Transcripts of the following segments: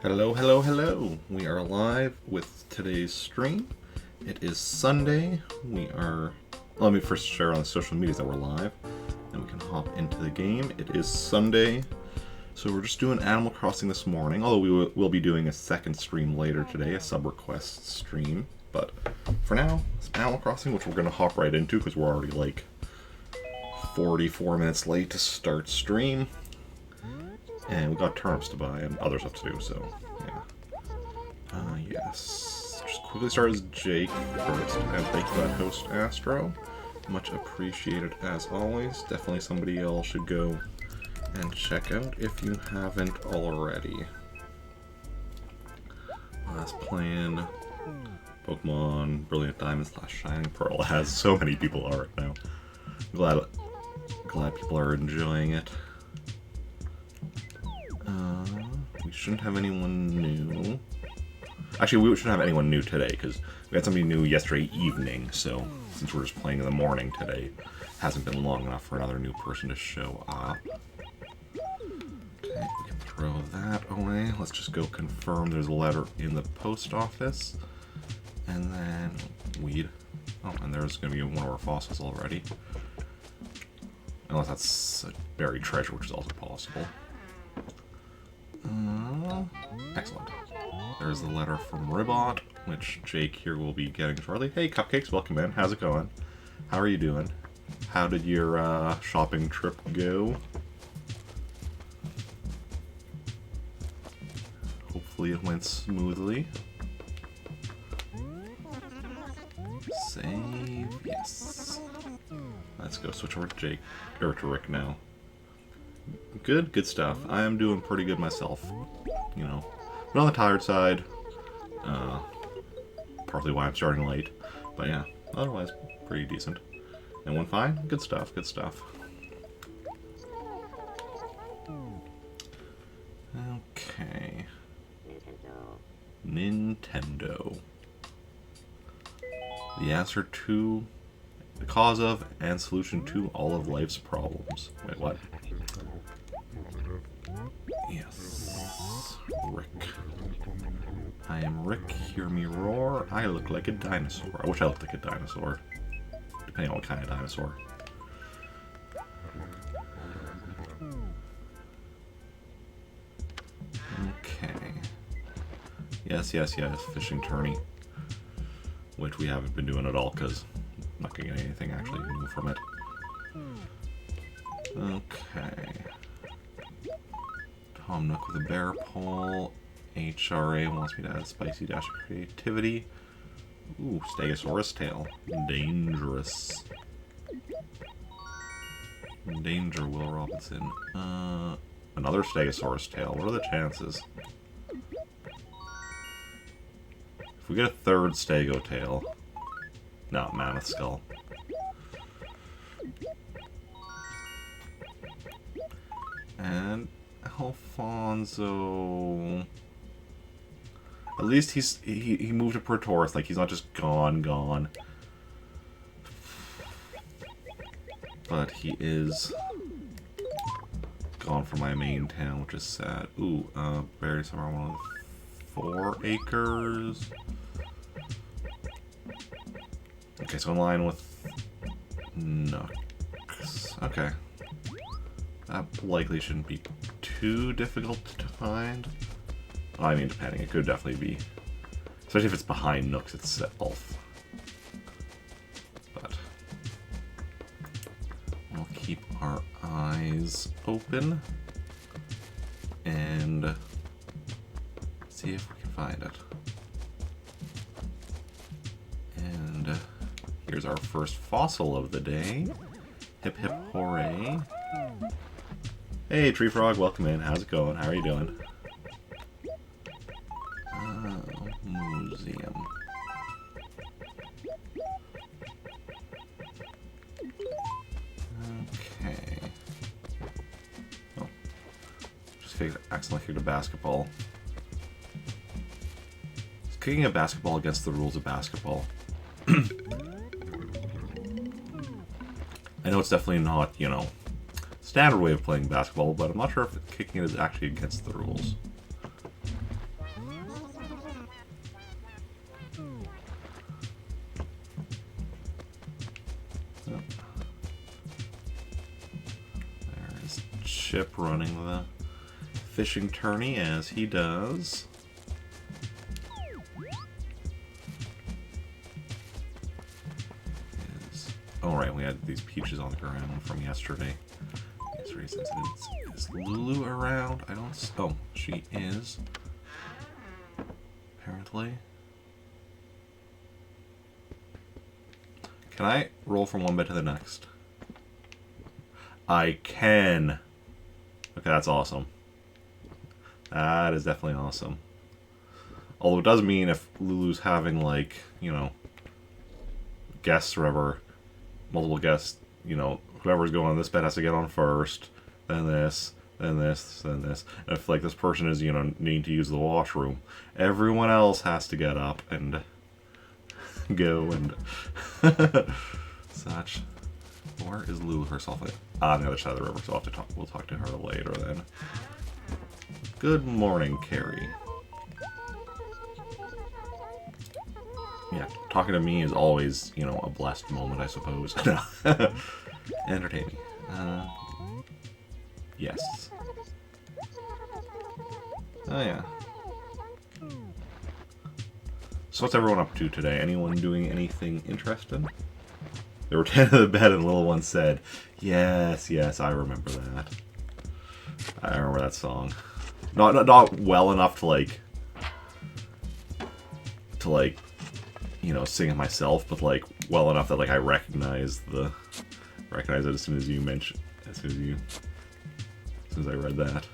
Hello, hello, hello. We are live with today's stream. It is Sunday. Let me first share on the social medias that we're live, and we can hop into the game. It is Sunday, so we're just doing Animal Crossing this morning, although we will be doing a second stream later today, a sub-request stream. But for now, it's Animal Crossing, which we're going to hop right into because we're already like 44 minutes late to start stream. And we got turnips to buy and other stuff to do, so yeah. Yes. Just quickly start as Jake first, and thank you for that host, Astro. Much appreciated as always. Definitely somebody else should go and check out if you haven't already. Last playing Pokemon Brilliant Diamond / Shining Pearl, as so many people are right now. Glad people are enjoying it. We shouldn't have anyone new. Actually, we shouldn't have anyone new today, because we had somebody new yesterday evening, so since we're just playing in the morning today, it hasn't been long enough for another new person to show up. Okay, we can throw that away. Let's just go confirm there's a letter in the post office. And then weed. Oh, and there's going to be one of our fossils already. Unless that's a buried treasure, which is also possible. Excellent. There's the letter from Ribot, which Jake here will be getting shortly. Hey, Cupcakes, welcome in. How's it going? How are you doing? How did your shopping trip go? Hopefully it went smoothly. Save, yes. Let's go switch over to Jake, or to Rick now. Good stuff. I am doing pretty good myself. You know, but on the tired side. Partly why I'm starting late. But yeah, otherwise pretty decent. And one fine? Good stuff, good stuff. Okay. Nintendo. The answer to, the cause of, and solution to all of life's problems. Wait, what? Yes. Rick. I am Rick, hear me roar. I look like a dinosaur. I wish I looked like a dinosaur. Depending on what kind of dinosaur. Okay. Yes, fishing tourney. Which we haven't been doing at all, because I'm not going to get anything actually new from it. Okay. Tom Nook with a bear pole. HRA wants me to add a spicy dash of creativity. Ooh, Stegosaurus tail. Dangerous. Danger, Will Robinson. Another Stegosaurus tail. What are the chances? If we get a third Stego tail. No, Mammoth Skull. And Alfonso. At least he moved to Pretoris, like he's not just gone. But he is gone from my main town, which is sad. Ooh, buried somewhere on one of the 4 acres. Okay, so in line with Nooks. Okay. That likely shouldn't be too difficult to find. I mean, depending, it could definitely be. Especially if it's behind Nooks itself. But we'll keep our eyes open and see if we can find it. And here's our first fossil of the day. Hip hip hooray. Hey, Tree Frog, welcome in. How's it going? How are you doing? Museum. Okay. Oh. Just accidentally kicked a basketball. It's kicking a basketball against the rules of basketball. I know it's definitely not, you know, standard way of playing basketball, but I'm not sure if kicking it is actually against the rules. Chip running the fishing tourney as he does. Alright, we had these peaches on the ground from yesterday. Yesterday's incidents. Is Lulu around? I don't... Oh, she is. Apparently. Can I roll from one bed to the next? I can. Okay, that's awesome. That is definitely awesome. Although it does mean if Lulu's having, like, you know, guests or whatever, multiple guests, you know, whoever's going on this bed has to get on first, then this, then this, then this. And if, like, this person is, you know, needing to use the washroom, everyone else has to get up and go and such. Where is Lulu herself? On the other side of the river, so we'll talk to her later then. Good morning, Carrie. Yeah, talking to me is always, you know, a blessed moment, I suppose. Entertaining. Yes. Oh, yeah. So what's everyone up to today? Anyone doing anything interesting? There were 10 in the bed and the little one said, yes, yes, I remember that. I remember that song. Not well enough to like, you know, sing it myself, but like well enough that like I recognize it as soon as you mention, as soon as I read that.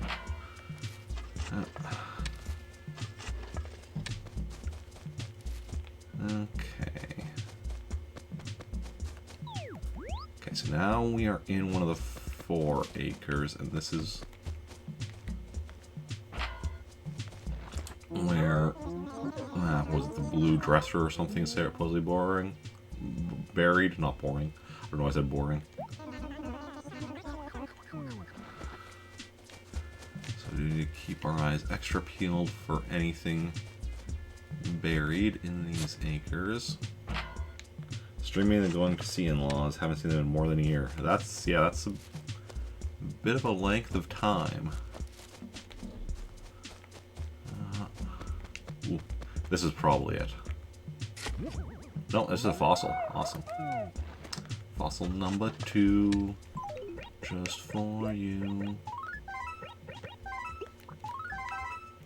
Okay. Okay, so now we are in one of the 4 acres, and this is where was it the blue dresser or something supposedly boring? Buried? Not boring. I don't know why I said boring. So we need to keep our eyes extra peeled for anything buried in these acres. Streaming and going to see in-laws. Haven't seen them in more than a year. That's a bit of a length of time. Ooh, this is probably it. No, this is a fossil. Awesome. Fossil number 2. Just for you.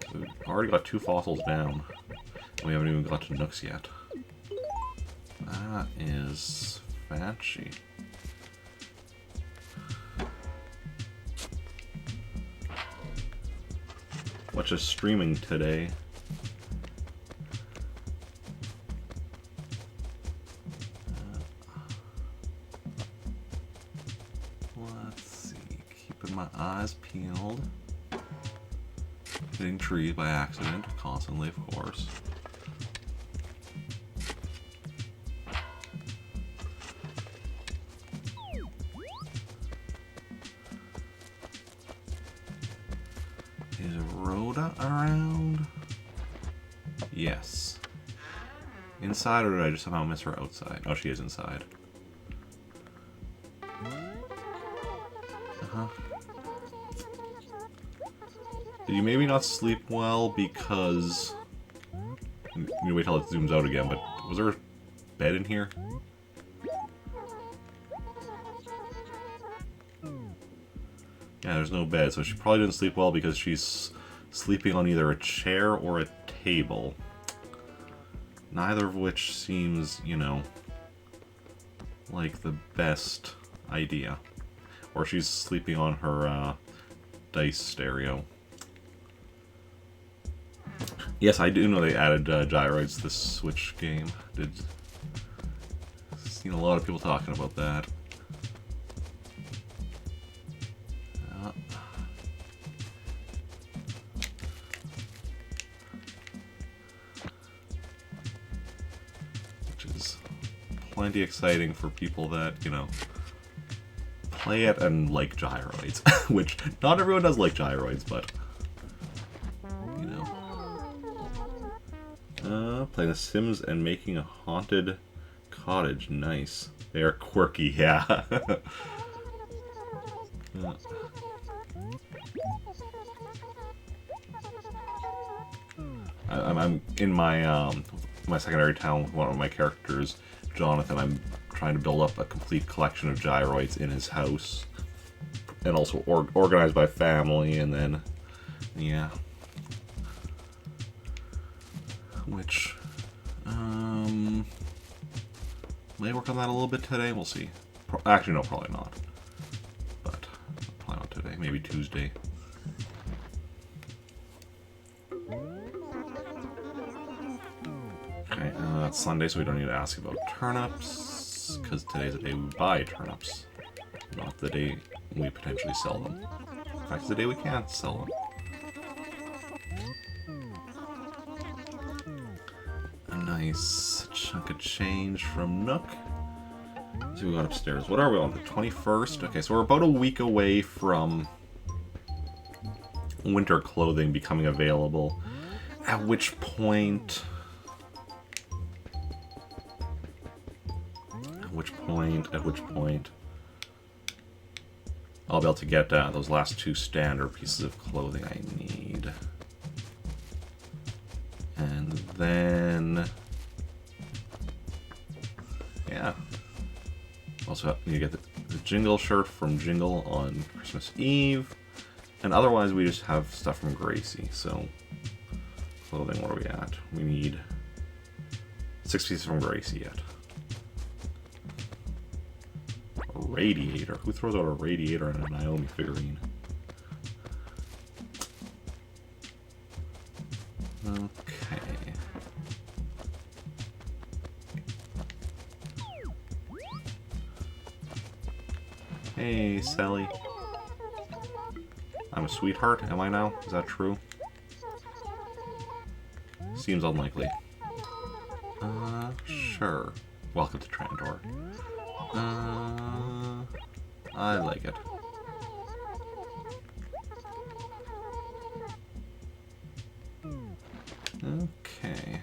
So we've already got 2 fossils down. We haven't even got to Nooks yet. That is fancy. What's just streaming today? Let's see. Keeping my eyes peeled. Hitting trees by accident, constantly, of course. Is Rhoda around? Yes. Inside, or did I just somehow miss her outside? Oh, she is inside. Did you maybe not sleep well because... I'm gonna wait till it zooms out again, but was there a bed in here? Yeah, there's no bed, so she probably didn't sleep well because she's sleeping on either a chair or a table. Neither of which seems, you know, like the best idea. Or she's sleeping on her dice stereo. Yes, I do know they added gyroids to the Switch game. Seen a lot of people talking about that. Which is plenty exciting for people that, you know, play it and like gyroids. Which, not everyone does like gyroids, but... Playing The Sims and making a haunted cottage. Nice. They are quirky, yeah. I'm in my secondary town with one of my characters, Jonathan. I'm trying to build up a complete collection of gyroids in his house, and also organized by family, and then yeah, which may work on that a little bit today. We'll see. Actually, no, probably not. But probably not today. Maybe Tuesday. Okay, it's Sunday, so we don't need to ask about turnips, because today's the day we buy turnips, not the day we potentially sell them. In fact, it's the day we can't sell them. A nice chunk of change from Nook. Let's see what we got upstairs. What are we on, the 21st? Okay, so we're about a week away from winter clothing becoming available, at which point... At which point, I'll be able to get those last two standard pieces of clothing I need. And then, yeah. Also need to get the Jingle shirt from Jingle on Christmas Eve. And otherwise we just have stuff from Gracie, so clothing, where are we at? We need 6 pieces from Gracie yet. Radiator. Who throws out a radiator and a Naomi figurine? Okay. Hey, Sally. I'm a sweetheart, am I now? Is that true? Seems unlikely. Sure. Welcome to Trandor. I like it. Okay.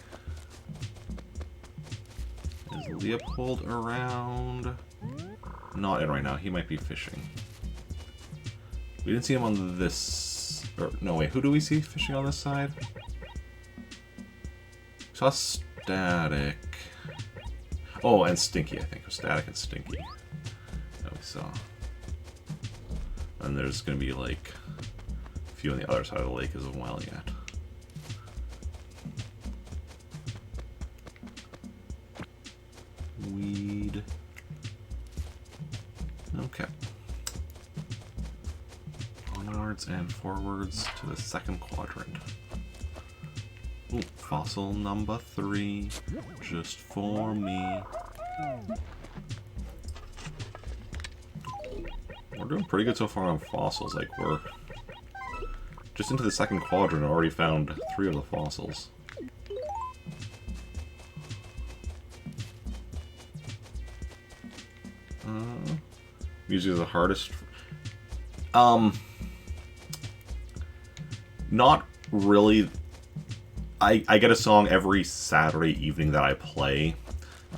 Is Leopold around? Not in right now. He might be fishing. We didn't see him on this... Or, no, wait. Who do we see fishing on this side? We saw Static. Oh, and Stinky, I think. Static and Stinky. That we saw. And there's going to be, like, a few on the other side of the lake as well yet. Weed. Okay. Onwards and forwards to the second quadrant. Ooh, fossil number 3, just for me. We're doing pretty good so far on fossils. Like, we're just into the second quadrant and already found 3 of the fossils. Music is the hardest. Not really. I get a song every Saturday evening that I play,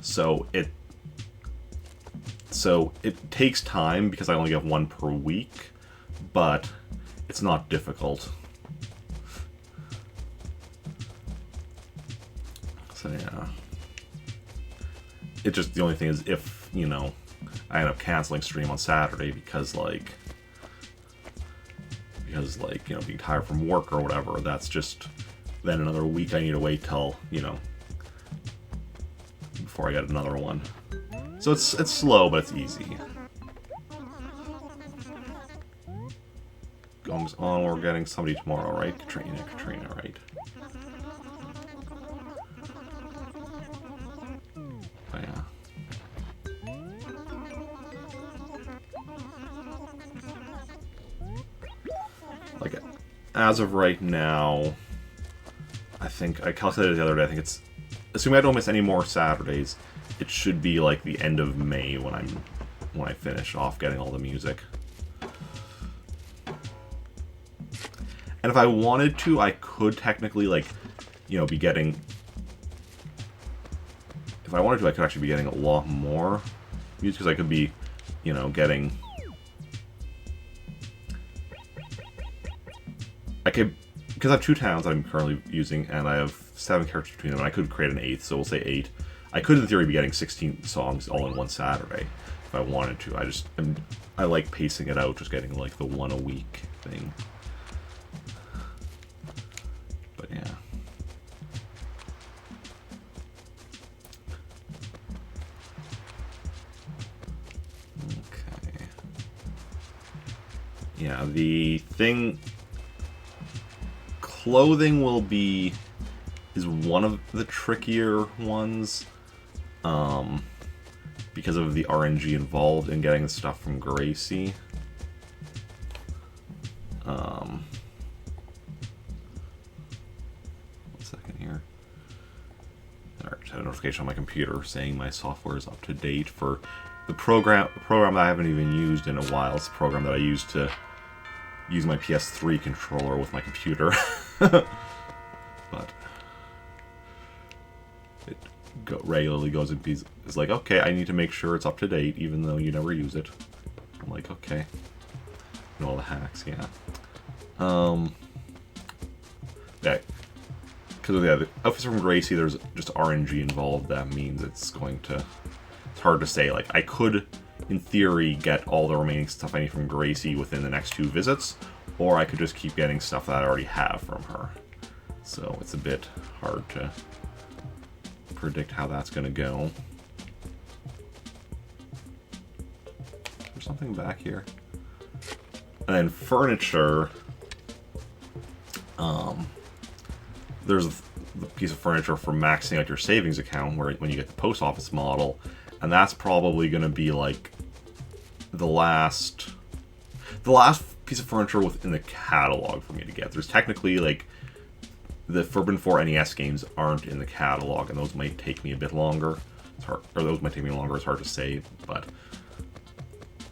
so it takes time because I only get one per week, but it's not difficult. So yeah, it just, the only thing is if, you know, I end up canceling stream on Saturday because like, you know, being tired from work or whatever, that's just then another week I need to wait till, you know, before I get another one. So it's slow, but it's easy. Goes on, we're getting somebody tomorrow, right? Katrina, right? Oh, yeah. Like, as of right now, I think I calculated the other day, I think it's, assuming I don't miss any more Saturdays, it should be like the end of May when I finish off getting all the music. And if I wanted to, I could technically, like, you know, be getting... If I wanted to, I could actually be getting a lot more music, because I could be, you know, getting... I could because I have 2 towns that I'm currently using, and I have 7 characters between them, and I could create an 8th, so we'll say 8. I could, in theory, be getting 16 songs all in one Saturday, if I wanted to. I like pacing it out, just getting, like, the 1 a week thing. But, yeah. Okay. Yeah, the thing... Clothing is one of the trickier ones, because of the RNG involved in getting the stuff from Gracie. One second here. Alright, just had a notification on my computer saying my software is up to date for the program that I haven't even used in a while. It's a program that I use to use my PS3 controller with my computer. But it regularly goes and it's like, okay, I need to make sure it's up to date, even though you never use it. I'm like, okay. And all the hacks, yeah. Yeah. Because the outfits from Gracie, there's just RNG involved. That means it's hard to say. Like, I could, in theory, get all the remaining stuff I need from Gracie within the next 2 visits, or I could just keep getting stuff that I already have from her. So it's a bit hard to predict how that's going to go. There's something back here. And then furniture. There's the piece of furniture for maxing out your savings account, where when you get the post office model, and that's probably going to be like the last piece of furniture within the catalog for me to get. There's technically, like, the Forbidden 4 NES games aren't in the catalog, and those might take me a bit longer. It's hard to say, but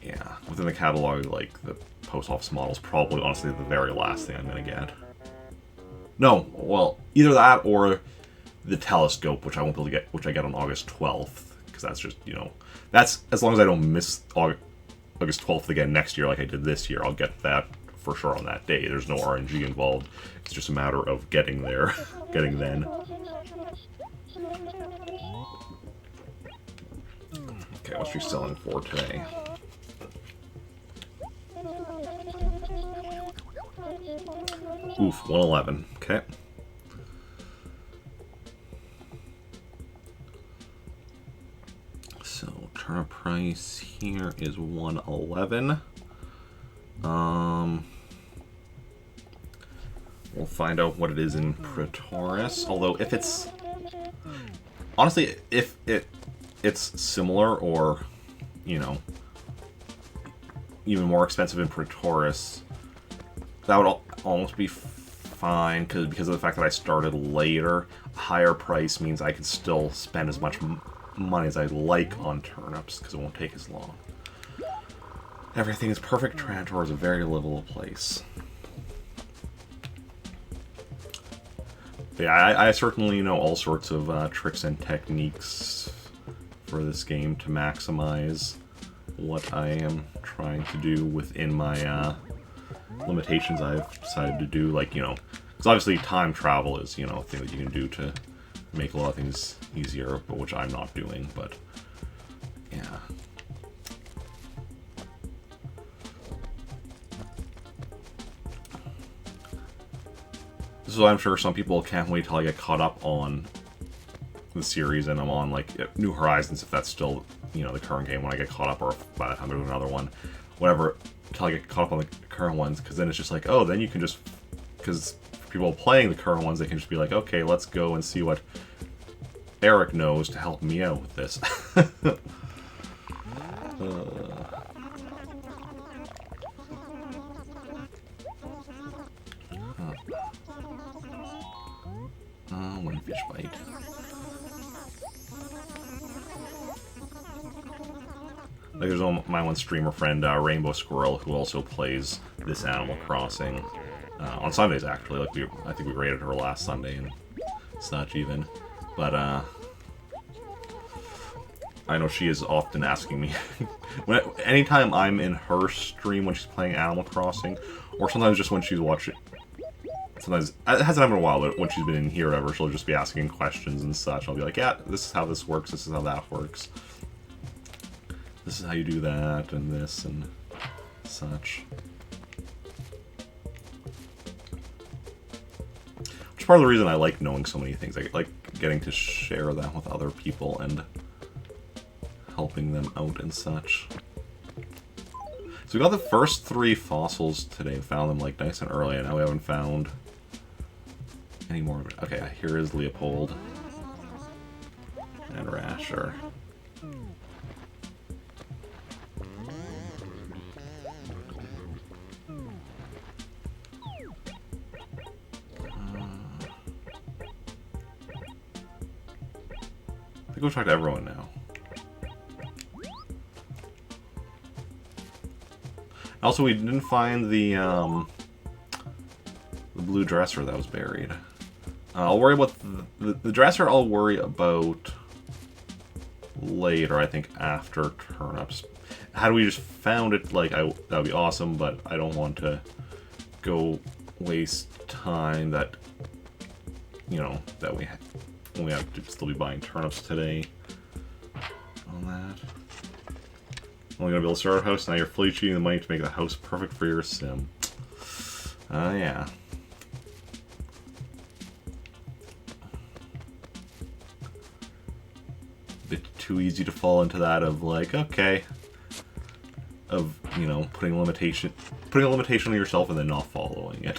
yeah, within the catalog, like, the post office model is probably honestly the very last thing I'm gonna get. No, well, either that or the telescope, which I won't be able to get, which I get on August 12th, because that's just, that's as long as I don't miss August 12th again next year like I did this year. I'll get that for sure on that day. There's no RNG involved. It's just a matter of getting there, getting then. Okay, what's she selling for today? Oof, 111. Okay. So, turnip price here is 111. We'll find out what it is in Praetoris. Although, if it's... Honestly, if it's similar or, even more expensive in Praetoris, that would almost be fine, because of the fact that I started later. A higher price means I can still spend as much money as I like on turnips, because it won't take as long. Everything is perfect. Trantor is a very livable place. But yeah, I certainly know all sorts of tricks and techniques for this game to maximize what I am trying to do within my limitations I've decided to do. Like, because obviously time travel is, a thing that you can do to make a lot of things easier, but which I'm not doing, but yeah. So I'm sure some people can't wait till I get caught up on the series and I'm on, like, New Horizons, if that's still, the current game when I get caught up, or by the time I do another one, whatever, till I get caught up on the current ones, because then it's just like, oh, then you can just, because people playing the current ones, they can just be like, okay, let's go and see what Eric knows to help me out with this. One fish bite. Like, there's my one streamer friend, Rainbow Squirrel, who also plays this Animal Crossing on Sundays. Actually, like I think we raided her last Sunday and such even. But I know she is often asking me anytime I'm in her stream when she's playing Animal Crossing, or sometimes just when she's watching sometimes, it hasn't happened in a while, but when she's been in here or whatever, she'll just be asking questions and such. I'll be like, yeah, this is how this works, this is how that works. This is how you do that, and this, and such. Which is part of the reason I like knowing so many things. I like getting to share that with other people and helping them out and such. So we got the first 3 fossils today. Found them like nice and early, and now we haven't found any more of it. Okay, here is Leopold. And Rasher. I think we'll talk to everyone now. Also, we didn't find the blue dresser that was buried. I'll worry about the dresser. I'll worry about later. I think after turnips. Had we just found it, like that would be awesome. But I don't want to go waste time that that we have to still be buying turnips today. On that. Only gonna build a starter house, now you're fully cheating the money to make the house perfect for your sim. Yeah. Bit too easy to fall into that of like, okay. Of, putting a limitation on yourself and then not following it.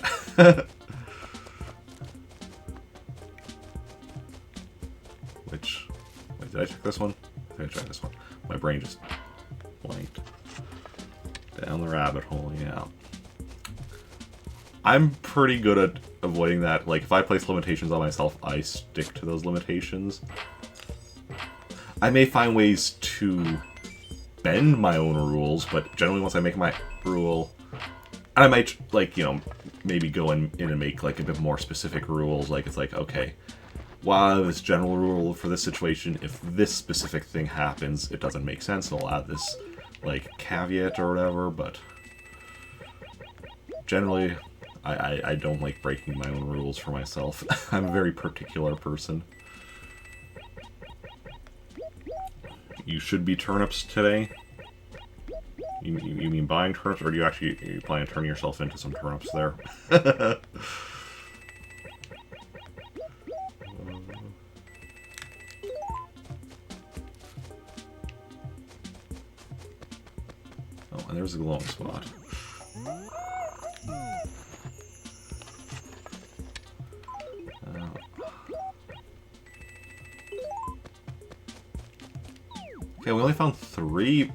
Which, wait, did I check this one? I think I checked this one. My brain just blanked. Down the rabbit hole, yeah. I'm pretty good at avoiding that. Like, if I place limitations on myself, I stick to those limitations. I may find ways to bend my own rules, but generally once I make my rule, and I might, like, maybe go in and make, like, a bit more specific rules. Like, it's like, okay, while I have this general rule for this situation, if this specific thing happens, it doesn't make sense, so I'll add this, like, caveat or whatever, but generally, I don't like breaking my own rules for myself. I'm a very particular person. You should be turnips today. You mean buying turnips, or do you actually plan on turning yourself into some turnips there? Oh, and there's a glowing spot. Okay, we only found 3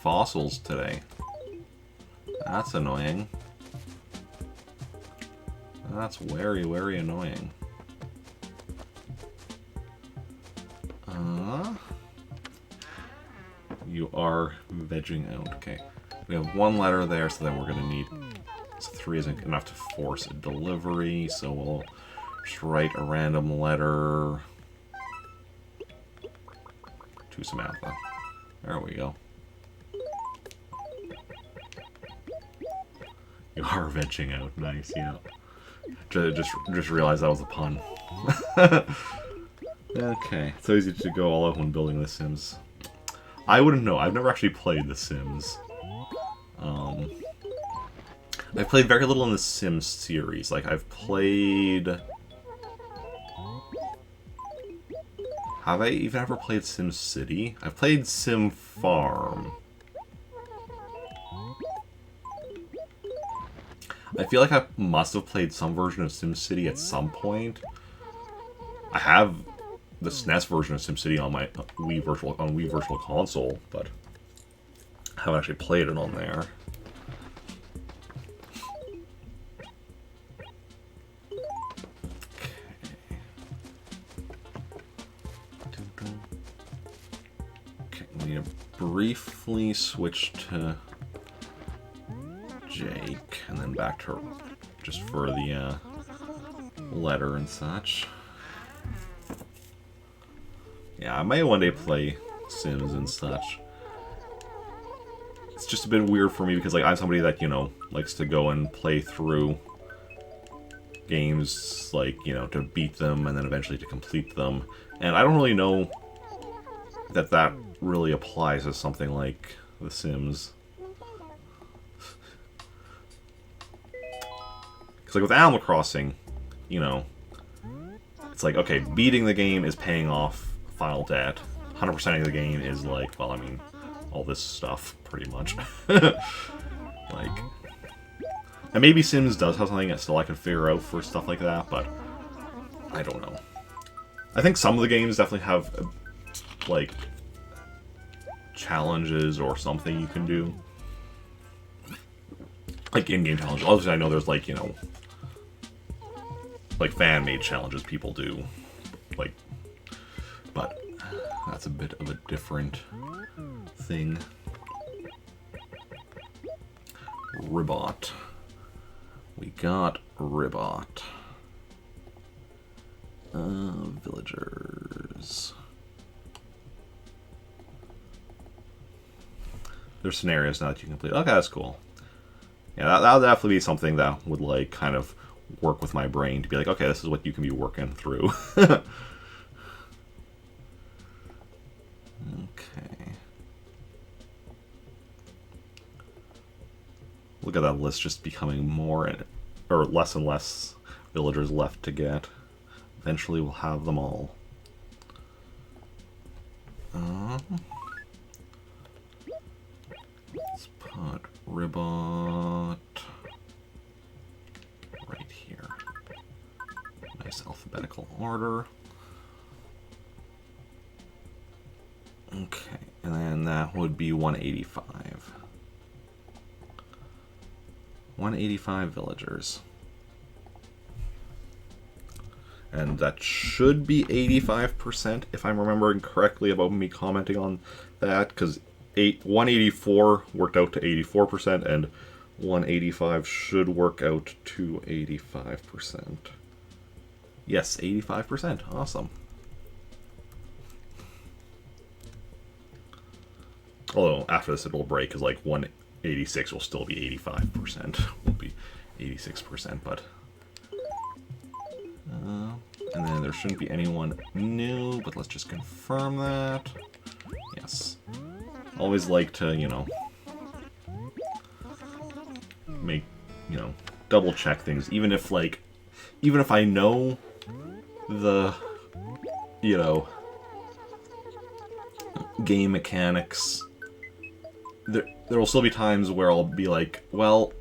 fossils today. That's annoying. That's very, very annoying. You are vegging out. Okay. We have 1 letter there, so then we're going to need... So 3 isn't enough to force a delivery, so we'll just write a random letter to Samantha. There we go. You are vegging out. Nice, yeah. Just realized that was a pun. Okay, it's so easy to go all out when building The Sims. I wouldn't know. I've never actually played The Sims. I've played very little in the Sims series. Like, I've played... Have I even ever played Sim City? I've played Sim Farm. I feel like I must have played some version of Sim City at some point. I have the SNES version of Sim City on my Wii Virtual Console, but I haven't actually played it on there. Briefly switch to Jake, and then back to her, just for the letter and such. Yeah, I might one day play Sims and such. It's just a bit weird for me because, like, I'm somebody that, likes to go and play through games, like, you know, to beat them and then eventually to complete them. And I don't really know that that really applies to something like The Sims. Because, like, with Animal Crossing, you know, it's like, okay, beating the game is paying off final debt. 100% of the game is like, well, I mean, all this stuff, pretty much. Like, and maybe Sims does have something that still I can figure out for stuff like that, but I don't know. I think some of the games definitely have, like, challenges or something you can do. Like, in-game challenges. Obviously, I know there's, like, you know, like, fan-made challenges people do. Like, but that's a bit of a different thing. Ribot. We got Ribot. Villagers. There's scenarios now that you can complete. Okay, that's cool. Yeah, that'll definitely be something that would, like, kind of work with my brain to be like, okay, this is what you can be working through. Okay. Look at that list just becoming more or less and less villagers left to get. Eventually we'll have them all. Let's put Ribot right here. Nice alphabetical order. Okay, and then that would be 185. 185 villagers. And that should be 85%, if I'm remembering correctly about me commenting on that, because 184 worked out to 84%, and 185 should work out to 85%. Yes, 85%. Awesome. Although, after this it will break, because, like, 186 will still be 85%. Won't be 86%, but... and then there shouldn't be anyone new, but let's just confirm that. Yes. Always like to, you know, make, you know, double check things, even if, like, even if I know the, you know, game mechanics, there will still be times where I'll be like, well,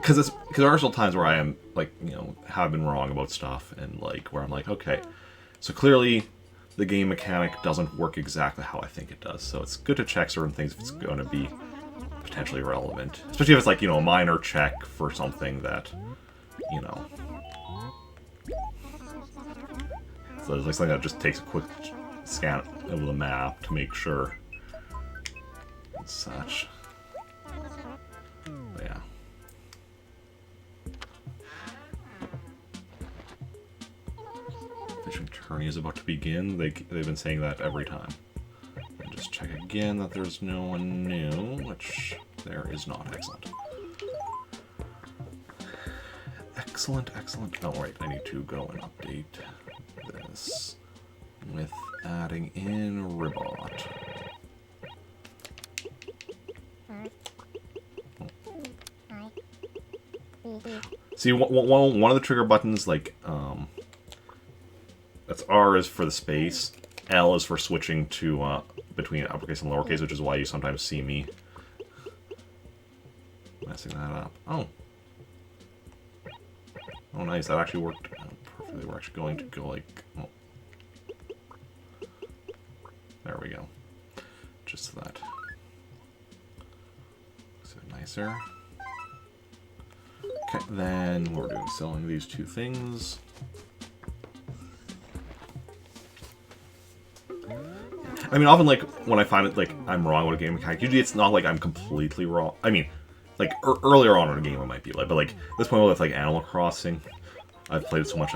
because there are still times where I am, like, you know, have been wrong about stuff, and, like, where I'm like, okay, so clearly the game mechanic doesn't work exactly how I think it does, so it's good to check certain things if it's going to be potentially relevant, especially if it's, like, you know, a minor check for something that, you know, so it's like something that just takes a quick scan of the map to make sure and such. But yeah. Fishing tourney is about to begin. They've been saying that every time. And just check again that there's no one new, which there is not. Excellent. Excellent, excellent. Oh, right, I need to go and update this with adding in Ribot. See, one of the trigger buttons, like, that's R is for the space, L is for switching to, between uppercase and lowercase, which is why you sometimes see me messing that up. Oh. Oh, nice, that actually worked perfectly. We're actually going to go, like, oh. There we go. Just that. Looks a bit nicer. Okay, then we're doing selling these two things. I mean, often, like, when I find it, like, I'm wrong with a game mechanic, usually it's not like I'm completely wrong. I mean, like, earlier on in a game I might be like, but, like, this point with, like, Animal Crossing, I've played it so much,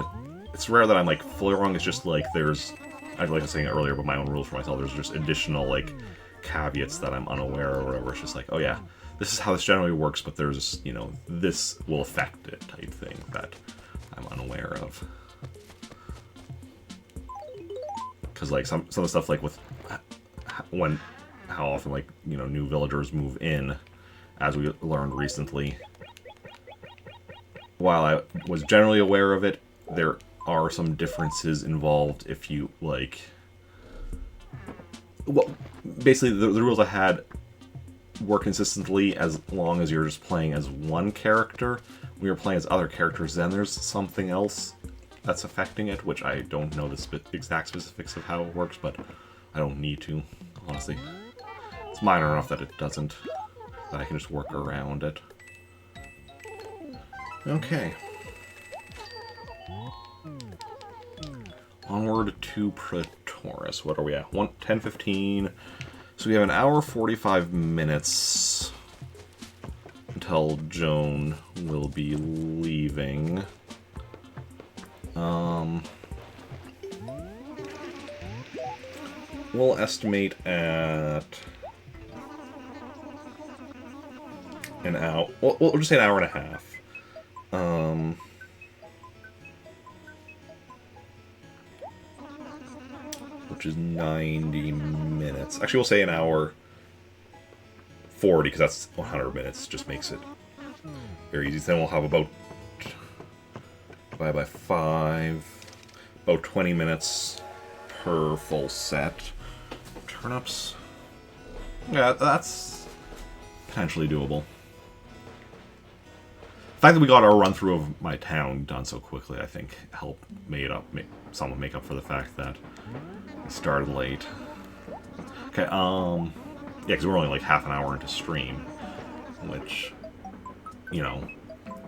it's rare that I'm, like, fully wrong. It's just, like, there's, like I was saying earlier about my own rules for myself, there's just additional, like, caveats that I'm unaware or whatever. It's just like, oh yeah, this is how this generally works, but there's, you know, this will affect it type thing that I'm of. Because like some of the stuff like with how often like new villagers move in, as we learned recently. While I was generally aware of it, there are some differences involved if you like. Well, basically the rules I had work consistently as long as you're just playing as one character. When you're playing as other characters, then there's something else that's affecting it, which I don't know the exact specifics of how it works, but I don't need to, honestly. It's minor enough that it doesn't, that I can just work around it. Okay. Onward to Pretoris. What are we at? 10:15. So we have an hour 45 minutes until Joan will be leaving. We'll estimate at an hour. We'll just say an hour and a half. Which is 90 minutes. Actually, we'll say an hour 40, because that's 100 minutes. Just makes it very easy. Then we'll have about, divided by 5, about 20 minutes per full set. Turnips. Yeah, that's potentially doable. The fact that we got our run through of my town done so quickly, I think, helped somewhat make up for the fact that we started late. Okay, yeah, because we're only like half an hour into stream, which,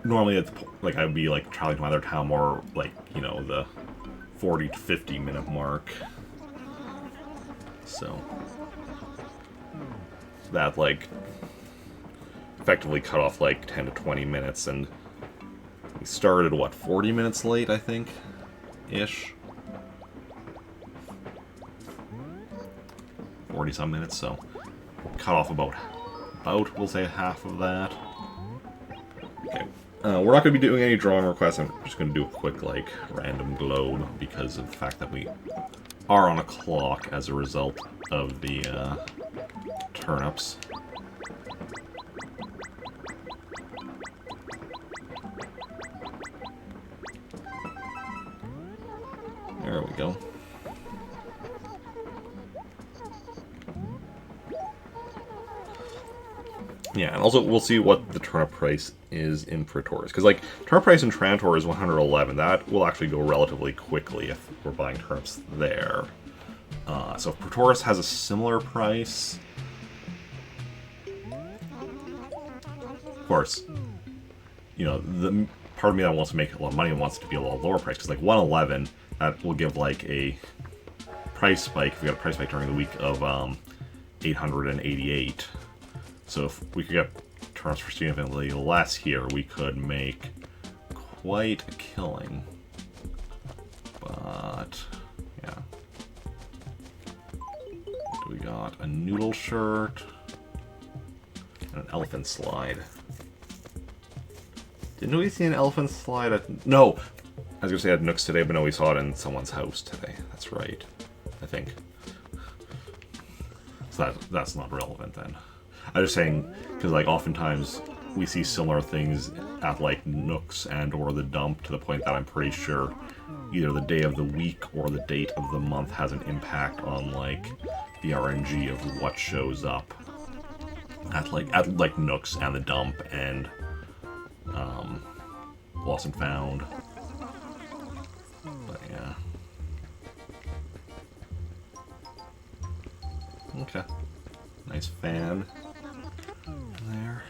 normally like I would be like traveling to my other town more like the 40 to 50 minute mark. So that like effectively cut off like 10 to 20 minutes, and we started what, 40 minutes late, I think, ish. 40 some minutes, so cut off about we'll say half of that. Okay, we're not going to be doing any drawing requests. I'm just going to do a quick like random globe because of the fact that we are on a clock as a result of the turnips. There we go. Yeah, and also we'll see what the turnip price is in Pretoris. Because, like, turnip price in Trantor is 111. That will actually go relatively quickly if we're buying turnips there. So if Pretoris has a similar price... Of course, the part of me that wants to make a lot of money wants it to be a lot lower price. Because, like, 111, that will give, like, a price spike. If we got a price spike during the week of 888... So if we could get turnips for significantly less here, we could make quite a killing. But, yeah. What do we got? A noodle shirt. And an elephant slide. Didn't we see an elephant slide at... No! I was going to say at Nooks today, but no, we saw it in someone's house today. That's right. I think. So that's not relevant then. I'm just saying, because like oftentimes we see similar things at like Nooks and or the dump, to the point that I'm pretty sure either the day of the week or the date of the month has an impact on like the RNG of what shows up at like Nooks and the dump and Lost and Found. But yeah. Okay. Nice fan. There.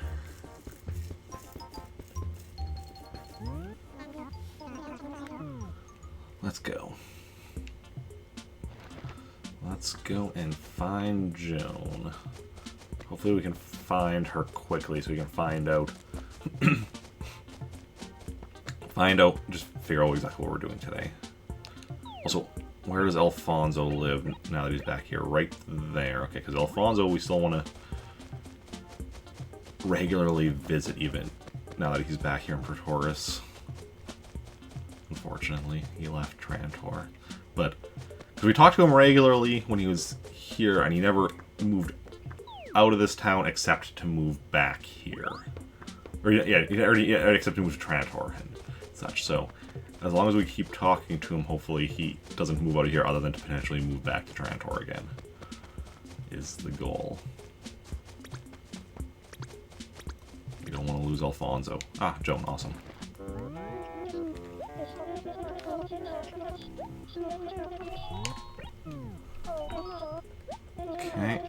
Let's go. Let's go and find Joan. Hopefully we can find her quickly so we can find out. Just figure out exactly what we're doing today. Also, where does Alfonso live now that he's back here? Right there. Okay, because Alfonso we still want to regularly visit even now that he's back here in Pretoris. Unfortunately, he left Trantor. But, because we talked to him regularly when he was here, and he never moved out of this town except to move back here. Or, except to move to Trantor and such. So, as long as we keep talking to him, hopefully he doesn't move out of here other than to potentially move back to Trantor again. Is the goal. We don't want to lose Alfonso. Ah, Joan, awesome. Okay.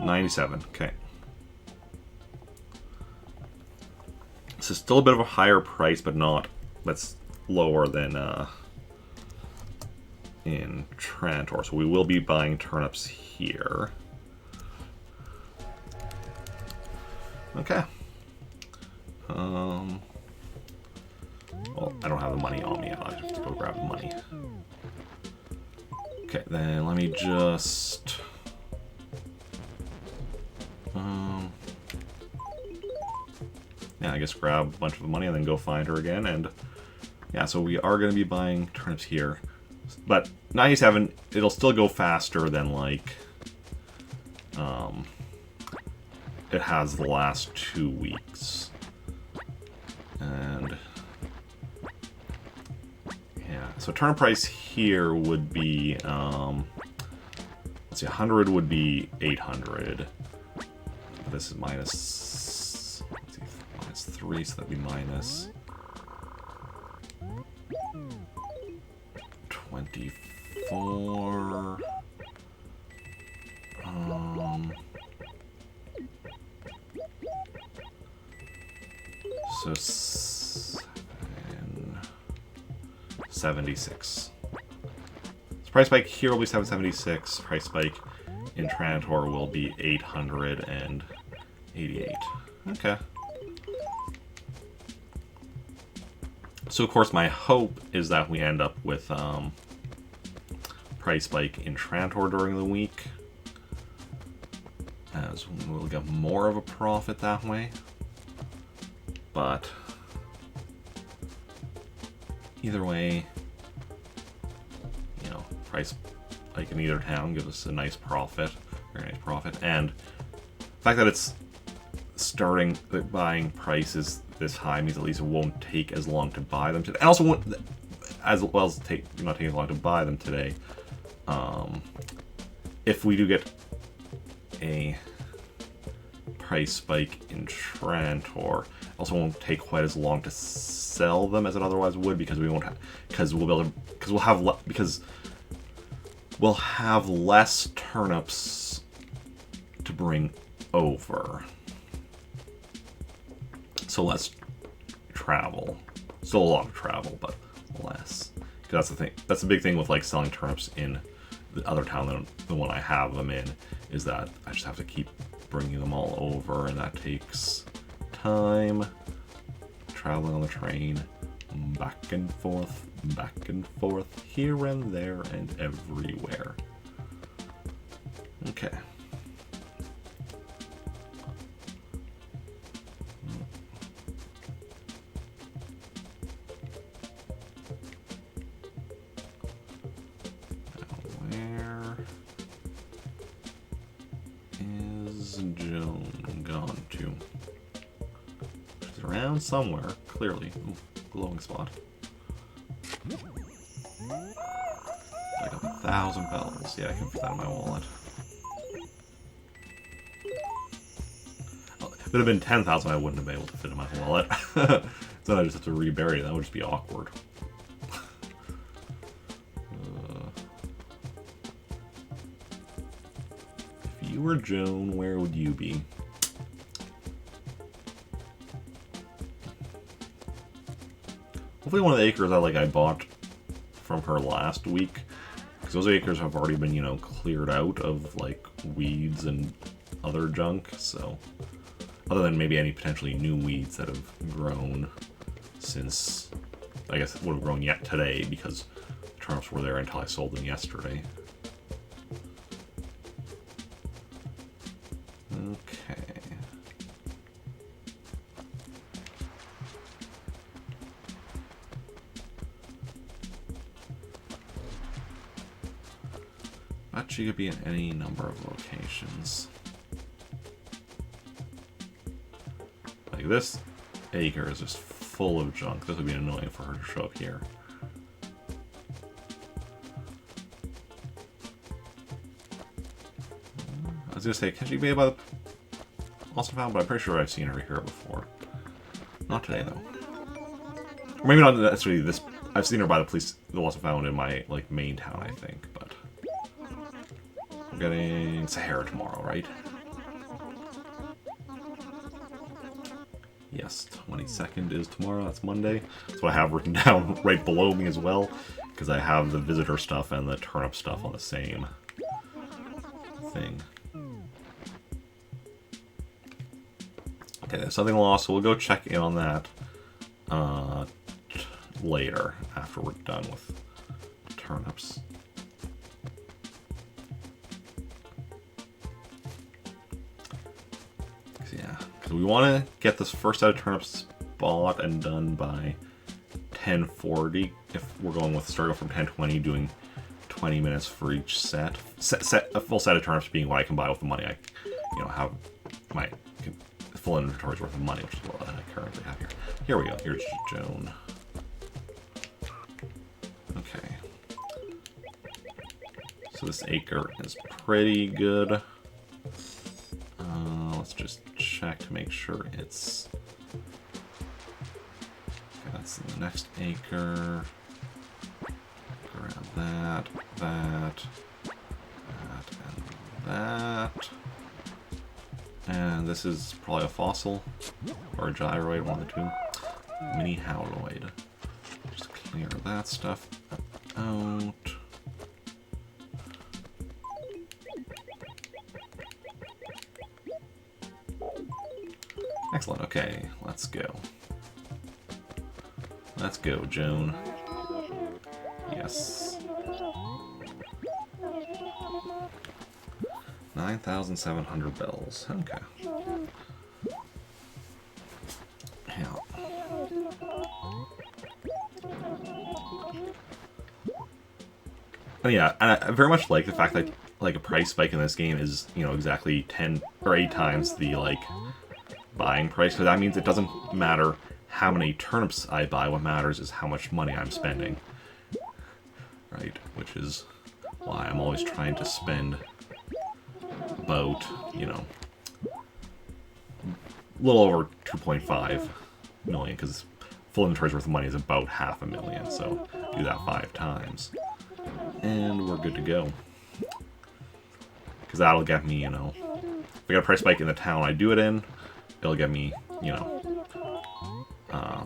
97, okay. This is still a bit of a higher price, but not, that's lower than in Trantor. So we will be buying turnips here. Okay. Well, I don't have the money on me. I'll have to go grab the money. Okay, then let me just... yeah, I guess grab a bunch of the money and then go find her again. And yeah, so we are going to be buying turnips here. But 97, it'll still go faster than, like, it has the last 2 weeks. And yeah, so turnip price here would be, let's see, 100 would be 800. This is minus, let's see, minus 3, so that'd be minus 24. So 76. So price spike here will be 776. Price spike in Trantor will be 888. Okay. So of course my hope is that we end up with price spike in Trantor during the week, as we'll get more of a profit that way. But either way, you know, price like in either town gives us a nice profit, very nice profit, and the fact that it's starting the buying prices this high means at least it won't take as long to buy them today, and also won't, as well as not taking as long to buy them today. If we do get a price spike in Trantor, also won't take quite as long to sell them as it otherwise would, because we won't have, because we'll have less turnips to bring over. So less travel. Still a lot of travel, but less. Because that's the thing. That's the big thing with like selling turnips in the other town than the one I have them in, is that I just have to keep bringing them all over, and that takes time. Traveling on the train, back and forth, here and there and everywhere. Okay. Now, where is Joan gone to? She's around somewhere, clearly. Ooh, glowing spot. Like 1,000 bells. Yeah, I can fit that in my wallet. Well, if it would have been 10,000, I wouldn't have been able to fit in my wallet. So I just have to rebury it. That would just be awkward. If you were Joan, where would you be? Hopefully one of the acres I bought from her last week, because those acres have already been, you know, cleared out of like weeds and other junk. So other than maybe any potentially new weeds that have grown since, I guess it would have grown yet today, because turnips were there until I sold them yesterday. Okay. But she could be in any number of locations. Like this acre is just full of junk. This would be annoying for her to show up here. I was gonna say, can she be by the Lost and Found? But I'm pretty sure I've seen her here before. Not today though. Or maybe not necessarily this. I've seen her by the Lost and Found in my like main town, I think. But we're getting Sahara tomorrow, right? Yes, 22nd is tomorrow. That's Monday. That's what I have written down right below me as well, because I have the visitor stuff and the turnip stuff on the same thing. Okay, there's something lost, so we'll go check in on that later, after we're done with turnips. Yeah, because we want to get this first set of turnips bought and done by 10:40. If we're going with starting from 10:20, doing 20 minutes for each set. A full set of turnips being what I can buy with the money I, have my full inventory's worth of money, which is what I currently have here. Here we go. Here's Joan. Okay. So this acre is pretty good. Let's just check to make sure it's... Okay, that's the next acre. Grab that, and that. And this is probably a fossil, or a gyroid, one of the two. Mini howloid. Just clear that stuff out. Excellent, okay, let's go. Let's go, Joan. Yes. 9,700 bells. Okay. Yeah. Oh, yeah, and I very much like the fact that like a price spike in this game is, exactly 10 or 8 times the buying price, because that means it doesn't matter how many turnips I buy. What matters is how much money I'm spending. Right, which is why I'm always trying to spend about, a little over 2.5 million, because full inventory's worth of money is about 500,000, so do that 5 times. And we're good to go. Because that'll get me, if I got a price spike in the town I do it in, it'll get me,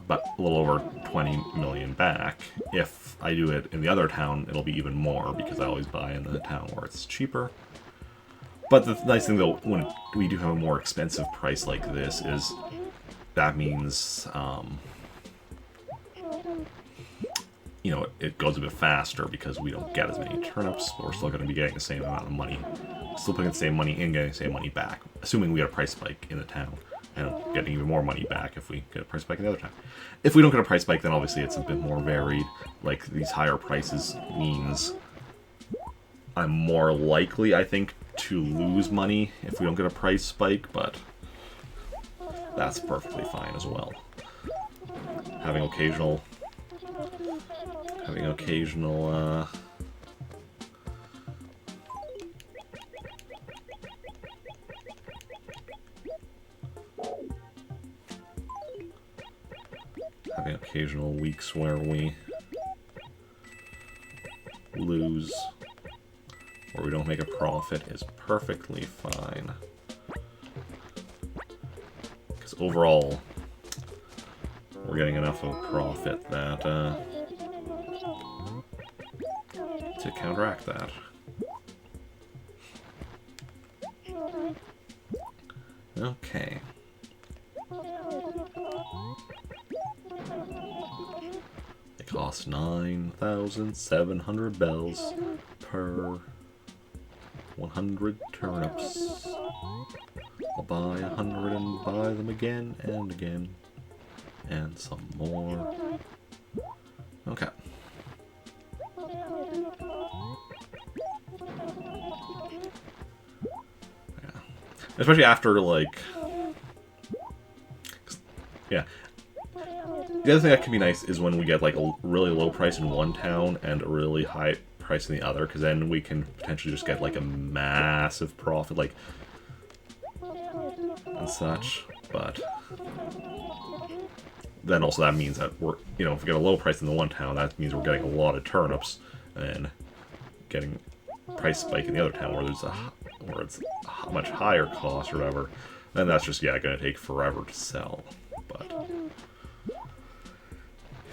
but a little over 20 million back. If I do it in the other town, it'll be even more, because I always buy in the town where it's cheaper. But the nice thing, though, when we do have a more expensive price like this, is that means, it goes a bit faster, because we don't get as many turnips, but we're still going to be getting the same amount of money. Still putting the same money in, getting the same money back, assuming we get a price spike in the town, and getting even more money back if we get a price spike in the other town. If we don't get a price spike, then obviously it's a bit more varied. Like, these higher prices means I'm more likely, I think, to lose money if we don't get a price spike, but that's perfectly fine as well. Having occasional weeks where we lose or we don't make a profit is perfectly fine. Because overall, we're getting enough of a profit that to counteract that. Okay. It costs 9,700 bells per 100 turnips. I'll buy 100 and buy them again and again. And some more. Okay. Especially after, like... Yeah. The other thing that can be nice is when we get, like, a really low price in one town and a really high price in the other, because then we can potentially just get, like, a massive profit, like... and such, but... then also that means that we're, you know, if we get a low price in the one town, that means we're getting a lot of turnips, and getting price spike in the other town where there's where it's a much higher cost or whatever, then that's just, yeah, going to take forever to sell. But,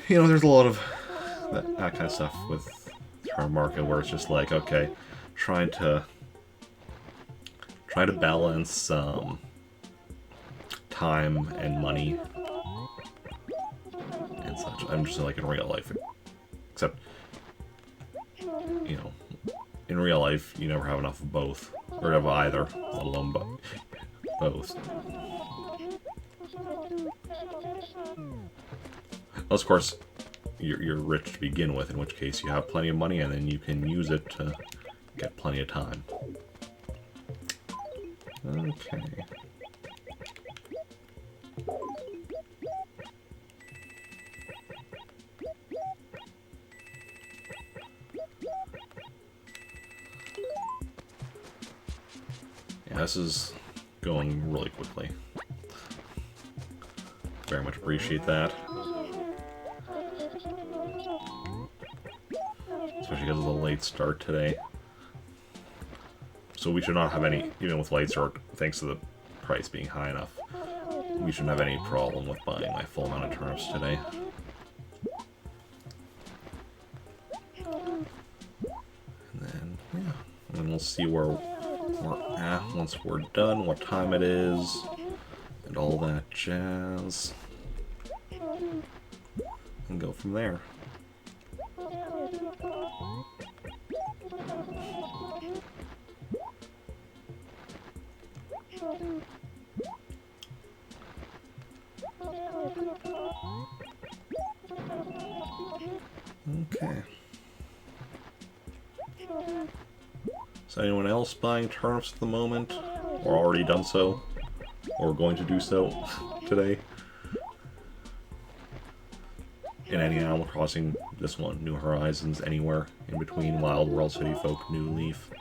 you know, there's a lot of that kind of stuff with the turnip market where it's just like, okay, trying to balance time and money and such. I'm just like in real life, except, you know, in real life you never have enough of both, or of either, let alone both. Unless, of course, you're rich to begin with, in which case you have plenty of money and then you can use it to get plenty of time. Okay. Yeah, this is going really quickly. Very much appreciate that. Especially because of the late start today. So we should not have any, even with late start, thanks to the price being high enough, we shouldn't have any problem with buying my full amount of turnips today. And then, yeah, and then we'll see where we're at once we're done, what time it is, and all that jazz. And go from there. Okay. Is anyone else buying turnips at the moment? Or already done so? Or going to do so today? In any Animal Crossing, this one, New Horizons, anywhere in between, Wild World, City Folk, New Leaf.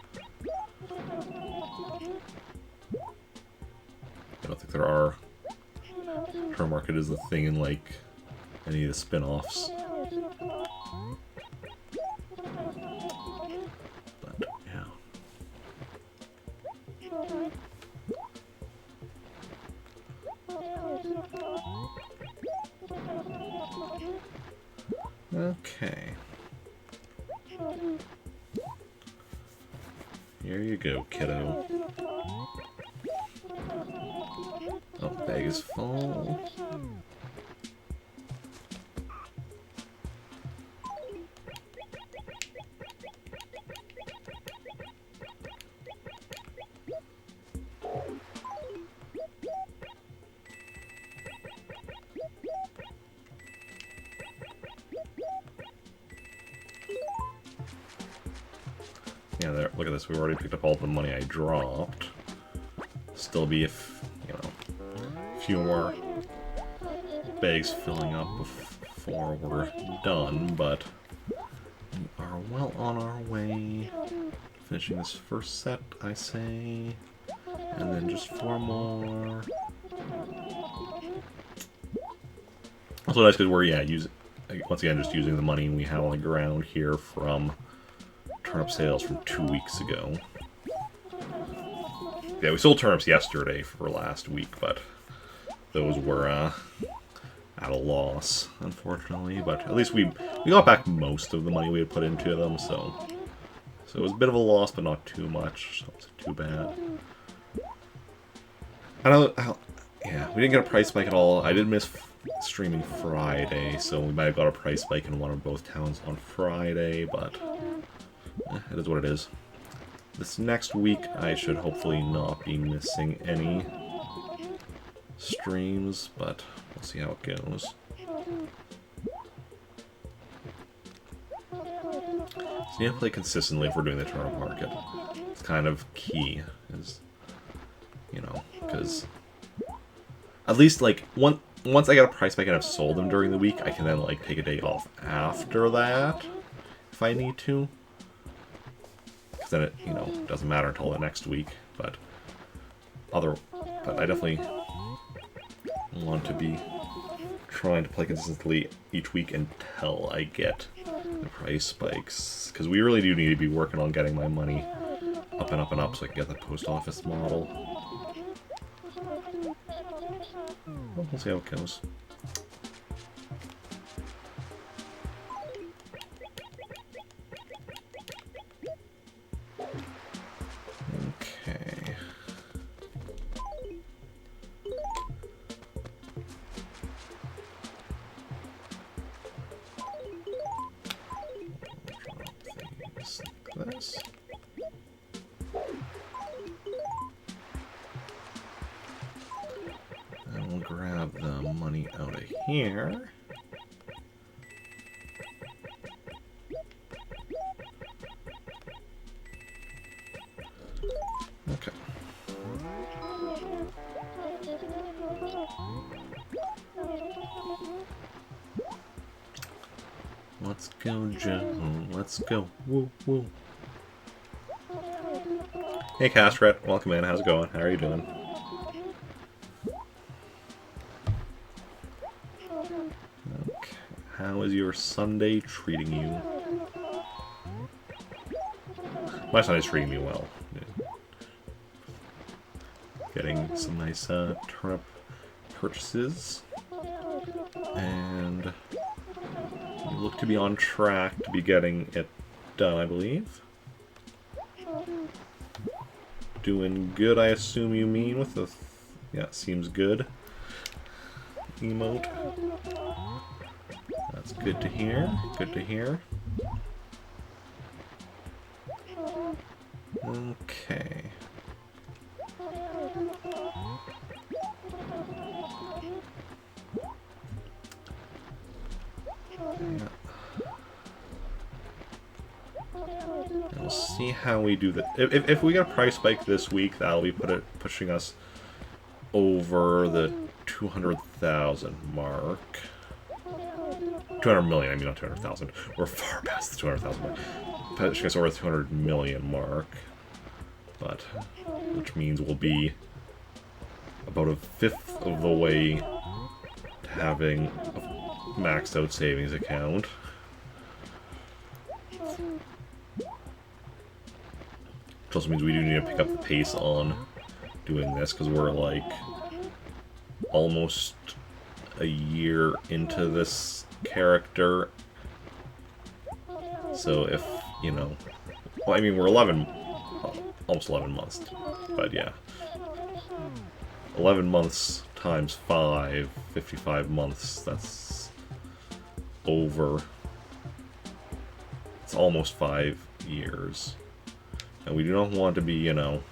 I don't think there are. Turnip Market is the thing in, like, any of the spin-offs. But, yeah. Okay. Here you go, kiddo. Oh, bag is full. Yeah, there, look at this. We've already picked up all the money I dropped. Still be, if you know, a few more bags filling up before we're done, but we are well on our way. Finishing this first set, I say, and then just 4 more. Also nice because we're, yeah, once again, just using the money we have on the ground here from turnip sales from 2 weeks ago. Yeah, we sold turnips yesterday for last week, but those were at a loss, unfortunately. But at least we got back most of the money we had put into them, so it was a bit of a loss, but not too much, so it's too bad. I don't know, yeah, we didn't get a price spike at all. I did miss streaming Friday, so we might have got a price spike in one or both towns on Friday, but it is what it is. This next week, I should hopefully not be missing any streams, but we'll see how it goes. So you have to play consistently if we're doing the turnip market. It's kind of key. You know, because at least, like, once I get a price spike and I've sold them during the week, I can then, like, take a day off after that, if I need to. Because then it, you know, doesn't matter until the next week, but I definitely want to be trying to play consistently each week until I get the price spikes. Because we really do need to be working on getting my money up and up and up so I can get the post office model. Well, we'll see how it goes. Okay. Things like this. And we'll grab the money out of here. Okay. Let's go, Joe. Let's go. Woo, woo. Hey, Castret. Welcome in. How's it going? How are you doing? Okay. How is your Sunday treating you? My Sunday's treating me well. Getting some nice turnip purchases. And you look to be on track to be getting it done, I believe. Doing good, I assume you mean, with the... yeah, seems good. Emote. That's good to hear. Good to hear. Okay. Yeah. We'll see how we do that. If we get a price spike this week, that'll be pushing us over the 200,000 mark. 200 million, I mean, not 200,000. We're far past the 200,000 mark. Pushing us over the 200 million mark. But, which means we'll be about a fifth of the way to having a maxed out savings account. Which also means we do need to pick up the pace on doing this, because we're like almost a year into this character. So if, you know, well, I mean, we're almost 11 months, but yeah. 11 months times 5, 55 months, that's over, it's almost 5 years. And we do not want to be, you know,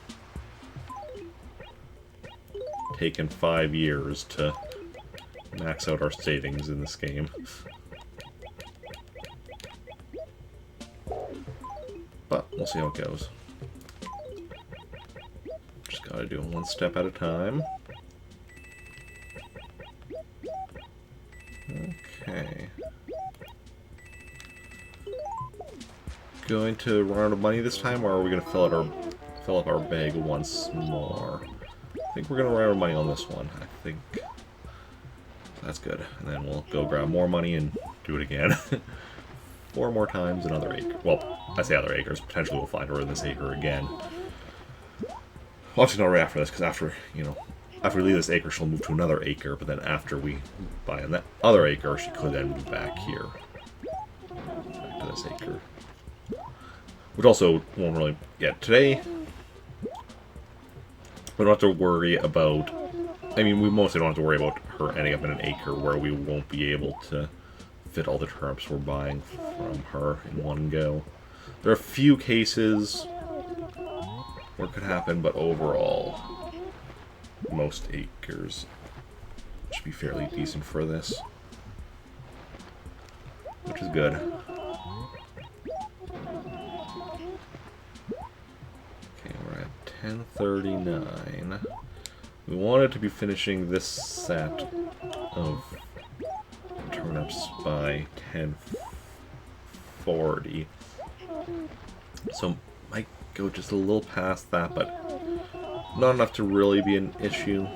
taking 5 years to max out our savings in this game. But we'll see how it goes. Just gotta do it one step at a time. Okay. Going to run out of money this time, or are we going to fill up our bag once more? I think we're going to run out of money on this one. I think that's good. And then we'll go grab more money and do it again. 4 more times another acre. Well, I say other acres. Potentially we'll find her in this acre again. Well, actually not right after this, because after, you know, after we leave this acre, she'll move to another acre, but then after we buy on that other acre, she could then move back here. Back to this acre. Which also won't really... yeah, today, we don't have to worry about... I mean, we mostly don't have to worry about her ending up in an acre where we won't be able to fit all the turnips we're buying from her in one go. There are a few cases where it could happen, but overall, most acres should be fairly decent for this. Which is good. Okay, we're at 10:39. We wanted to be finishing this set of turnips by 10:40. So might go just a little past that, but not enough to really be an issue.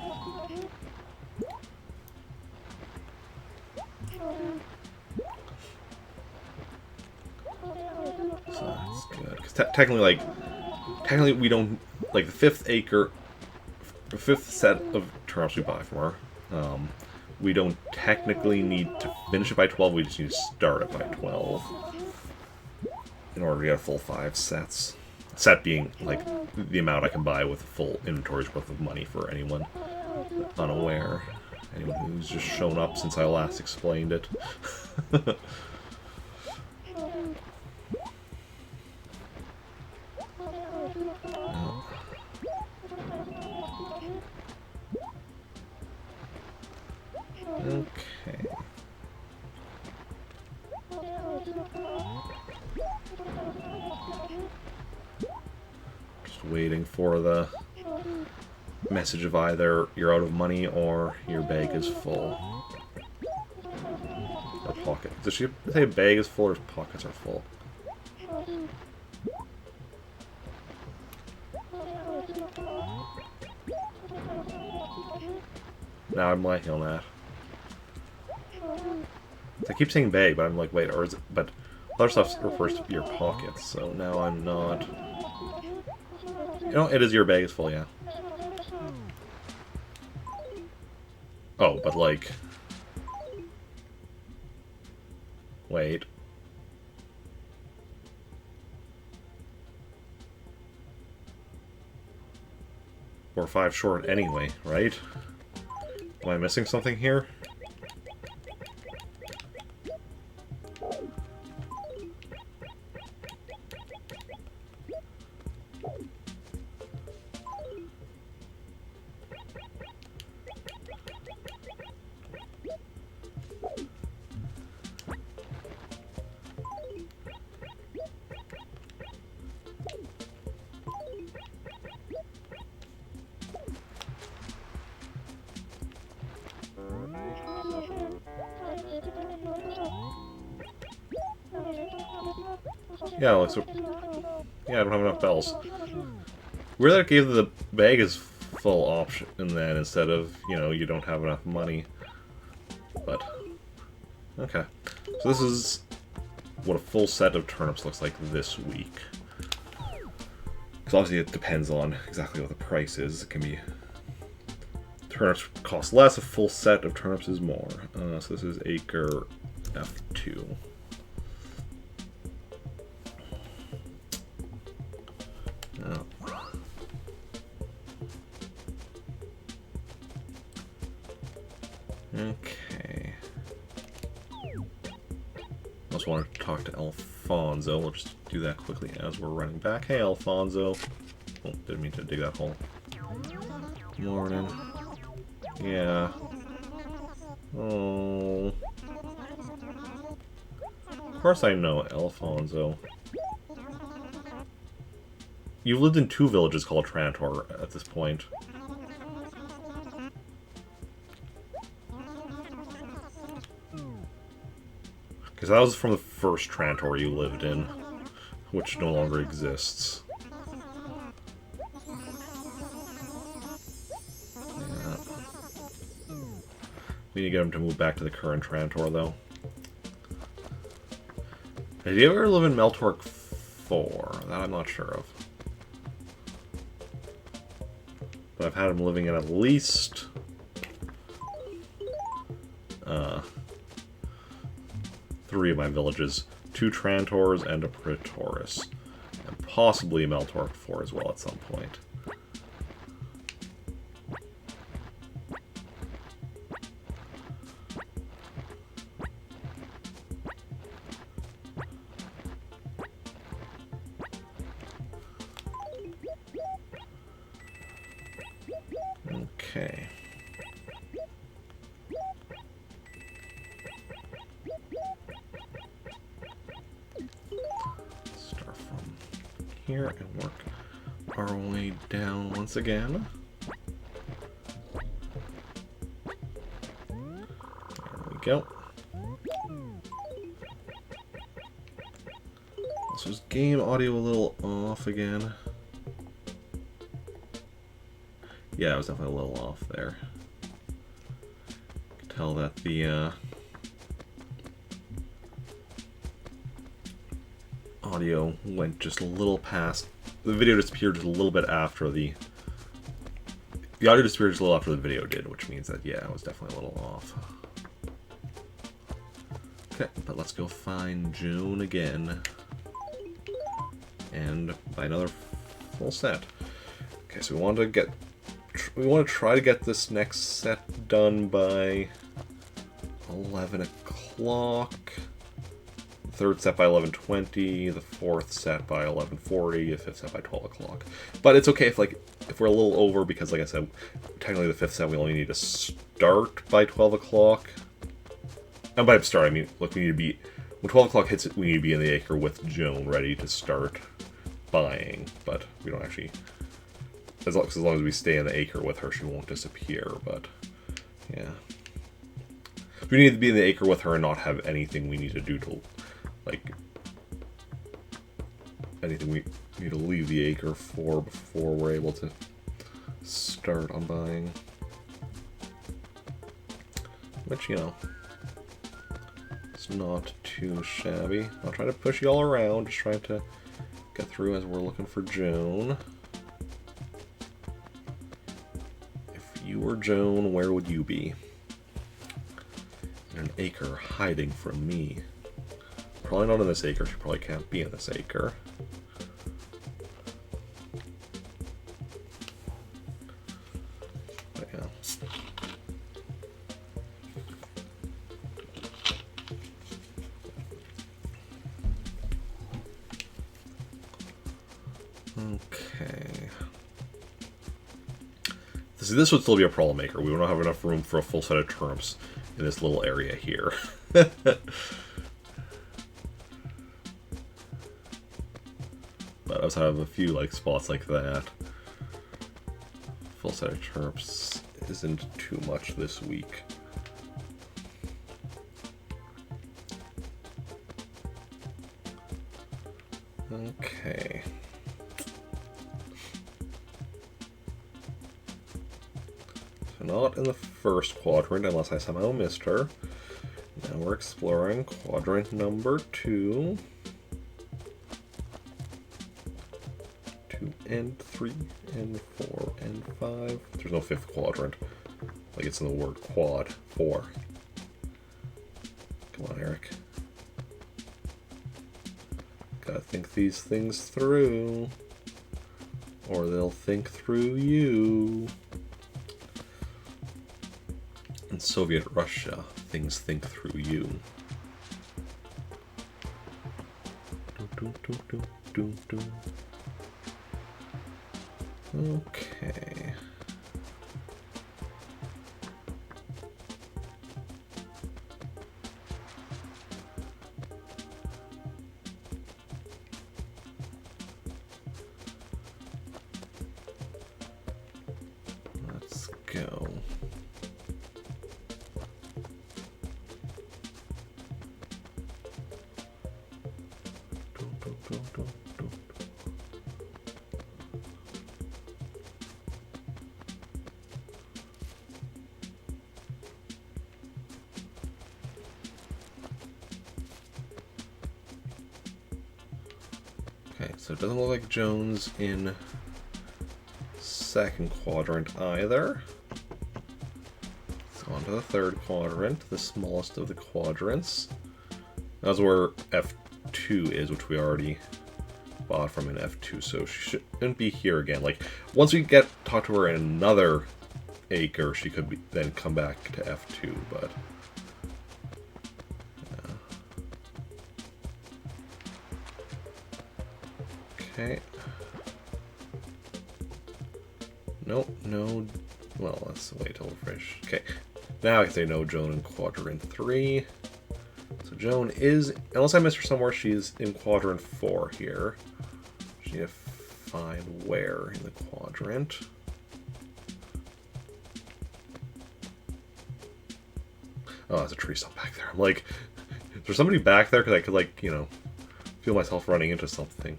So that's good. Because technically we don't, like the fifth set of turnips we buy from her, we don't technically need to finish it by 12, we just need to start it by 12 in order to get a full 5 sets. Set being, like, the amount I can buy with a full inventory's worth of money for anyone unaware. Anyone who's just shown up since I last explained it. Okay. Just waiting for the message of either you're out of money or your bag is full. Or pocket. Does she say bag is full or pockets are full? Now I'm liking on that. I keep saying bag, but I'm like, wait, or is it? But other stuff refers to your pockets, so now I'm not. You know, it is your bag is full, yeah. Oh, but like. Wait. We're 5 short anyway, right? Am I missing something here? Yeah, like, so, yeah, I don't have enough bells. Weird that it gave the bag is full option then instead of, you know, you don't have enough money. But, okay. So this is what a full set of turnips looks like this week. Because obviously it depends on exactly what the price is. It can be... Turnips cost less, a full set of turnips is more. So this is Acre F2. Oh. Okay. I just wanted to talk to Alfonso. We'll just do that quickly as we're running back. Hey, Alfonso. Oh, didn't mean to dig that hole. Morning. Yeah. Oh. Of course I know Alfonso. You've lived in 2 villages called Trantor at this point. Because that was from the first Trantor you lived in, which no longer exists. Yeah. We need to get him to move back to the current Trantor, though. Did you ever live in Meltork 4? That I'm not sure of. But I've had him living in at least 3 of my villages. 2 Trantors and a Praetoris. And possibly a Meltork 4 as well at some point. Okay. Start from here and work our way down once again. There we go. So is game audio a little off again? Yeah, it was definitely a little off there. You can tell that the audio went just a little past. The video disappeared just a little bit after the audio disappeared just a little after the video did, which means that, yeah, it was definitely a little off. Okay, but let's go find Joan again. And buy another full set. Okay, so we want to try to get this next set done by 11 o'clock. The third set by 11:20, the fourth set by 11:40, the fifth set by 12 o'clock. But it's okay if we're a little over, because like I said, technically the fifth set we only need to start by 12 o'clock. And by start I mean, look, we need to be, when 12 o'clock hits, we need to be in the acre with Joan ready to start buying, but we don't actually, as long as we stay in the acre with her, she won't disappear. But yeah, we need to be in the acre with her and not have anything we need to do to, like, anything we need to leave the acre for before we're able to start on buying, which, you know, it's not too shabby. I'll try to push you all around, just trying to get through as we're looking for Joan. If you were Joan, where would you be? In an acre, hiding from me. Probably not in this acre. She probably can't be in this acre. But yeah. Okay. See, this would still be a problem maker. We don't have enough room for a full set of turnips in this little area here. But I also have a few spots like that. Full set of turnips isn't too much this week. Okay. So not in the first quadrant, unless I somehow missed her. Now we're exploring quadrant number 2. 2 and 3 and 4 and 5. There's no 5th quadrant. Like it's in the word quad. 4. Come on, Eric. Gotta think these things through, or they'll think through you. In Soviet Russia, things think through you. Okay. Let's go. Okay, so it doesn't look like Joan's in second quadrant either. So on to the third quadrant, the smallest of the quadrants. That's where F2 is, which we already bought from an F2, so she shouldn't be here again. Like, once we talk to her in another acre, she could then come back to F2, but... yeah. Okay. Nope, no... well, let's wait till we're finished. Okay, now I can say no Joan in quadrant 3. So Joan is, unless I missed her somewhere, she's in quadrant 4 here. She need to find where in the quadrant. Oh, there's a tree stump back there. I'm like, is there somebody back there? Because I could, like, you know, feel myself running into something.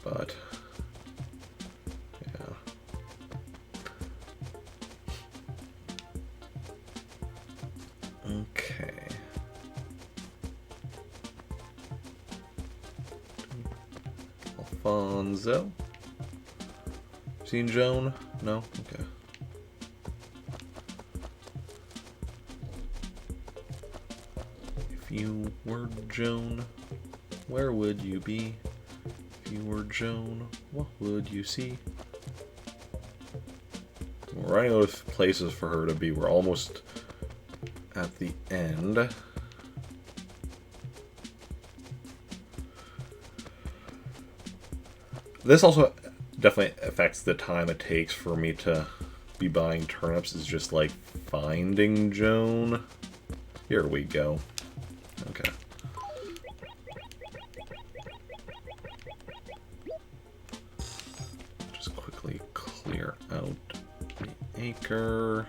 But, yeah. Okay. Alfonso? Seen Joan? No? Okay. If you were Joan, where would you be? If you were Joan, what would you see? We're running out of places for her to be. We're almost at the end. This also definitely affects the time it takes for me to be buying turnips, is just like finding Joan. Here we go. Okay. Just quickly clear out the acre.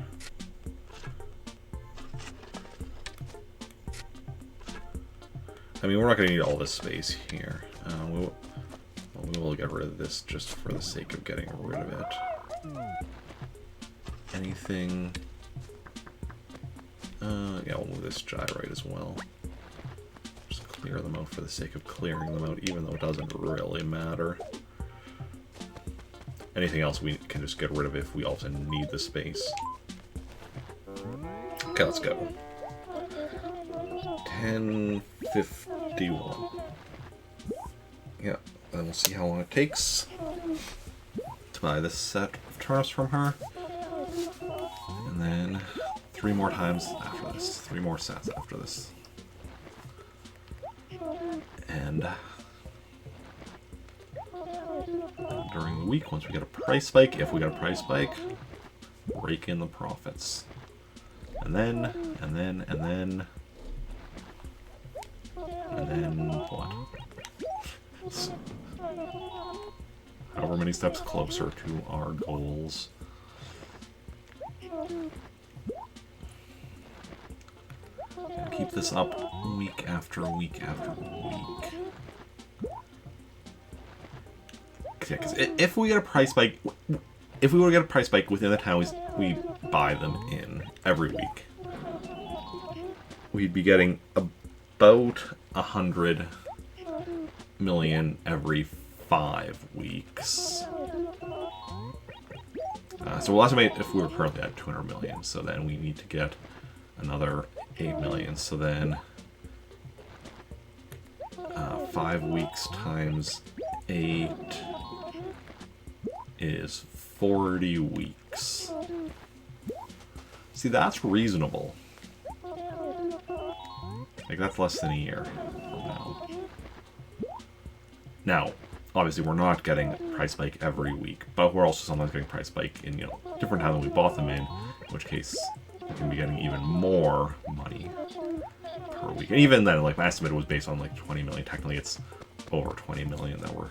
I mean, we're not going to need all this space here. We will get rid of this just for the sake of getting rid of it. Anything... yeah, we'll move this gyrite as well. Just clear them out for the sake of clearing them out, even though it doesn't really matter. Anything else we can just get rid of if we also need the space. Okay, let's go. 1051. Yeah, then we'll see how long it takes to buy this set of turnips from her. And then 3 more times after this. 3 more sets after this. And during the week, once we get a price spike, if we get a price spike, rake in the profits. And then what? However many steps closer to our goals. And keep this up week after week after week. Yeah, because if we get a price spike, if we were to get a price spike within the town we buy them in every week, we'd be getting about 100 million every 5 weeks. So we'll estimate if we were currently at 200 million, so then we need to get another 8 million. So then 5 weeks times 8 is 40 weeks. See, that's reasonable. Like, that's less than a year from now. Now, obviously, we're not getting price spike every week, but we're also sometimes getting price spike in, you know, different times than we bought them in which case we can be getting even more money per week. And even then, like, my estimate was based on like 20 million. Technically, it's over 20 million that we're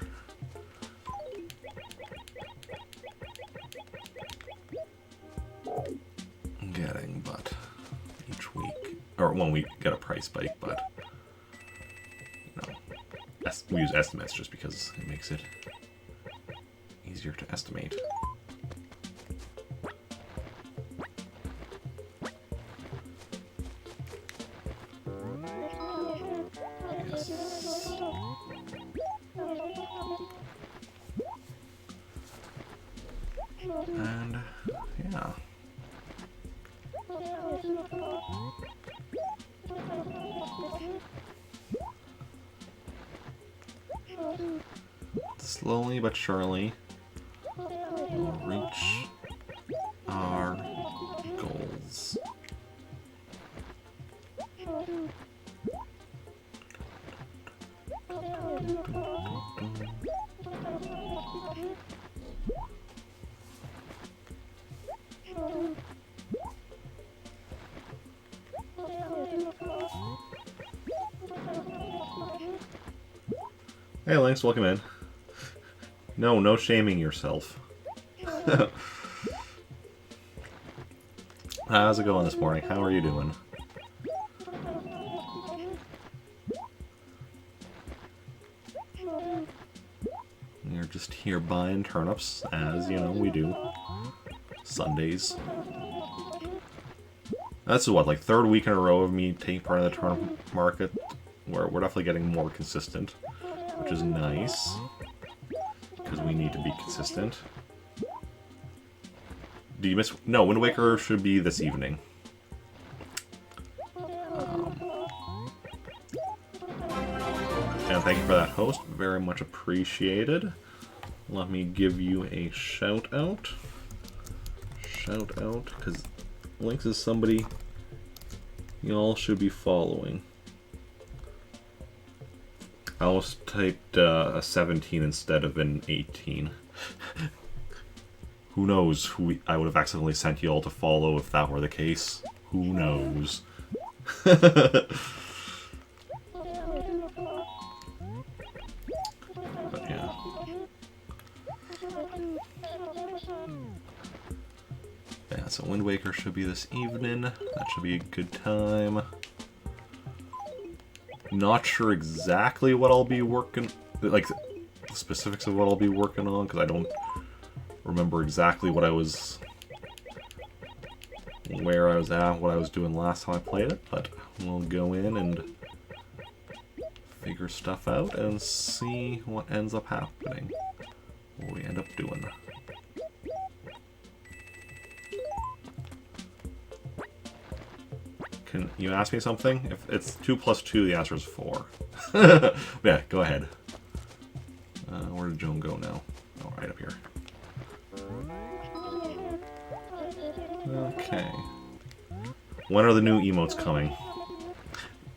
getting, but each week, or when we get a price spike, but you know, we use estimates just because it makes it easier to estimate. Yes. And yeah. Slowly but surely, we'll reach our goals. Hey, Lynx, welcome in. No, no shaming yourself. How's it going this morning? How are you doing? You're just here buying turnips, as, you know, we do. Sundays. That's what, like, third week in a row of me taking part in the turnip market, where we're definitely getting more consistent, which is nice, because we need to be consistent. Did you miss? No, Wind Waker should be this evening. And thank you for that, host. Very much appreciated. Let me give you a shout out. Shout out, because Lynx is somebody y'all should be following. I almost typed a 17 instead of an 18. Who knows who I would have accidentally sent y'all to follow if that were the case. Who knows? But yeah. Yeah, so Wind Waker should be this evening. That should be a good time. Not sure exactly what I'll be working... like, the specifics of what I'll be working on, because I don't remember exactly what I was... where I was at, what I was doing last time I played it, but we'll go in and figure stuff out and see what ends up happening. What we end up doing. Can you ask me something? If it's 2 plus 2, the answer is 4. Yeah, go ahead. Where did Joan go now? Oh, right up here. Okay. When are the new emotes coming?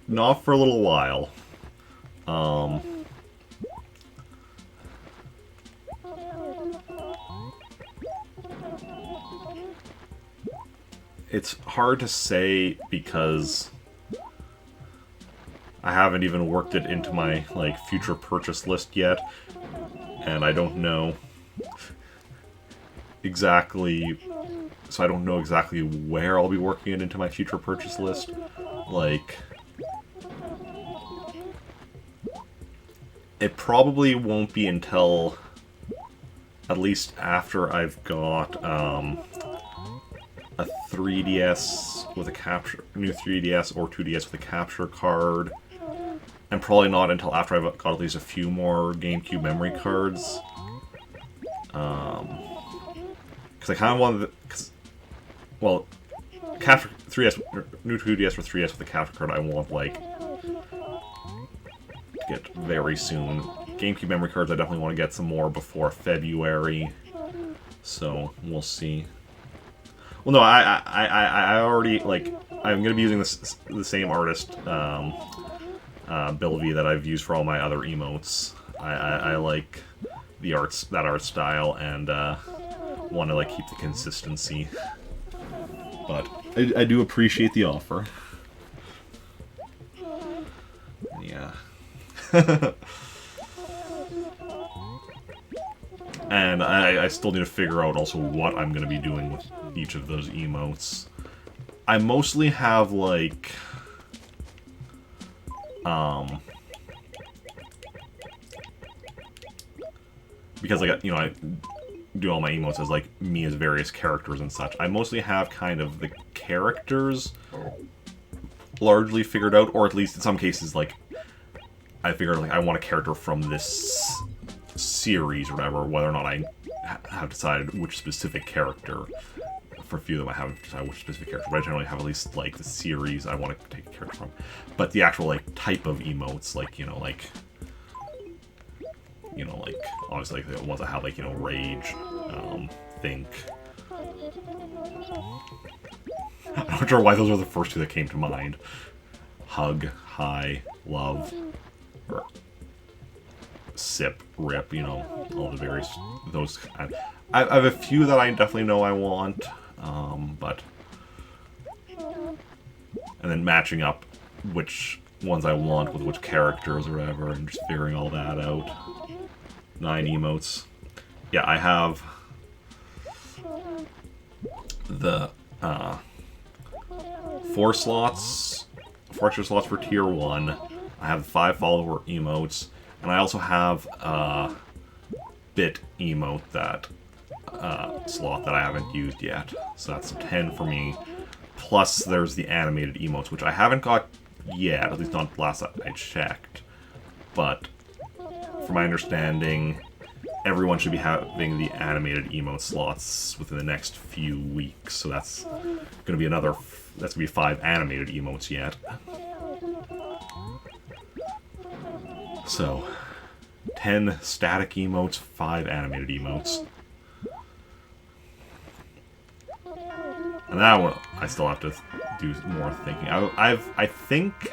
Not for a little while. It's hard to say because I haven't even worked it into my, like, future purchase list yet, and I don't know exactly, so I don't know exactly where I'll be working it into my future purchase list. Like, it probably won't be until at least after I've got, a 3DS with a capture, new 3DS or 2DS with a capture card, and probably not until after I've got at least a few more GameCube memory cards. Because I kind of wanted, well, capture 3DS, new 2DS or 3DS with a capture card, I want, like, to get very soon. GameCube memory cards, I definitely want to get some more before February, so we'll see. Well, no, I already, like, I'm going to be using the same artist, Bilvy, that I've used for all my other emotes. I like the that art style, and want to, like, keep the consistency. But I do appreciate the offer. Yeah. And I still need to figure out also what I'm going to be doing with each of those emotes. I mostly have, like, because, like, you know, I do all my emotes as, like, me as various characters and such. I mostly have kind of the characters largely figured out, or at least in some cases, like, I figured, like, I want a character from this series or whatever, whether or not I have decided which specific character. For a few of them I haven't decided which specific character, but I generally have at least, like, the series I want to take a character from. But the actual, like, type of emotes, like, like, obviously, like, the ones I have, like, Rage, Think. I'm not sure why those were the first two that came to mind. Hug, High, Love, or Sip, Rip, all the various, those. I have a few that I definitely know I want, but, and then matching up which ones I want with which characters or whatever, and just figuring all that out. 9 emotes. yeah, I have the 4 slots, 4 extra slots for tier 1. I have 5 follower emotes, and I also have a bit emote that slot that I haven't used yet. So that's 10 for me. Plus there's the animated emotes, which I haven't got yet, at least not last I checked. But from my understanding, everyone should be having the animated emote slots within the next few weeks. So that's going to be another, that's going to be 5 animated emotes yet. So, 10 static emotes, 5 animated emotes. And that one, I still have to do more thinking. I think...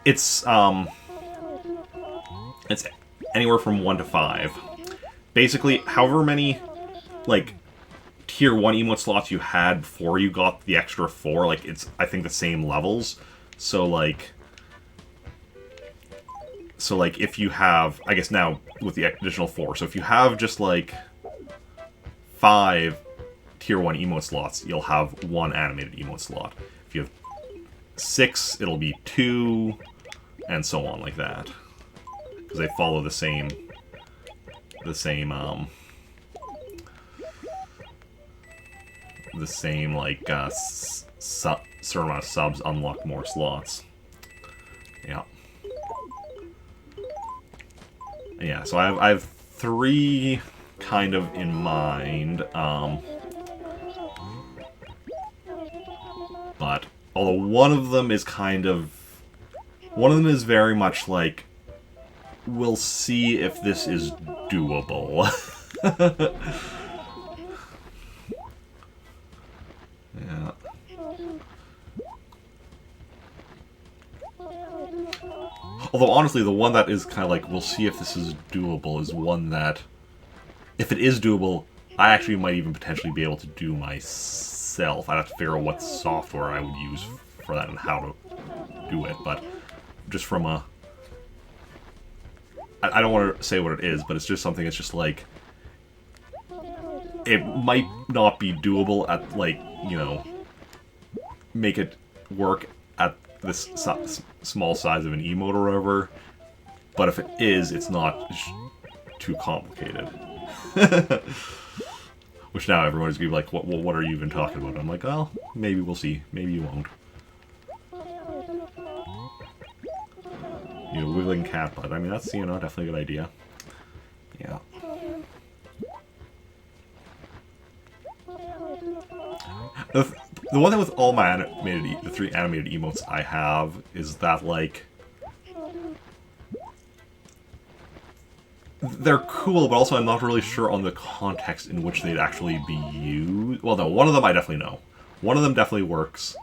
It's anywhere from 1 to 5. Basically, however many, like, tier 1 emote slots you had before you got the extra 4, like, it's, I think, the same levels. So, like, if you have, I guess now, with the additional 4, so if you have just, like, 5 tier 1 emote slots, you'll have 1 animated emote slot. If you have 6, it'll be 2, and so on, like that. Because they follow the same, like, certain amount of subs unlock more slots. Yeah. Yeah, so I have 3 kind of in mind, but although one of them is very much like, we'll see if this is doable. Yeah. Although, honestly, the one that is kind of like, we'll see if this is doable, is one that, if it is doable, I actually might even potentially be able to do myself. I'd have to figure out what software I would use for that and how to do it, but just from a... I don't want to say what it is, but it's just something that's just like... It might not be doable at, like, you know, make it work at this small size of an emote or whatever, but if it is, it's not too complicated. Which now everyone's gonna be like, what are you even talking about? I'm like, well, maybe we'll see. Maybe you won't. You know, wiggling cat butt. I mean, that's, you know, definitely a good idea. Yeah. The one thing with all my the 3 animated emotes I have is that, like, they're cool, but also I'm not really sure on the context in which they'd actually be used. Well, no, one of them I definitely know. One of them definitely works.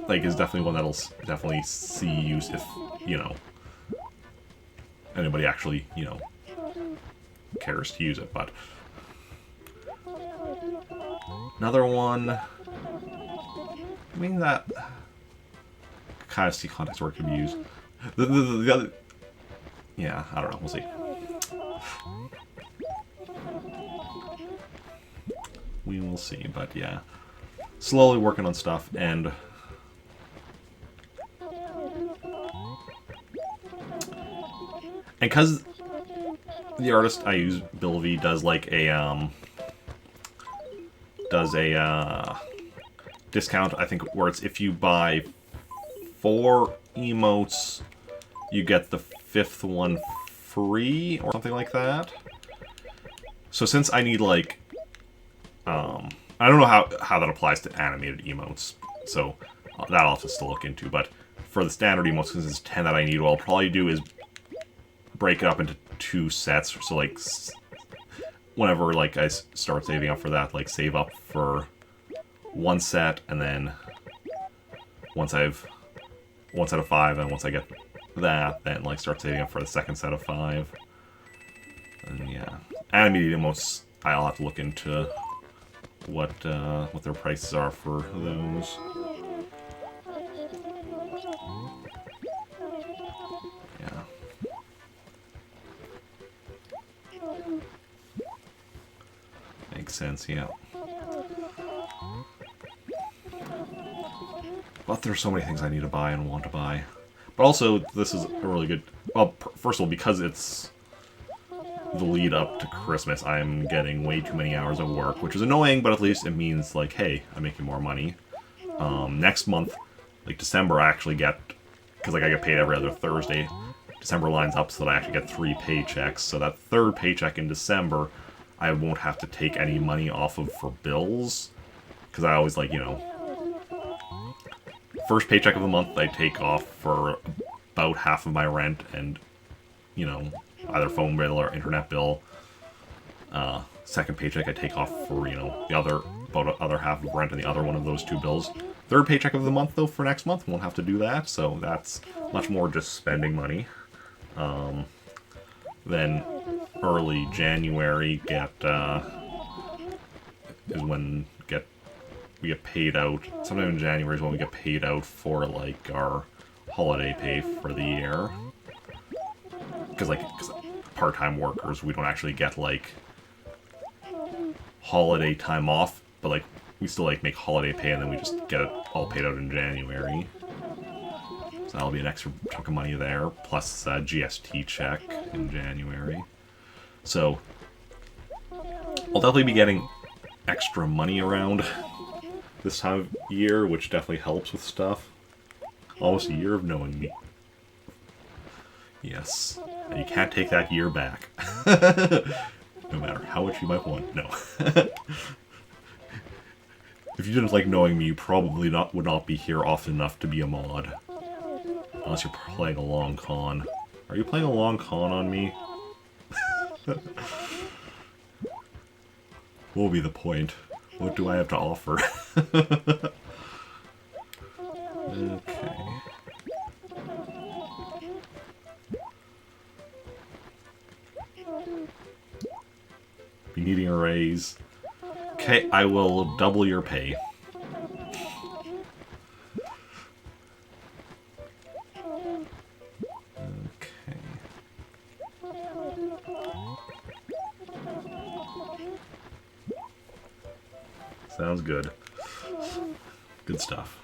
Like, is definitely one that'll definitely see use if, you know, anybody actually, you know, cares to use it, but... Another one... I mean, that... kind of see context where it could be used. The other... Yeah, I don't know, we'll see. We will see, but yeah. Slowly working on stuff, and... And because the artist I use, Bilvy, does like a, discount, I think, where it's if you buy 4 emotes, you get the 5th one free, or something like that. So since I need, like, I don't know how that applies to animated emotes, so that I'll have to still look into, but for the standard emotes, since it's 10 that I need, what I'll probably do is break it up into 2 sets, so, like, whenever, like, I start saving up for that, like, save up for 1 set, and then once out of 5, and once I get that, then, like, start saving up for the 2nd set of 5. And, yeah. Animated emotes, I'll have to look into what their prices are for those. sense, yeah. But there's so many things I need to buy and want to buy. But also, this is a really good... Well, first of all, because it's the lead up to Christmas, I'm getting way too many hours of work, which is annoying, but at least it means, like, hey, I'm making more money. Next month, like, December, I actually get... Because, like, I get paid every other Thursday. December lines up so that I actually get 3 paychecks. So that third paycheck in December, I won't have to take any money off of for bills. Because I always, like, you know... First paycheck of the month, I take off for about half of my rent and, you know, either phone bill or internet bill. Second paycheck, I take off for, you know, about the other half of rent and the other one of those 2 bills. Third paycheck of the month, though, for next month, won't have to do that, so that's much more just spending money. Then early January is when we get paid out. Sometime in January is when we get paid out for, like, our holiday pay for the year. Because part-time workers, we don't actually get, like, holiday time off, but, like, we still, like, make holiday pay and then we just get it all paid out in January. So that'll be an extra chunk of money there, plus a GST check in January. So I'll definitely be getting extra money around this time of year, which definitely helps with stuff. Almost a year of knowing me. Yes. And you can't take that year back. No matter how much you might want. No. If you didn't like knowing me, you probably would not be here often enough to be a mod. Unless you're playing a long con. Are you playing a long con on me? What will be the point? What do I have to offer? Okay. Be needing a raise. Okay, I will double your pay. Okay. Sounds good. Good stuff.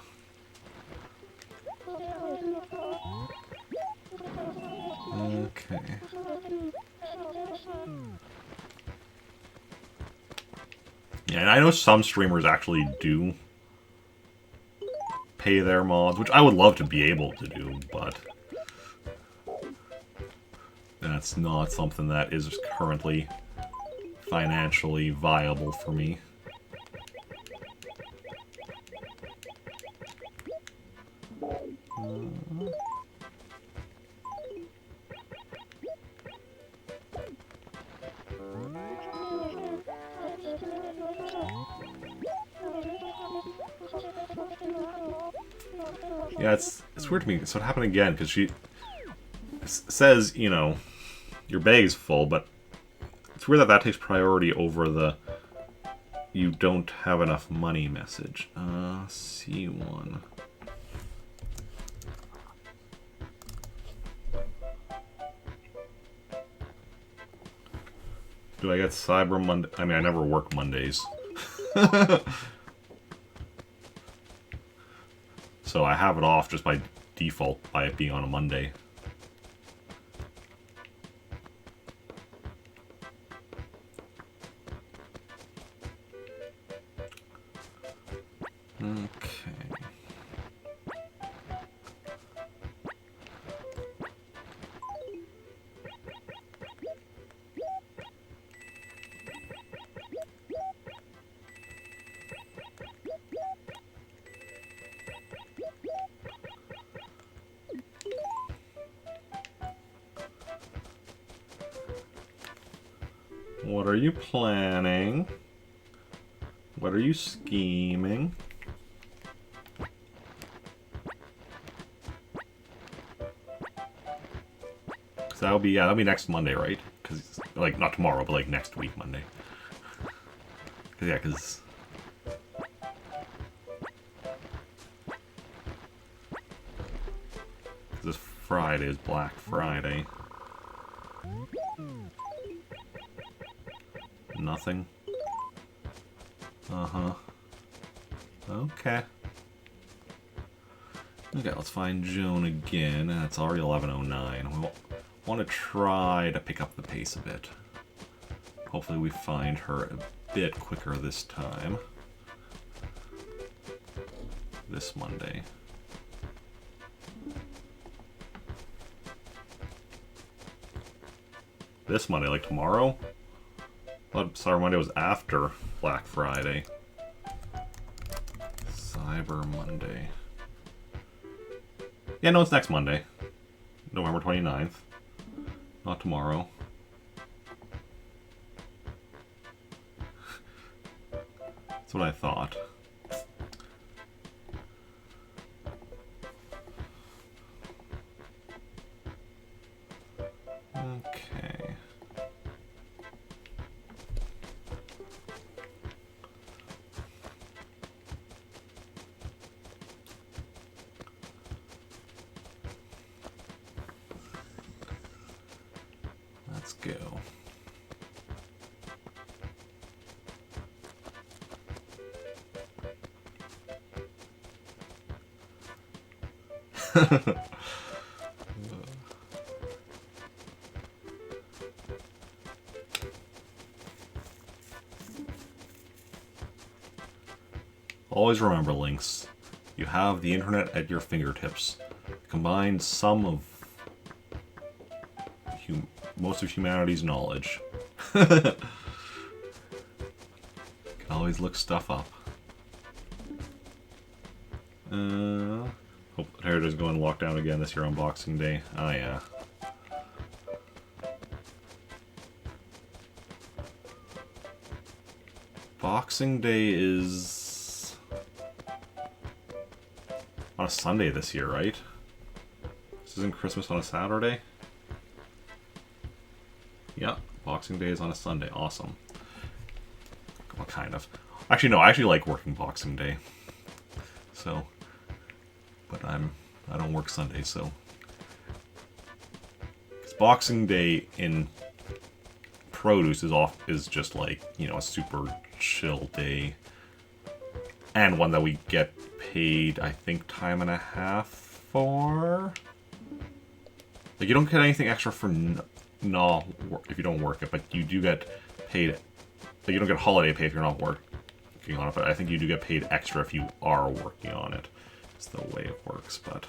Okay. Yeah, and I know some streamers actually do pay their mods, which I would love to be able to do, but that's not something that is currently financially viable for me. Yeah, it's weird to me. So it happened again, because she says, you know, your bag is full, but it's weird that that takes priority over the you don't have enough money message. C1. Do I get Cyber Monday? I mean, I never work Mondays. So I have it off just by default by it being on a Monday. Okay. What are you planning? What are you scheming? Cause that'll be next Monday, right? Cause like not tomorrow, but like next week Monday. Cause yeah, cause this Friday is Black Friday. Nothing. Uh-huh. Okay. Okay, let's find Joan again. It's already 11:09. We'll want to try to pick up the pace a bit. Hopefully we find her a bit quicker this time. This Monday. This Monday, like tomorrow? I thought Cyber Monday was after Black Friday. Cyber Monday. Yeah, no, it's next Monday. November 29th. Not tomorrow. That's what I thought. Okay. Let's go. Always remember, Lynx. You have the internet at your fingertips. Combine some of most of humanity's knowledge. Can always look stuff up. Hope Heritage is going lockdown again this year on Boxing Day. Oh yeah. Boxing Day is on a Sunday this year, right? This isn't Christmas on a Saturday? Yeah, Boxing Day is on a Sunday. Awesome. Well, kind of. Actually, no, I actually like working Boxing Day. So, but I don't work Sunday, so. Because Boxing Day in produce is just like, you know, a super chill day. And one that we get paid, I think, time and a half for. Like, you don't get anything extra for no if you don't work it, but you do get paid. Like, you don't get holiday pay if you're not working on it, but I think you do get paid extra if you are working on it. It's the way it works, but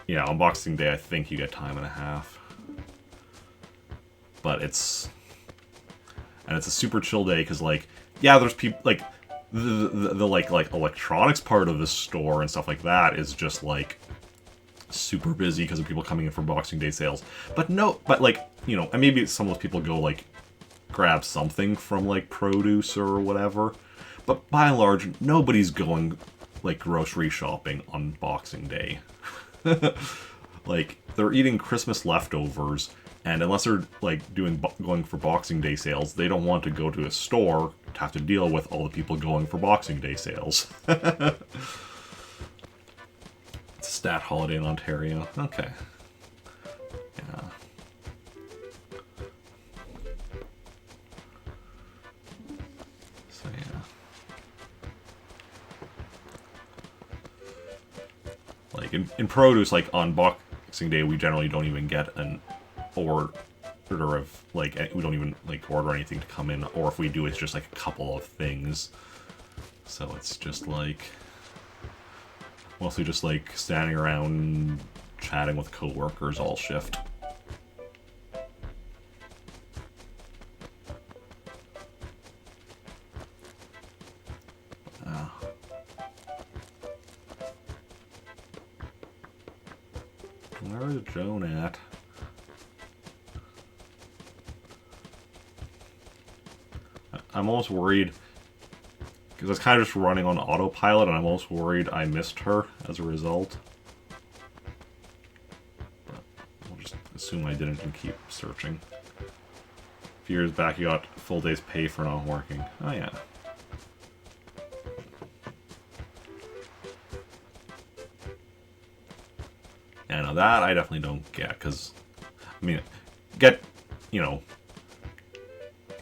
yeah, on Boxing Day I think you get time and a half. But it's a super chill day because, like, yeah, there's people like the like electronics part of the store and stuff like that is just like super busy because of people coming in for Boxing Day sales. But no, but like, you know, and maybe some of those people go like grab something from like produce or whatever. But by and large, nobody's going like grocery shopping on Boxing Day. Like, they're eating Christmas leftovers, and unless they're like going for Boxing Day sales, they don't want to go to a store to have to deal with all the people going for Boxing Day sales. It's a stat holiday in Ontario. Okay. Yeah. So yeah. Like in produce, like on Boxing Day, we generally don't even get an order of like, we don't even like order anything to come in, or if we do, it's just like a couple of things. So it's just like mostly just like standing around chatting with coworkers all shift. Where is Joan at? I'm almost worried because I was kind of just running on autopilot, and I'm almost worried I missed her as a result. But we'll just assume I didn't and keep searching. A few years back, you got full day's pay for not working. Oh yeah. Yeah, no, that I definitely don't get, because, I mean, you know,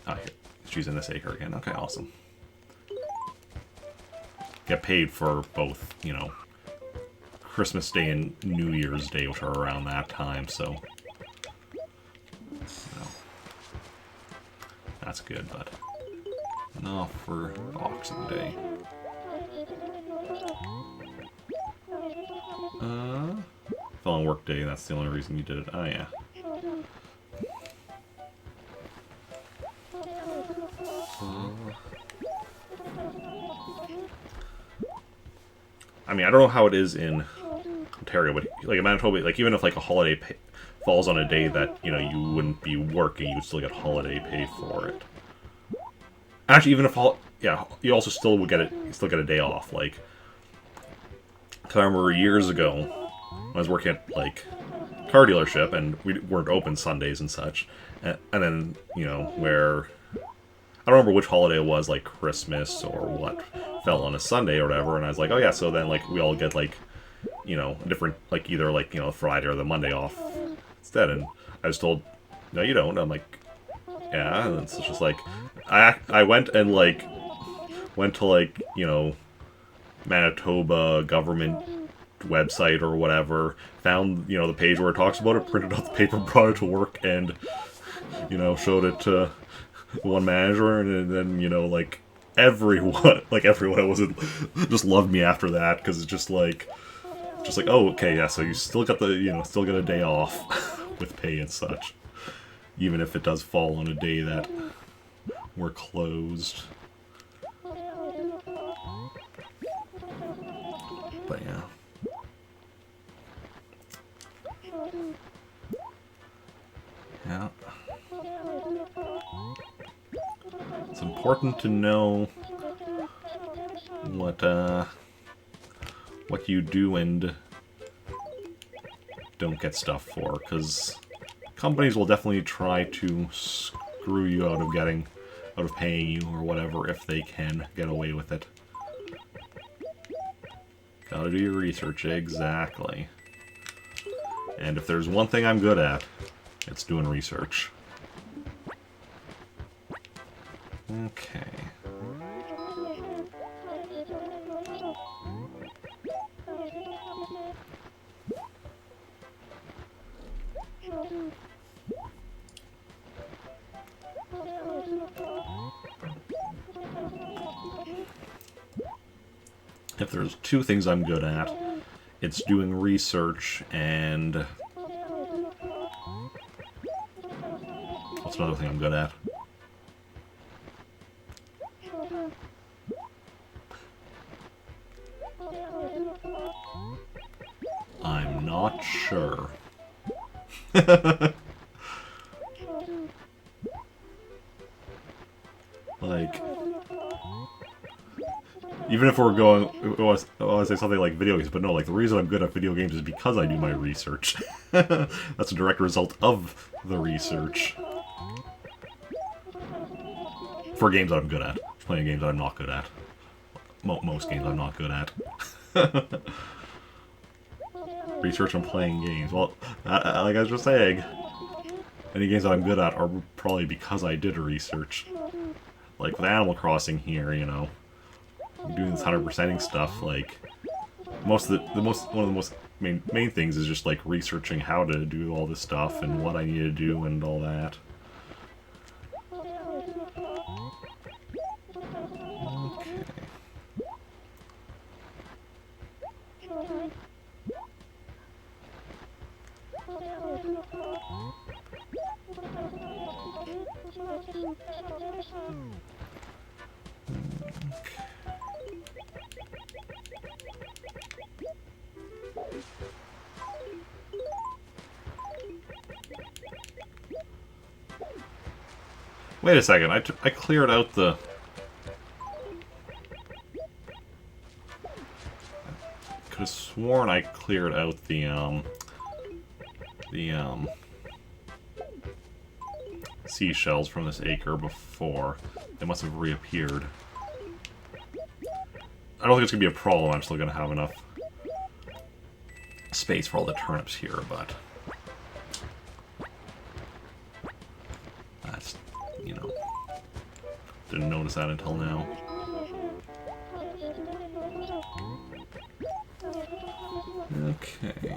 here, She's in this acre again. Okay, awesome. Get paid for both, you know, Christmas Day and New Year's Day, which are around that time, so... No. That's good, but... not for Boxing Day. Fell on work day, that's the only reason you did it. Oh, yeah. I mean, I don't know how it is in Ontario, but like in Manitoba, like even if like a holiday falls on a day that, you know, you wouldn't be working, you would still get holiday pay for it. Actually, even if yeah, you also still would get it. You still get a day off. Like, cause I remember years ago when I was working at like car dealership and we weren't open Sundays and such, and then you know where I don't remember which holiday it was, like Christmas or what fell on a Sunday or whatever, and I was like, oh yeah, so then like we all get like, you know, a different like either like, you know, Friday or the Monday off instead, and I was told, no, you don't. I'm like, yeah, and it's just like I went and like went to like, you know, Manitoba government website or whatever, found, you know, the page where it talks about it, printed out the paper, brought it to work, and, you know, showed it to one manager, and then, you know, like everyone wasn't just loved me after that, because it's just like, oh, okay, yeah, so you still got the, you know, still get a day off with pay and such, even if it does fall on a day that we're closed. But yeah. Yeah. It's important to know what you do and don't get stuff for, because companies will definitely try to screw you out of paying you or whatever if they can get away with it. Gotta do your research, exactly. And if there's one thing I'm good at, it's doing research. Okay. If there's two things I'm good at, it's doing research and... what's another thing I'm good at? I'm not sure. Like... even if we're going, I want to say something like video games, but no, like the reason I'm good at video games is because I do my research. That's a direct result of the research. For games that I'm good at. Playing games that I'm not good at. Most games I'm not good at. Research on playing games. Well, like I was just saying, any games that I'm good at are probably because I did research. Like with Animal Crossing here, you know. Doing this 100%ing stuff, like one of the most main things is just like researching how to do all this stuff and what I need to do and all that. Wait a second, I cleared out the... could have sworn I cleared out the seashells from this acre before. They must have reappeared. I don't think it's going to be a problem, I'm still going to have enough space for all the turnips here, but... that's, you know, didn't notice that until now. Okay.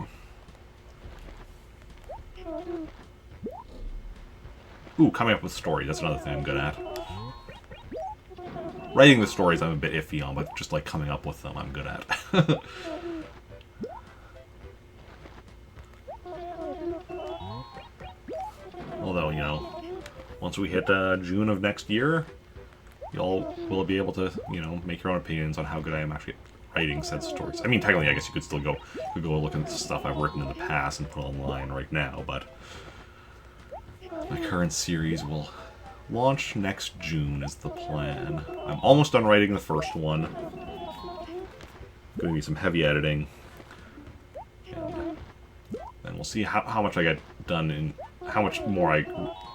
Ooh, coming up with stories. That's another thing I'm good at. Writing the stories I'm a bit iffy on, but just like coming up with them I'm good at. Although, you know, once we hit June of next year, y'all will be able to, you know, make your own opinions on how good I am actually writing said stories. I mean, technically, I guess you could still go look at the stuff I've written in the past and put online right now, but my current series will launch next June is the plan. I'm almost done writing the first one. Going to be some heavy editing. And we'll see how much I get done and how much more I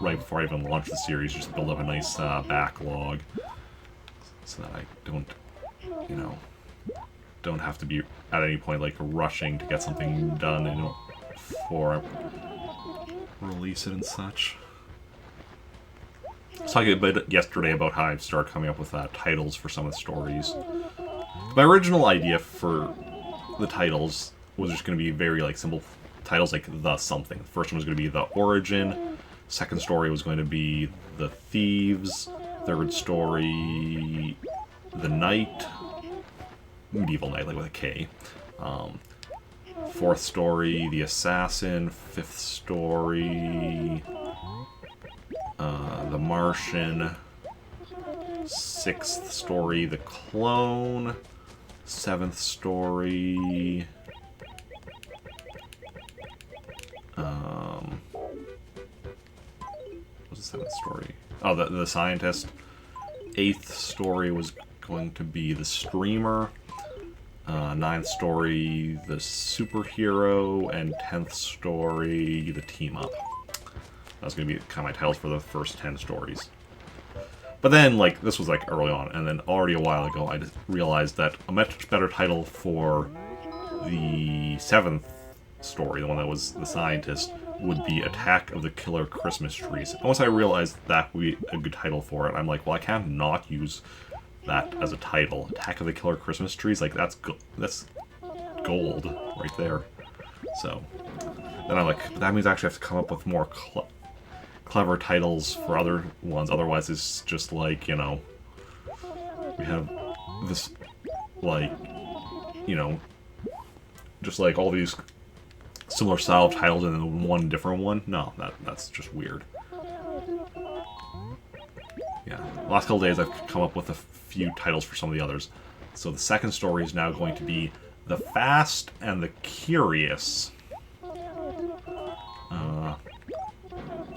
write before I even launch the series. Just build up a nice backlog so that I don't, you know, don't have to be at any point like rushing to get something done before I release it and such. I was talking a bit yesterday about how I've started coming up with titles for some of the stories. My original idea for the titles was just going to be very like simple titles like The Something. The first one was going to be The Origin. Second story was going to be The Thieves. Third story, The Knight. Medieval Knight, like with a K. Fourth story, The Assassin. Fifth story, The Martian. Sixth story, The Clone. Seventh story, what's the seventh story? Oh, the Scientist. Eighth story was going to be The Streamer. Ninth story, The Superhero. And 10th story, The Team Up. That was going to be kind of my titles for the first 10 stories. But then, like, this was, like, early on, and then already a while ago, I just realized that a much better title for the 7th story, the one that was The Scientist, would be Attack of the Killer Christmas Trees. And once I realized that would be a good title for it, I'm like, well, I can't not use that as a title. Attack of the Killer Christmas Trees, like, that's gold right there. So, then I'm like, that means I actually have to come up with more clever titles for other ones, otherwise it's just like, you know, we have this, like, you know, just like all these similar style titles and then one different one. No, that's just weird. Yeah, the last couple days I've come up with a few titles for some of the others. So the second story is now going to be The Fast and the Curious.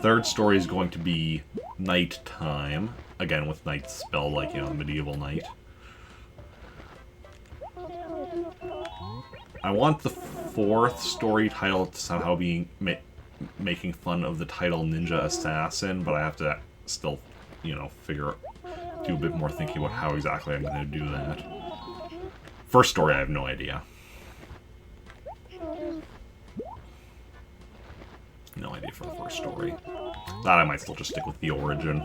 Third story is going to be Nighttime. Again, with night spelled like, you know, medieval night. I want the fourth story title to somehow be making fun of the title Ninja Assassin, but I have to still, you know, do a bit more thinking about how exactly I'm going to do that. First story, I have no idea. No idea for the first story. That I might still just stick with The Origin.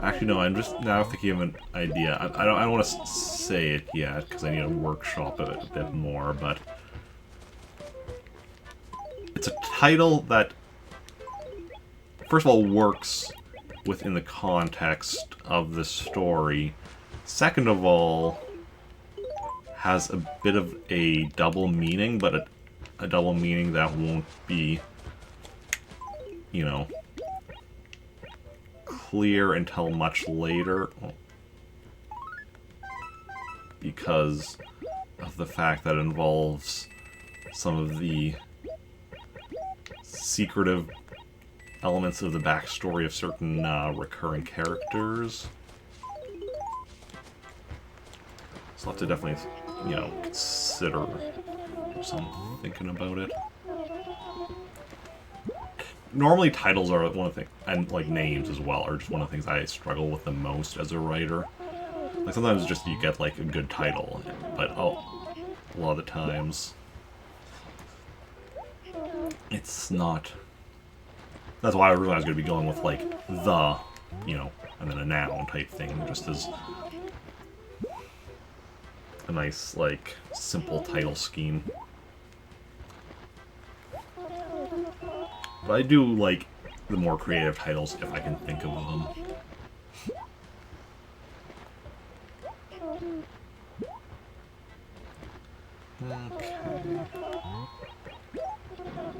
Actually, no, I'm just now thinking of an idea. I don't want to say it yet, because I need to workshop it a bit more, but it's a title that, first of all, works within the context of the story. Second of all, has a bit of a double meaning, but a double meaning that won't be, you know, clear until much later, because of the fact that it involves some of the secretive elements of the backstory of certain recurring characters. So I'll have to definitely, you know, consider some thinking about it. normally titles are one of the things, and like names as well, are just one of the things I struggle with the most as a writer. Like sometimes just you get like a good title, but a lot of the times it's not. That's why I realized I was going to be going with like the, you know, and then a noun type thing, just as a nice like simple title scheme. But I do like the more creative titles if I can think of them. Okay.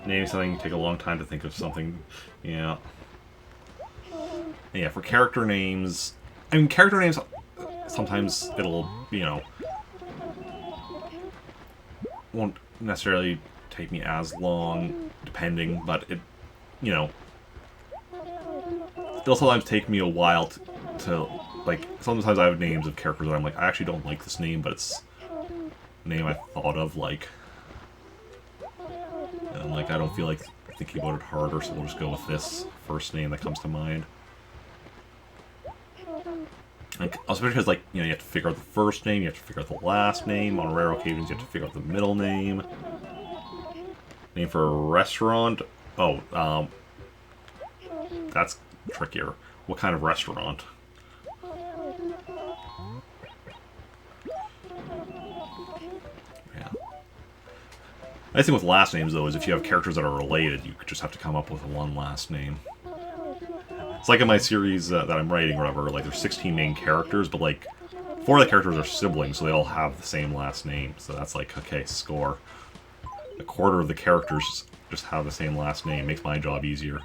Name something, take a long time to think of something. Yeah. Yeah, for character names... I mean, character names, sometimes it'll, you know... won't necessarily take me as long, depending, but it, you know... it'll sometimes take me a while to like, sometimes I have names of characters that I'm like, I actually don't like this name, but it's a name I thought of, like... and like, I don't feel like thinking about it harder, so we'll just go with this first name that comes to mind. Like, especially because, like, you know, you have to figure out the first name, you have to figure out the last name. On rare occasions, you have to figure out the middle name. Name for a restaurant? Oh, that's trickier. What kind of restaurant? Yeah. Nice thing with last names, though, is if you have characters that are related, you just have to come up with one last name. It's like in my series that I'm writing, or whatever, like, there's 16 main characters, but, like, 4 of the characters are siblings, so they all have the same last name. So that's like, okay, score. A quarter of the characters just have the same last name. Makes my job easier.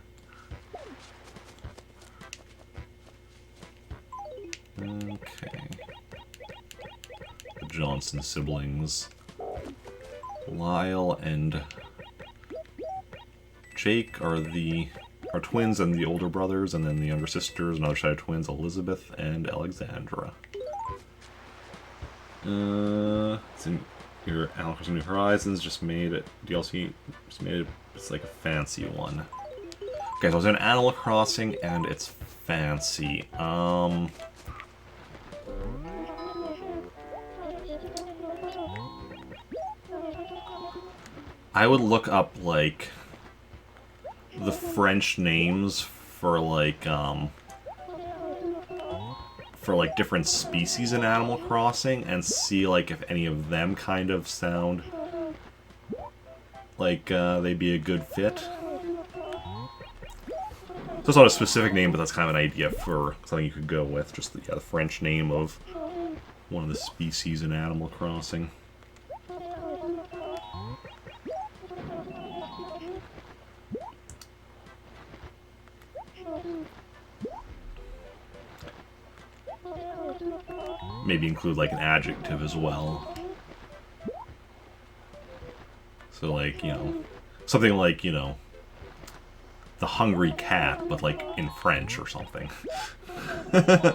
Okay. The Johnson siblings. Lyle and Jake are twins and the older brothers, and then the younger sisters, another set of twins, Elizabeth and Alexandra. It's in your Animal Crossing New Horizons, just made it, DLC, just made it, it's like a fancy one. Okay, so I was in Animal Crossing, and it's fancy. I would look up, like, the French names for different species in Animal Crossing and see, like, if any of them kind of sound like they'd be a good fit. So it's not a specific name, but that's kind of an idea for something you could go with. Just the French name of one of the species in Animal Crossing. Maybe include, like, an adjective as well. So, like, you know, something like, you know, the hungry cat, but, like, in French or something. Yeah.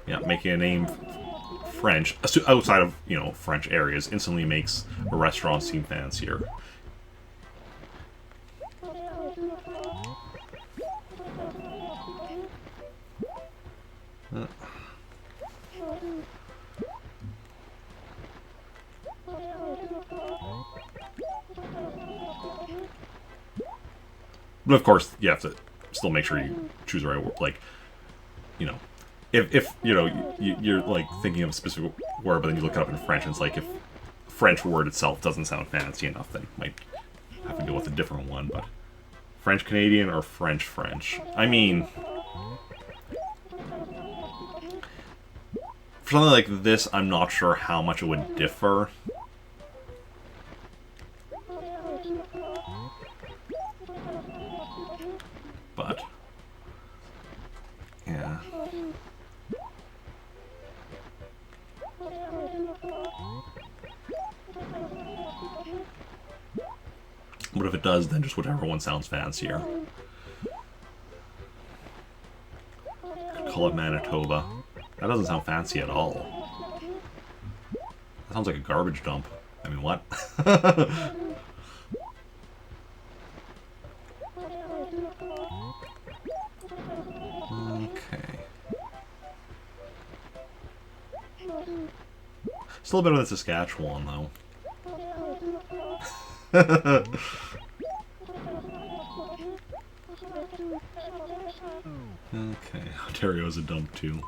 Yeah, making a name French, outside of, you know, French areas, instantly makes a restaurant seem fancier. But of course, you have to still make sure you choose the right word. Like, you know, if you know, you're like thinking of a specific word, but then you look it up in French, and it's like if French word itself doesn't sound fancy enough, then you might have to go with a different one. But French Canadian or French French? I mean, for something like this, I'm not sure how much it would differ. But yeah. But if it does, then just whatever one sounds fancier. Could call it Manitoba. That doesn't sound fancy at all. That sounds like a garbage dump. I mean, what? Okay. Still better than Saskatchewan, though. Okay, Ontario's a dump, too.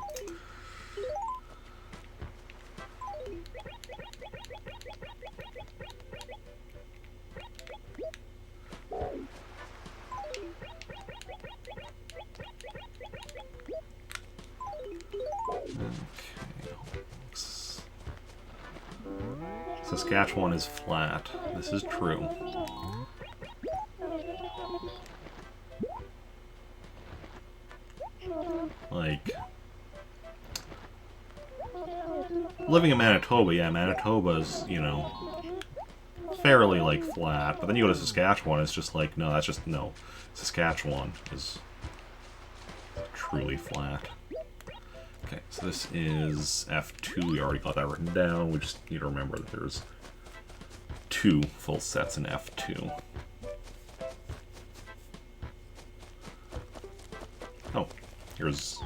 Saskatchewan is flat. This is true. Like, living in Manitoba, yeah, Manitoba's, you know, fairly, like, flat. But then you go to Saskatchewan, it's just like, no, that's just, no. Saskatchewan is truly flat. Okay, so this is F2. We already got that written down. We just need to remember that there's 2 full sets in F2. Oh, here's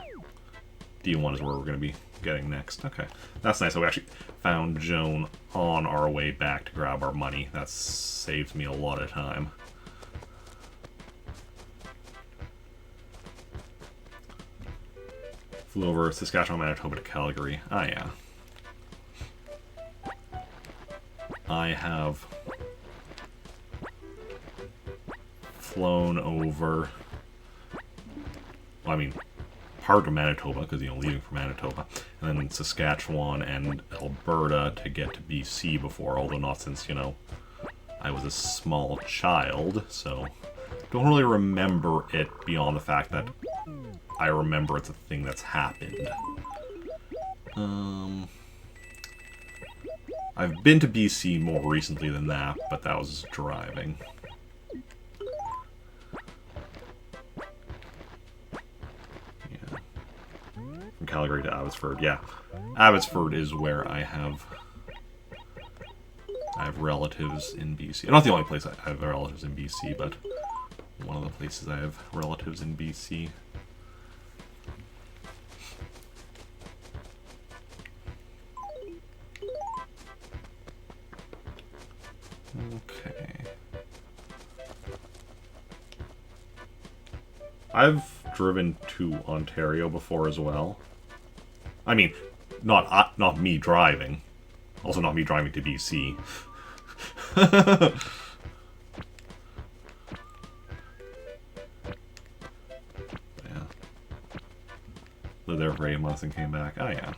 D1 is where we're going to be getting next. Okay, that's nice. So we actually found Joan on our way back to grab our money. That saved me a lot of time. Flew over Saskatchewan, Manitoba to Calgary. Ah, yeah. I have flown over, well, I mean, part of Manitoba, because, you know, leaving from Manitoba, and then Saskatchewan and Alberta to get to BC before, although not since, you know, I was a small child, so don't really remember it beyond the fact that I remember it's a thing that's happened. I've been to BC more recently than that, but that was driving. Yeah. From Calgary to Abbotsford, yeah. Abbotsford is where I have relatives in BC. Not the only place I have relatives in BC, but one of the places I have relatives in BC. Okay. I've driven to Ontario before as well. I mean, not me driving. Also not me driving to BC. Yeah. Lived there for 8 months and came back. Oh yeah.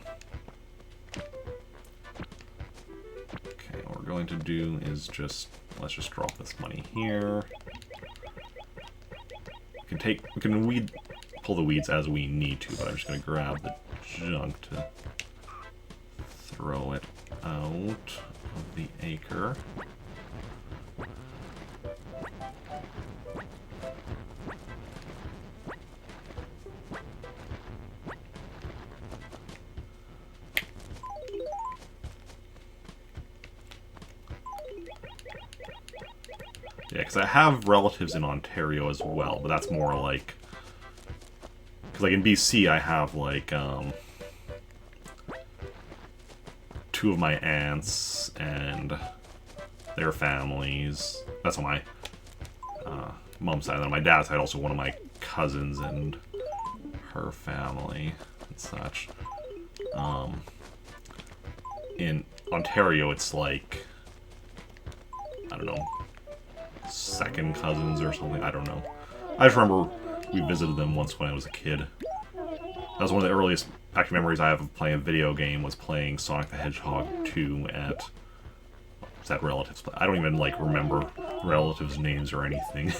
What we're going to do is let's just drop this money here. We can pull the weeds as we need to, but I'm just going to grab the junk to throw it out of the acre. Yeah, because I have relatives in Ontario as well, but that's more like... Because, like, in BC, I have, like, 2 of my aunts and their families. That's on my mom's side. And on my dad's side, also one of my cousins and her family and such. In Ontario, it's like... I don't know... second cousins or something, I don't know. I just remember we visited them once when I was a kid. That was one of the earliest actually memories I have of playing a video game, was playing Sonic the Hedgehog 2 at relatives. I don't even, like, remember relatives' names or anything.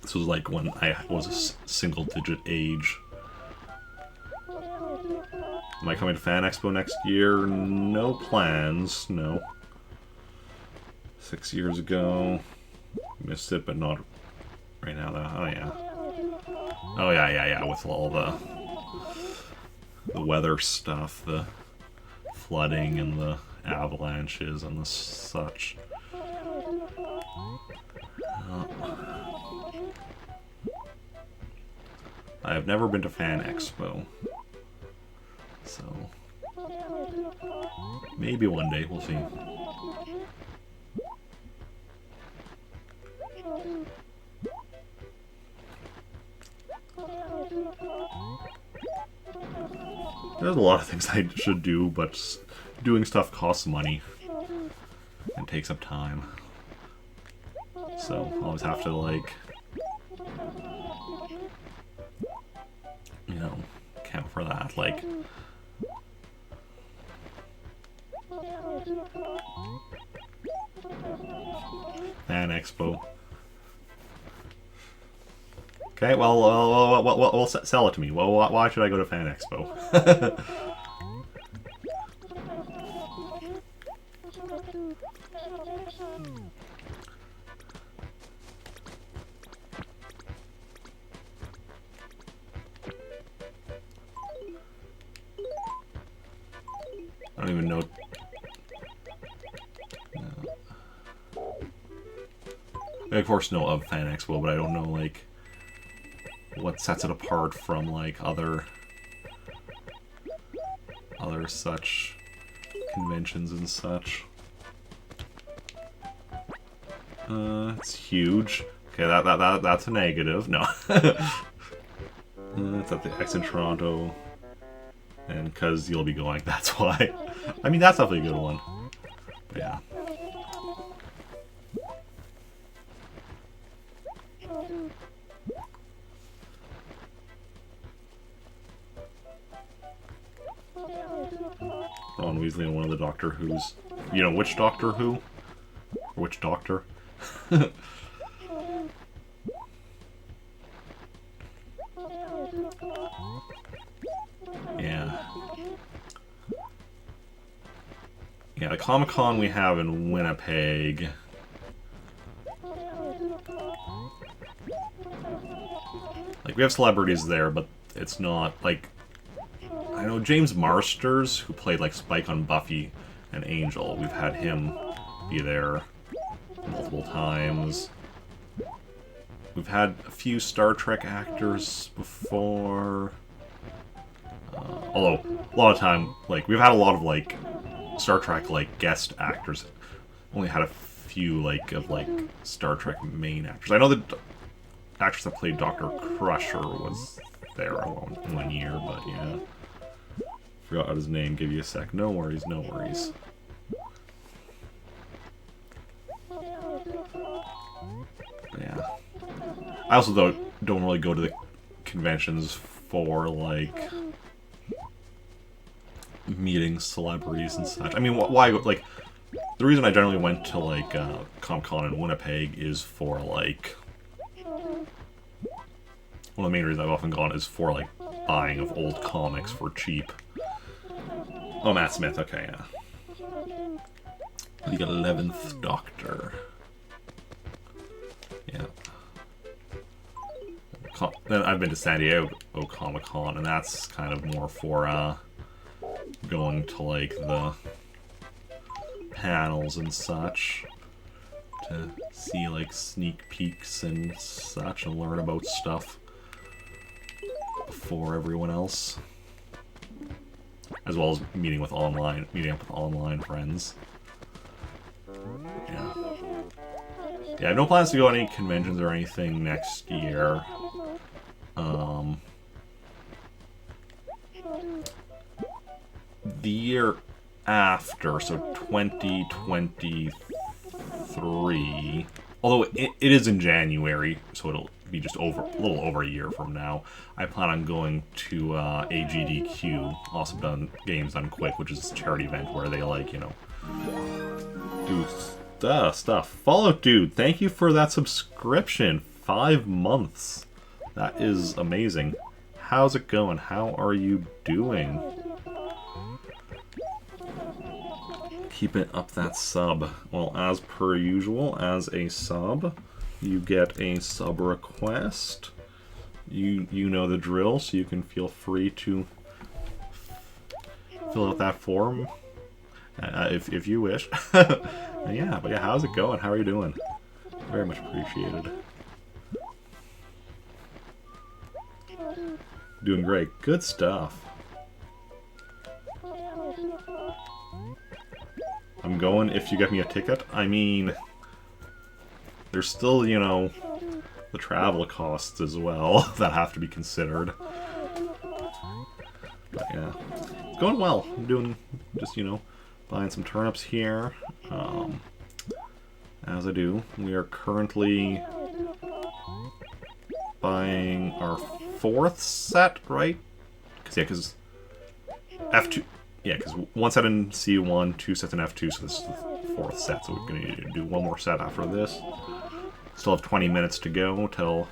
This was, like, when I was a single-digit age. Am I coming to Fan Expo next year? No plans, no. 6 years ago. Missed it, but not right now, though. Oh, yeah. Oh yeah, with all the weather stuff, the flooding and the avalanches and the such. I have never been to Fan Expo, so maybe one day, we'll see. There's a lot of things I should do, but doing stuff costs money and takes up time. So I always have to, like, you know, account for that. Like, Fan Expo. Okay, well, sell it to me. Well, why should I go to Fan Expo? I don't even know. I, of course, know of Fan Expo, but I don't know, like, what sets it apart from, like, other such conventions and such. It's huge. Okay, that's a negative. No. It's at the X in Toronto. And because you'll be going, that's why. I mean, that's definitely a good one. But yeah. Ron Weasley and one of the Doctor Who's. You know which Doctor Who? Or which Doctor? Yeah. Yeah, the Comic-Con we have in Winnipeg. Like, we have celebrities there, but it's not, like... I know James Marsters, who played, like, Spike on Buffy and Angel. We've had him be there multiple times. We've had a few Star Trek actors before. Although, a lot of time, like, we've had a lot of, like, Star Trek, like, guest actors. Only had a few, like, of, like, Star Trek main actors. I know the actress that played Dr. Crusher was there one year, but yeah. Forgot his name, give you a sec. No worries, no worries. Yeah. I also don't really go to the conventions for, like, meeting celebrities and such. I mean, why, like, the reason I generally went to, like, Comic-Con in Winnipeg is for, like, one of the main reasons I've often gone is for, like, buying of old comics for cheap. Oh, Matt Smith, okay, yeah. The 11th Doctor. Yeah. Then I've been to San Diego Comic-Con, and that's kind of more for, going to, like, the panels and such. To see, like, sneak peeks and such, and learn about stuff before everyone else. As well as meeting up with online friends. Yeah. Yeah, I have no plans to go to any conventions or anything next year. The year after, so 2023, although it is in January, so it'll be just a little over a year from now, I plan on going to AGDQ, Awesome Games Done Quick, which is a charity event where they, like, you know, do stuff. Fallout Dude, thank you for that subscription. 5 months. That is amazing. How's it going? How are you doing? Keeping up that sub. Well, as per usual, as a sub, you get a sub request. you know the drill, so you can feel free to fill out that form if you wish. Yeah, but yeah, how's it going? How are you doing? Very much appreciated. Doing great. Good stuff. I'm going if you get me a ticket. I mean, there's still, you know, the travel costs as well that have to be considered. But yeah, it's going well. I'm doing just, you know, buying some turnips here. As I do, we are currently buying our 4th set, right? Because F2, yeah, because 1 set in C1, 2 sets in F2, so this is the 4th set, so we're going to do 1 more set after this. Still have 20 minutes to go till,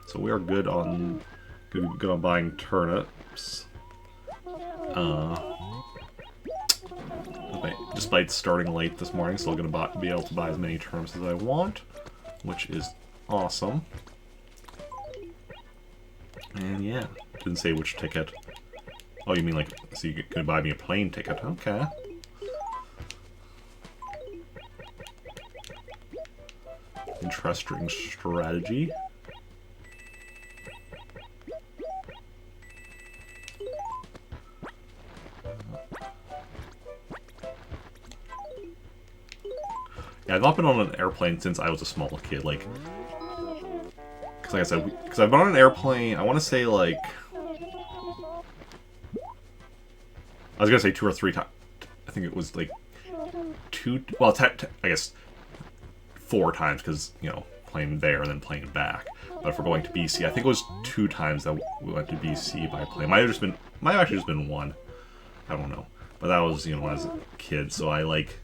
so we are good on buying turnips. Despite starting late this morning, still going to be able to buy as many turnips as I want, which is awesome. And yeah, didn't say which ticket. Oh, you mean like, so you could buy me a plane ticket? Okay. Interesting strategy. Yeah, I've not been on an airplane since I was a small kid, like... Because like I said, because I've been on an airplane, I want to say like... I was going to say 2 or 3 times. I think it was like 2... Well, I guess 4 times, because, you know, plane there and then plane back. But if we're going to BC, I think it was 2 times that we went to BC by plane. Might have actually just been 1. I don't know. But that was, you know, as a kid, so I like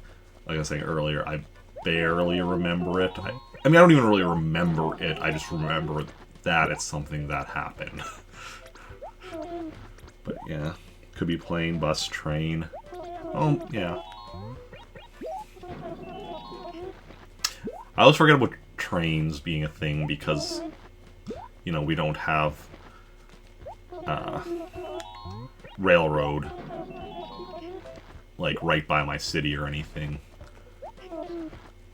I was saying earlier, I barely remember it. I mean, I don't even really remember it. I just remember that it's something that happened. But yeah, could be plane, bus, train. Oh, yeah. I always forget about trains being a thing because, you know, we don't have railroad like right by my city or anything.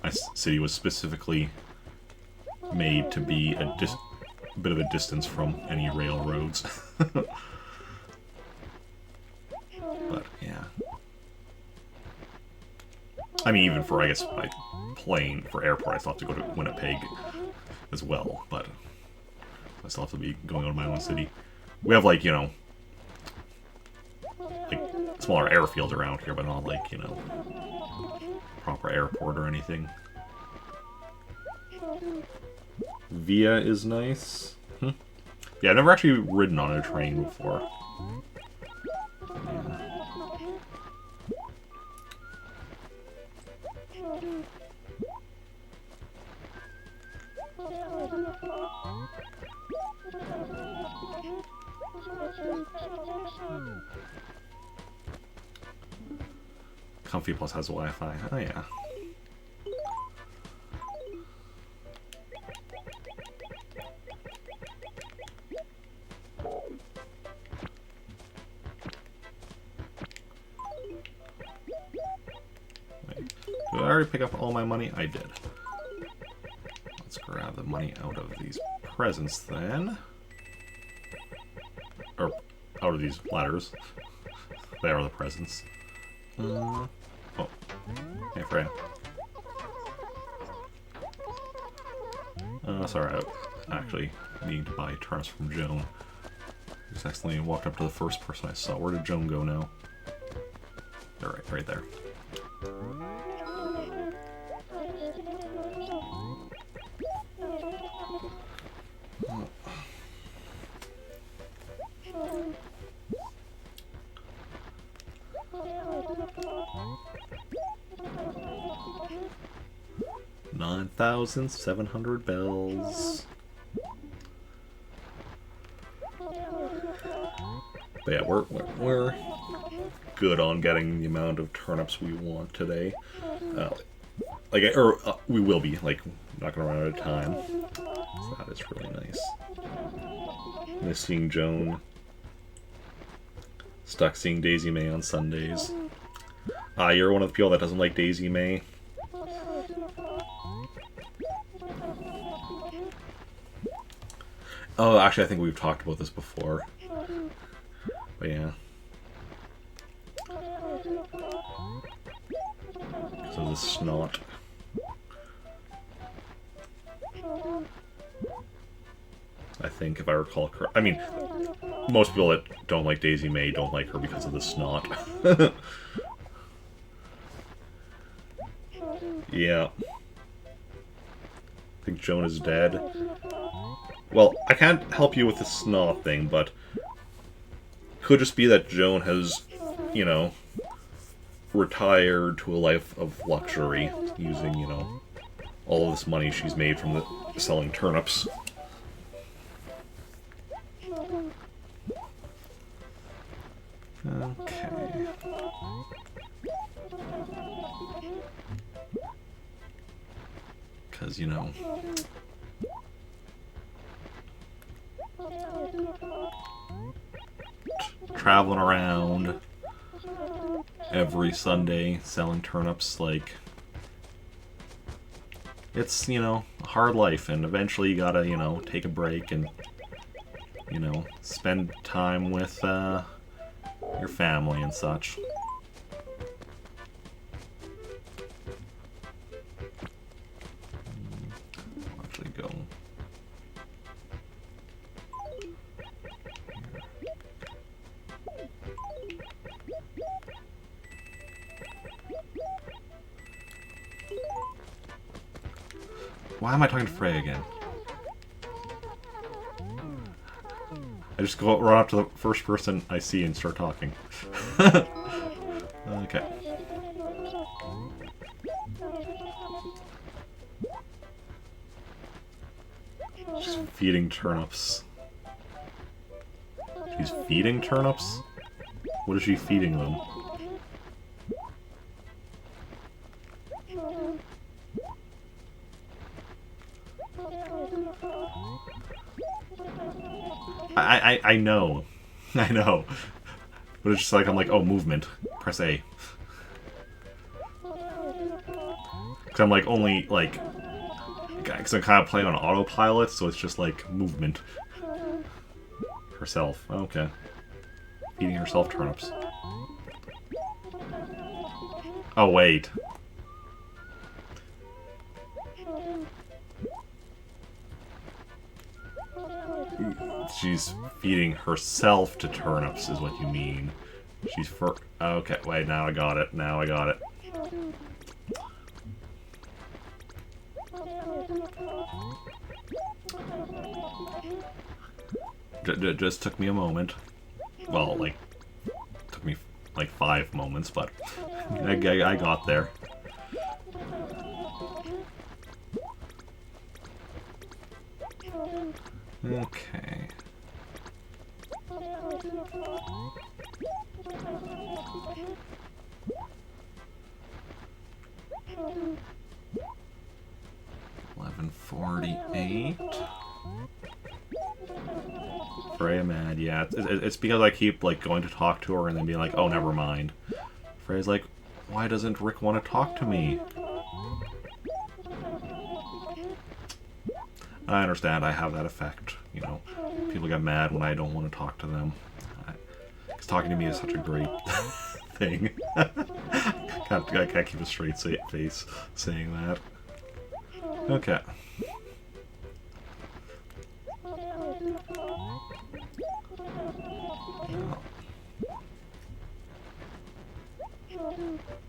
My city was specifically made to be a bit of a distance from any railroads. But yeah, I mean, even for, I guess, like plane for airport, I still have to go to Winnipeg as well. But I still have to be going out of my own city. We have, like, you know, like smaller airfields around here, but not like, you know, proper airport or anything. Via is nice. Yeah, I've never actually ridden on a train before. Yeah. Comfy Plus has Wi-Fi. Oh yeah. Wait, did I already pick up all my money? I did. Let's grab the money out of these presents then. Or out of these letters. They are the presents. Oh. Hey, Freya. Sorry, I actually need to buy turnips from Joan. I just accidentally walked up to the first person I saw. Where did Joan go now? They're right there. $9,700 bells. But yeah, we're good on getting the amount of turnips we want today. We will be, like, not gonna run out of time. So that is really nice. Miss seeing Joan. Stuck seeing Daisy Mae on Sundays. Ah, you're one of the people that doesn't like Daisy Mae. Oh, actually, I think we've talked about this before. But yeah. So the snot. I think, if I recall correctly. I mean, most people that don't like Daisy Mae don't like her because of the snot. Yeah. I think Joan is dead. Well, I can't help you with the snot thing, but could just be that Joan has, you know, retired to a life of luxury using, you know, all of this money she's made from selling turnips. Okay. Because, you know... traveling around every Sunday selling turnips, like... it's, you know, a hard life, and eventually you gotta, you know, take a break and, you know, spend time with, your family and such. I'll actually go. Why am I talking to Frey again? I just go run up to the first person I see and start talking. Okay. She's feeding turnips. She's feeding turnips? What is she feeding them? I know. I know. But it's just like, I'm like, oh, movement. Press A. Because I'm like, only, like... because I'm kind of playing on autopilot, so it's just like, movement. Herself. Okay. Feeding herself turnips. Oh, wait. She's feeding herself to turnips, is what you mean. She's for... okay, wait, now I got it. Now I got it. Just took me a moment. Well, like, took me like 5 moments, but I got there. Okay. $11.48. Freya mad, yeah. It's because I keep like going to talk to her and then being like, oh, never mind. Freya's like, why doesn't Rick want to talk to me? I understand, I have that effect, you know. People get mad when I don't want to talk to them. Because talking to me is such a great thing. I can't keep a straight face saying that. Okay.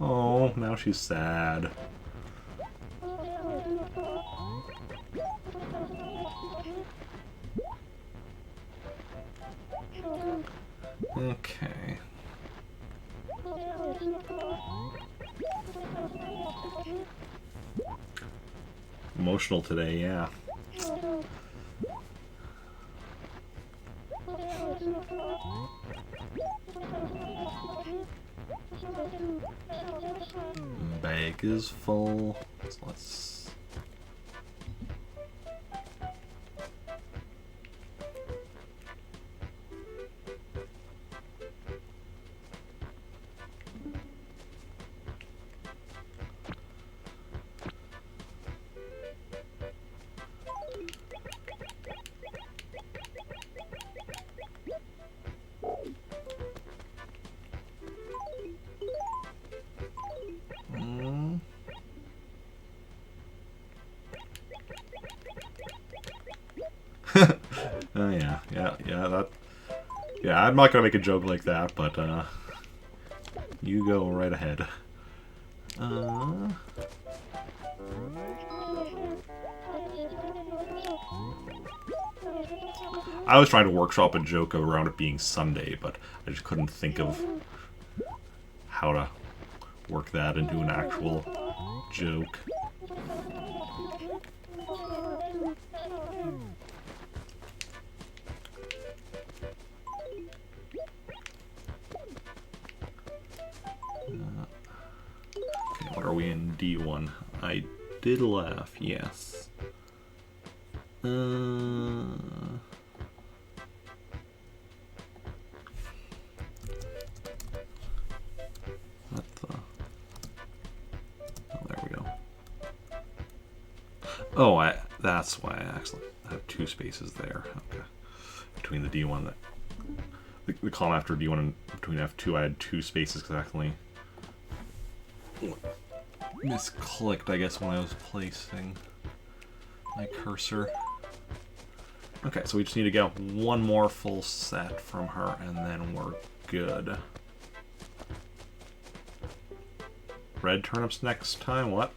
Oh, now she's sad. Okay. Emotional today, yeah. Bag is full. So let's... Yeah, I'm not gonna make a joke like that, but you go right ahead. I was trying to workshop a joke around it being Sunday, but I just couldn't think of how to work that into an actual joke. Okay, what are we in D1? I did laugh, yes. What the? Oh, there we go. Oh, that's why I actually have 2 spaces there. Okay. Between the D1 that the column after D1 and between F2 I had 2 spaces because I actually misclicked, I guess, when I was placing my cursor. Okay, so we just need to get 1 more full set from her and then we're good. Red turnips next time? What?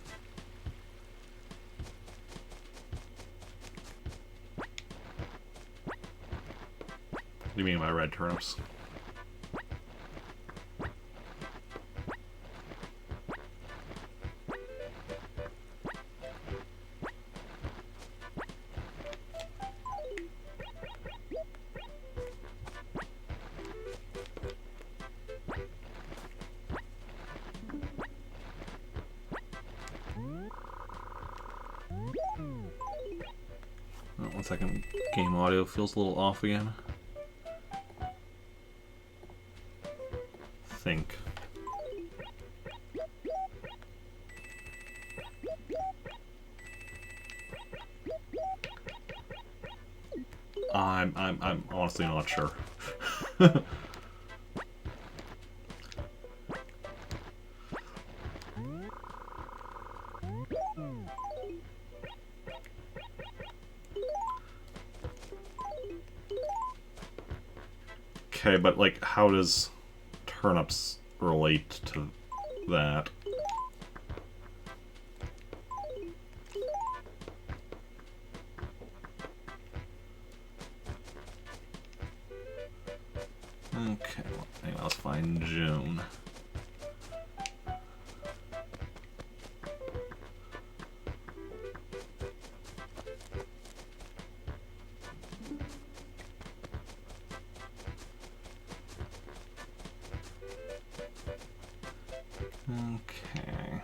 What do you mean by red turnips? Oh, 1 second, game audio feels a little off again. Think. I'm honestly not sure. Okay, but like, how does turnips relate to that? Okay, well, anyway, let's find Joan. Okay.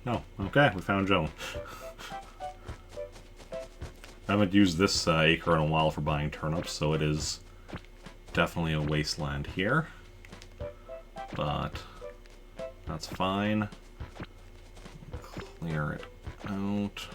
Oh, okay, we found Joan. I haven't used this acre in a while for buying turnips, so it is definitely a wasteland here. But that's fine. Clear it out.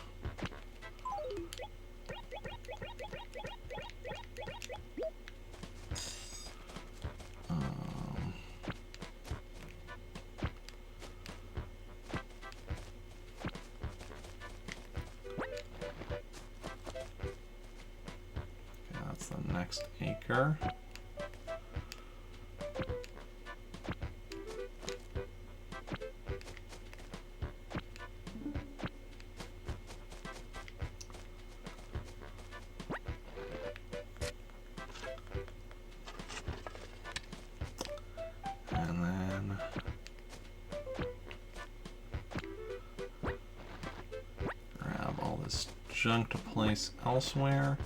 That's the next acre. And then grab all this junk to place elsewhere.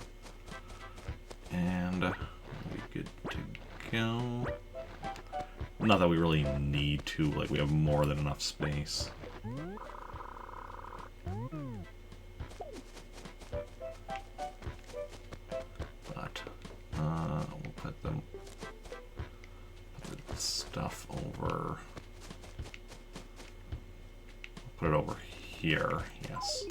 And we'll be good to go. Not that we really need to, like, we have more than enough space. But, we'll put the stuff over... Put it over here, yes.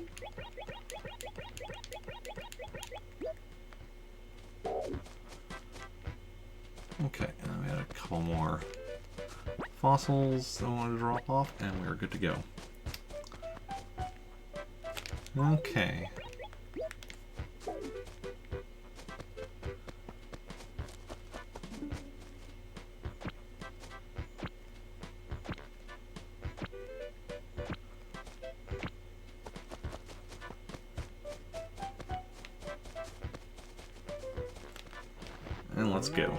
fossils that I want to drop off, and we're good to go. Okay. And let's go.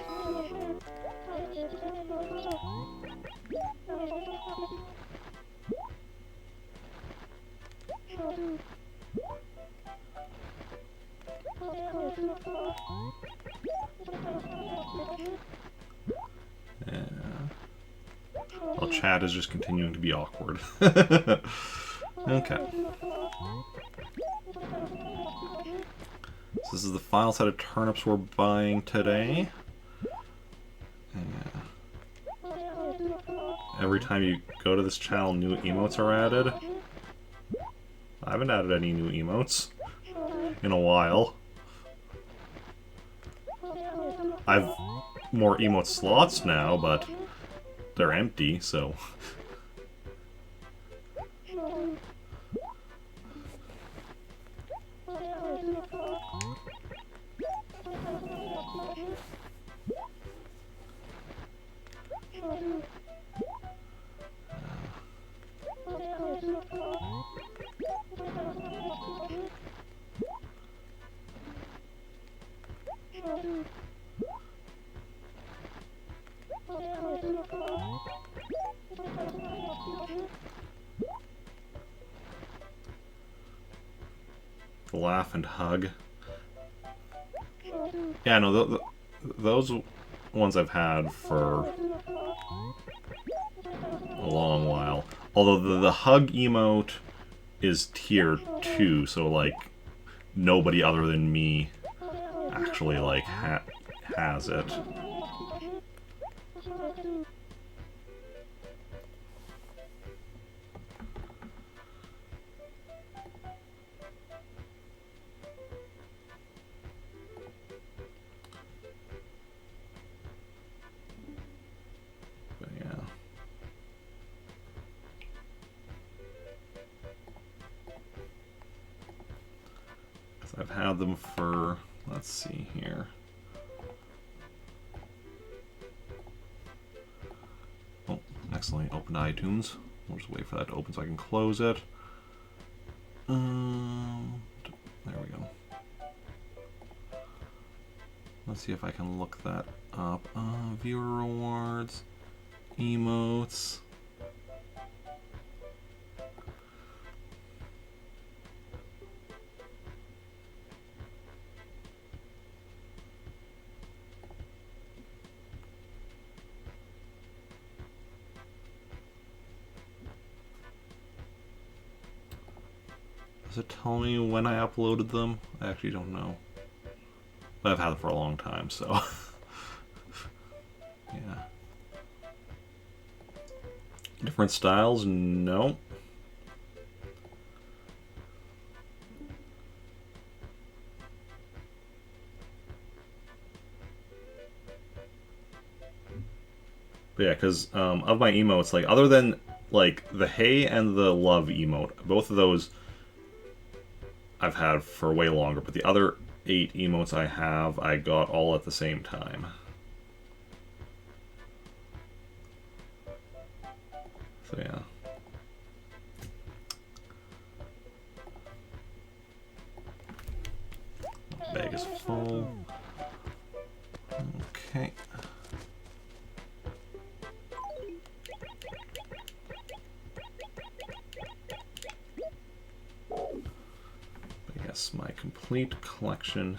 Yeah. Well, chat is just continuing to be awkward. Okay. So this is the final set of turnips we're buying today. Yeah. Every time you go to this channel, new emotes are added. I haven't added any new emotes in a while. I've more emote slots now, but they're empty, so... Laugh and hug. Yeah, no, those ones I've had for a long while. Although the hug emote is tier 2, so like nobody other than me actually like has it. But yeah. I've had them for, let's see here. Oh, accidentally opened iTunes. We'll just wait for that to open so I can close it. There we go. Let's see if I can look that up. Viewer rewards, emotes. Does it tell me when I uploaded them? I actually don't know. But I've had them for a long time, so... yeah. Different styles? No. But yeah, because of my emotes, like, other than, like, the hey and the love emote, both of those I've had for way longer, but the other 8 emotes I have, I got all at the same time. So yeah. Bag is full. Okay. Yes, my complete collection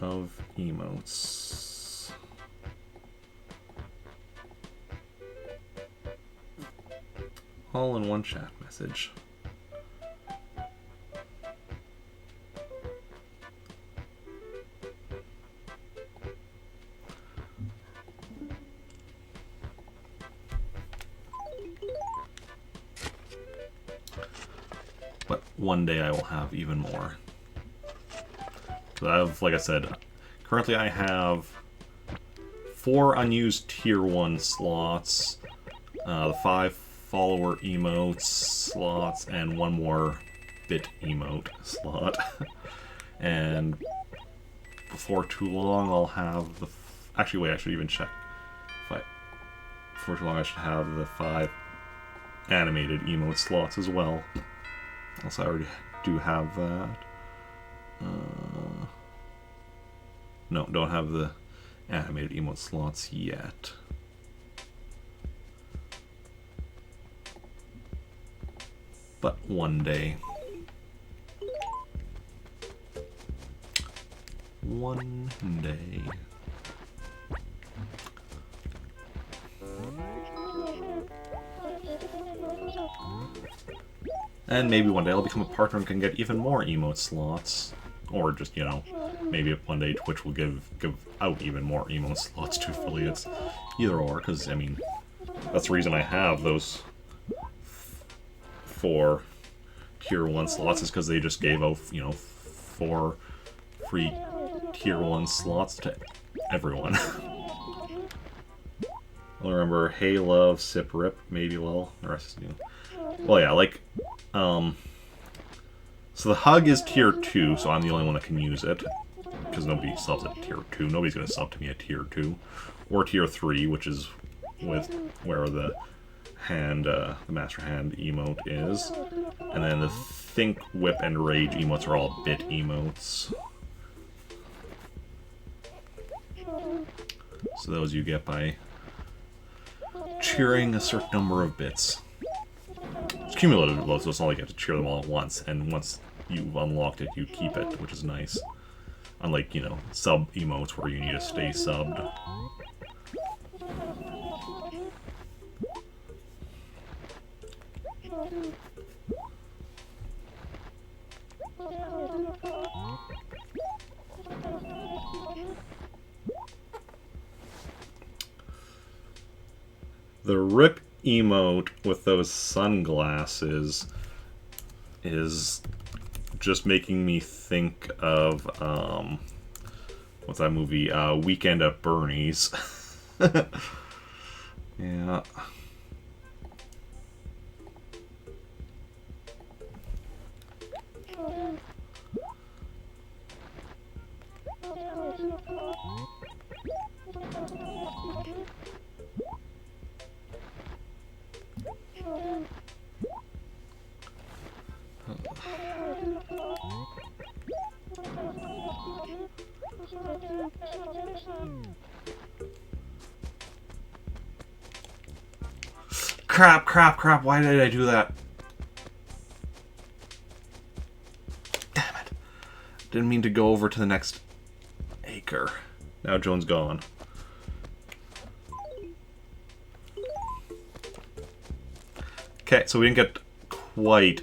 of emotes. All in one chat message. But one day I will have even more. So I have, like I said, currently I have 4 unused tier 1 slots, the 5 follower emotes slots, and 1 more bit emote slot. And before too long, I'll have the... Actually, wait, I should even check. Before too long, I should have the 5 animated emote slots as well. Also, I already do have that. No, don't have the animated emote slots yet. But one day. One day. And maybe one day I'll become a partner and can get even more emote slots. Or just, you know, maybe one day Twitch will give out even more emote slots to affiliates. Either or, because, I mean, that's the reason I have those 4 tier 1 slots, is because they just gave out, you know, 4 free tier 1 slots to everyone. I'll remember Hey Love, Sip Rip, maybe Lil, the rest is new. Well, yeah, like, so the Hug is tier 2, so I'm the only one that can use it, because nobody subs at tier 2. Nobody's going to sub to me at tier 2. Or tier 3, which is with where the hand, the Master Hand emote is. And then the Think, Whip, and Rage emotes are all bit emotes. So those you get by cheering a certain number of bits. It's cumulative, though, so it's not like you have to cheer them all at once, and once you've unlocked it, you keep it, which is nice. Unlike, you know, sub emotes where you need to stay subbed. The Rip emote with those sunglasses is just making me think of, what's that movie? Weekend at Bernie's. Yeah. Crap, why did I do that? Damn it. Didn't mean to go over to the next acre. Now Joan's gone. Okay, so we didn't get quite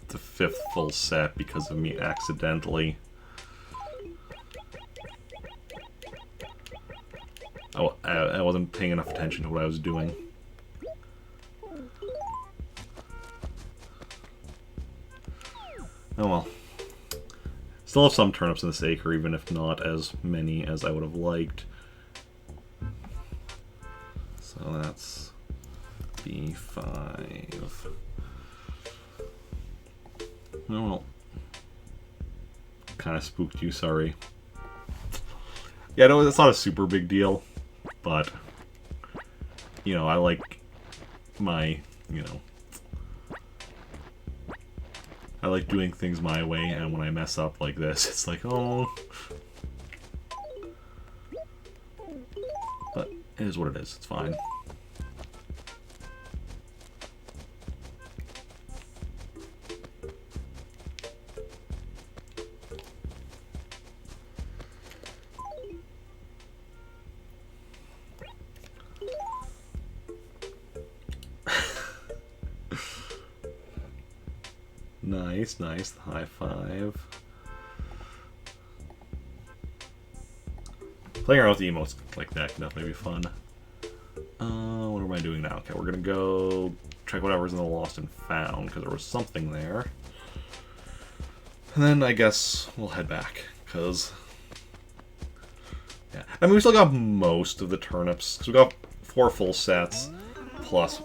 the 5th full set because of me accidentally. I wasn't paying enough attention to what I was doing. Oh well. Still have some turnips in this acre, even if not as many as I would have liked. So that's B5. Oh well. Kind of spooked you, sorry. Yeah, no, it's not a super big deal, but, you know, I like my, you know, I like doing things my way, and when I mess up like this, it's like, oh. But it is what it is, it's fine. Nice, the high 5. Playing around with the emotes like that can definitely be fun. What am I doing now? Okay, we're gonna go check whatever's in the Lost and Found, because there was something there. And then I guess we'll head back, because, Yeah. I mean, we still got most of the turnips. So we got 4 full sets, plus...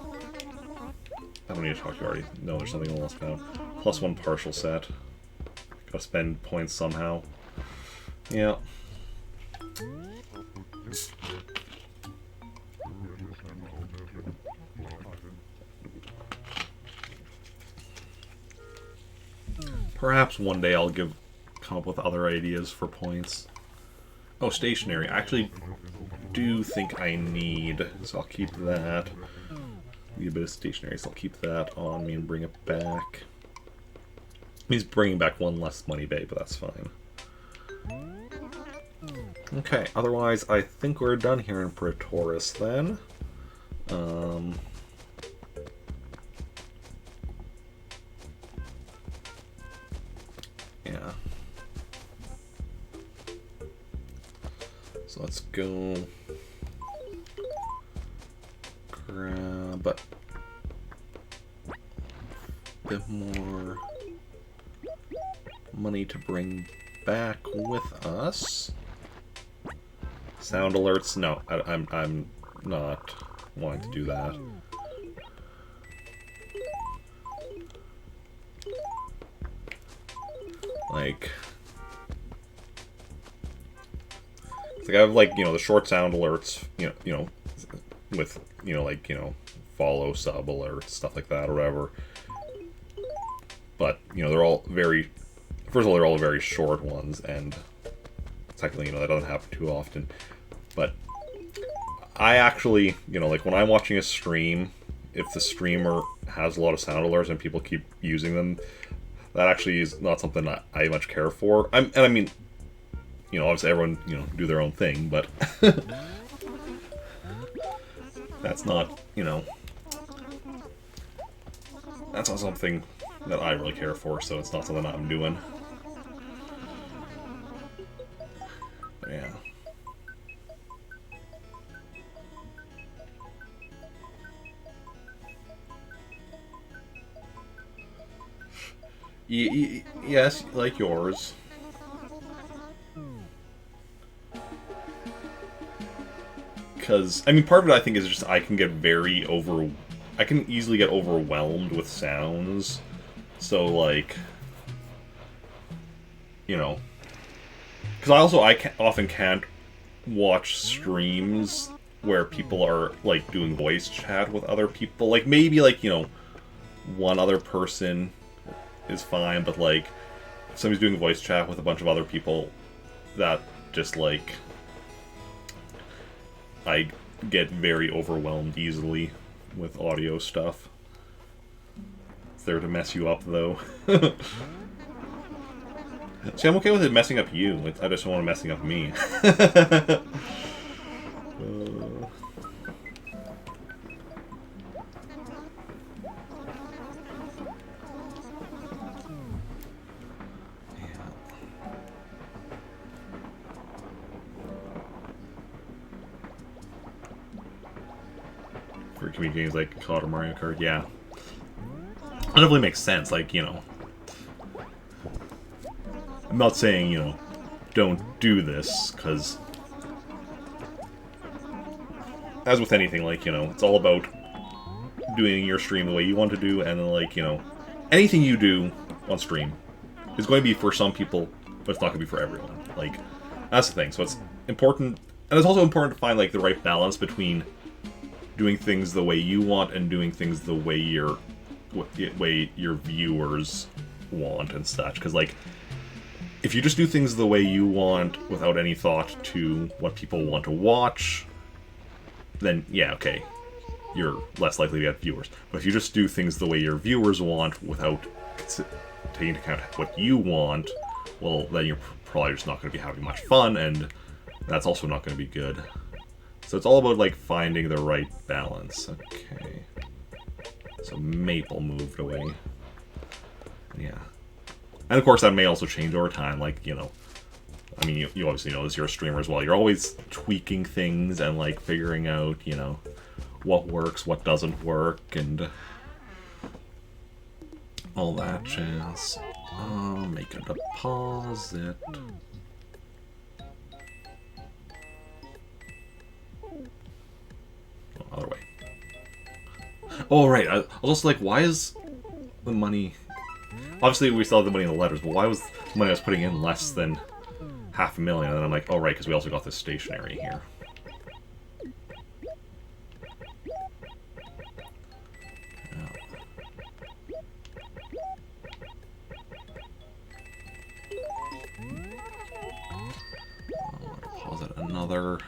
I don't need to talk to you already. No, there's something else now. Plus 1 partial set. Gotta spend points somehow. Yeah. Perhaps one day I'll come up with other ideas for points. Oh, stationary. I actually do think I need, so I'll keep that. Need a bit of stationary, so I'll keep that on me and bring it back. Means bringing back 1 less money bay, but that's fine. Okay, otherwise I think we're done here in Praetoris then. Yeah. So let's go grab a bit more money to bring back with us. Sound alerts? No, I'm not wanting to do that. Like I have, like, you know, the short sound alerts, you know, with, you know, like, you know, follow, sub alerts, stuff like that, or whatever. But, you know, they're all very, first of all, they're all very short ones, and technically, you know, that doesn't happen too often. But I actually, you know, like, when I'm watching a stream, if the streamer has a lot of sound alerts and people keep using them, that actually is not something I much care for. And I mean, you know, obviously everyone, you know, do their own thing, but that's not, you know, that's not something that I really care for, so it's not something I'm doing. But yeah. Yes, like yours. Because, I mean, part of it I think is just I can easily get overwhelmed with sounds. So, like, you know, because I often can't watch streams where people are, like, doing voice chat with other people. Like, maybe, like, you know, one other person is fine, but, like, if somebody's doing voice chat with a bunch of other people, that just, like, I get very overwhelmed easily with audio stuff. It's there to mess you up, though. See, I'm okay with it messing up you. I just don't want it messing up me. For community games like COD or Mario Kart, yeah. That definitely makes sense, like, you know. I'm not saying, you know, don't do this, because as with anything, like, you know, it's all about doing your stream the way you want to do, and then, like, you know, anything you do on stream is going to be for some people, but it's not going to be for everyone. Like, that's the thing. So it's important, and it's also important to find, like, the right balance between doing things the way you want and doing things the way your viewers want and such. Because, like, if you just do things the way you want without any thought to what people want to watch, then yeah, okay, you're less likely to get viewers. But if you just do things the way your viewers want without taking into account what you want, well, then you're probably just not going to be having much fun, and that's also not going to be good. So it's all about, like, finding the right balance. Okay. So Maple moved away. Yeah. And of course that may also change over time, like, you know, I mean, you obviously know this, you're a streamer as well. You're always tweaking things and, like, figuring out, you know, what works, what doesn't work, and all that jazz. Make a deposit. Oh, right. I was also like, why is the money... Obviously, we still have the money in the letters, but why was the money I was putting in less than $500,000? And then I'm like, oh, right, because we also got this stationery here. Pause it another...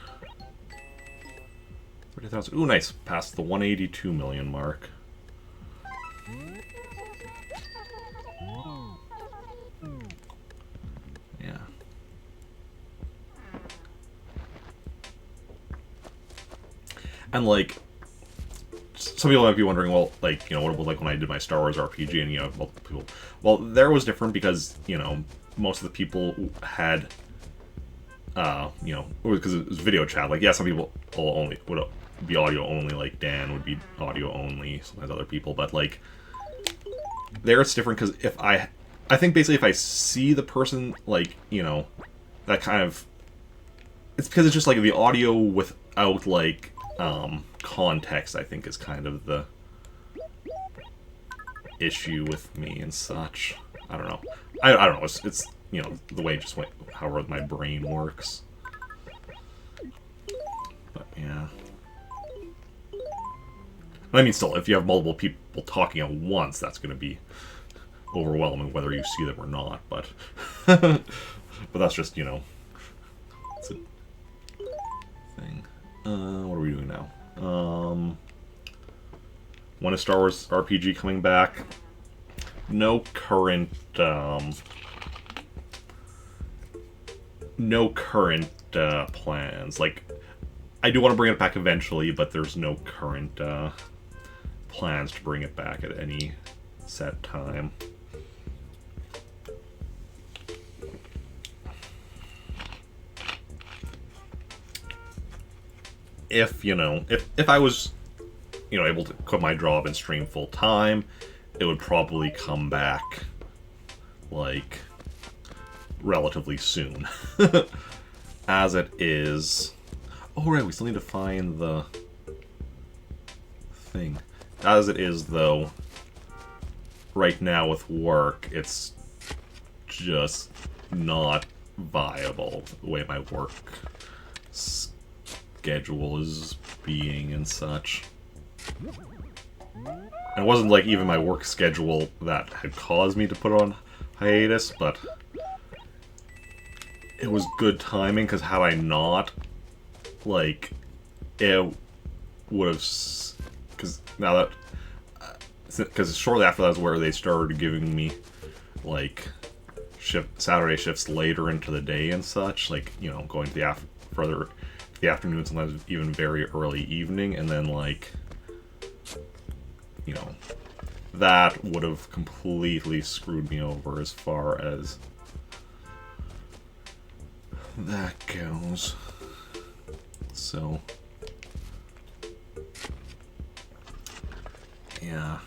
30,000. Ooh, nice. Past the 182 million mark. Yeah. And, like, some people might be wondering, well, like, you know, what about, like, when I did my Star Wars RPG and, you know, multiple people... Well, there was different because, you know, most of the people had, you know, because it was video chat. Like, yeah, some people would be audio only, like Dan would be audio only, sometimes other people, but, like, there it's different because if I think basically if I see the person, like, you know, that kind of... It's because it's just, like, the audio without, like, context, I think, is kind of the issue with me and such. I don't know. I don't know. It's you know, the way just how my brain works. But, yeah. I mean, still, if you have multiple people talking at once, that's going to be overwhelming, whether you see them or not, but... but that's just, you know... It's a thing. What are we doing now? When is Star Wars RPG coming back? No current, plans. Like, I do want to bring it back eventually, but there's no current, plans to bring it back at any set time. If, you know, if I was, you know, able to quit my job and stream full time, it would probably come back, like, relatively soon. As it is... Oh, right, we still need to find the thing. As it is, though, right now with work, it's just not viable the way my work schedule is being and such. And it wasn't like even my work schedule that had caused me to put it on hiatus, but it was good timing, because had I not, like, it would have... Because now that... Because shortly after that is where they started giving me, like, Saturday shifts later into the day and such, like, you know, going to the further the afternoon, sometimes even very early evening, and then, like, you know, that would have completely screwed me over as far as that goes. So, yeah.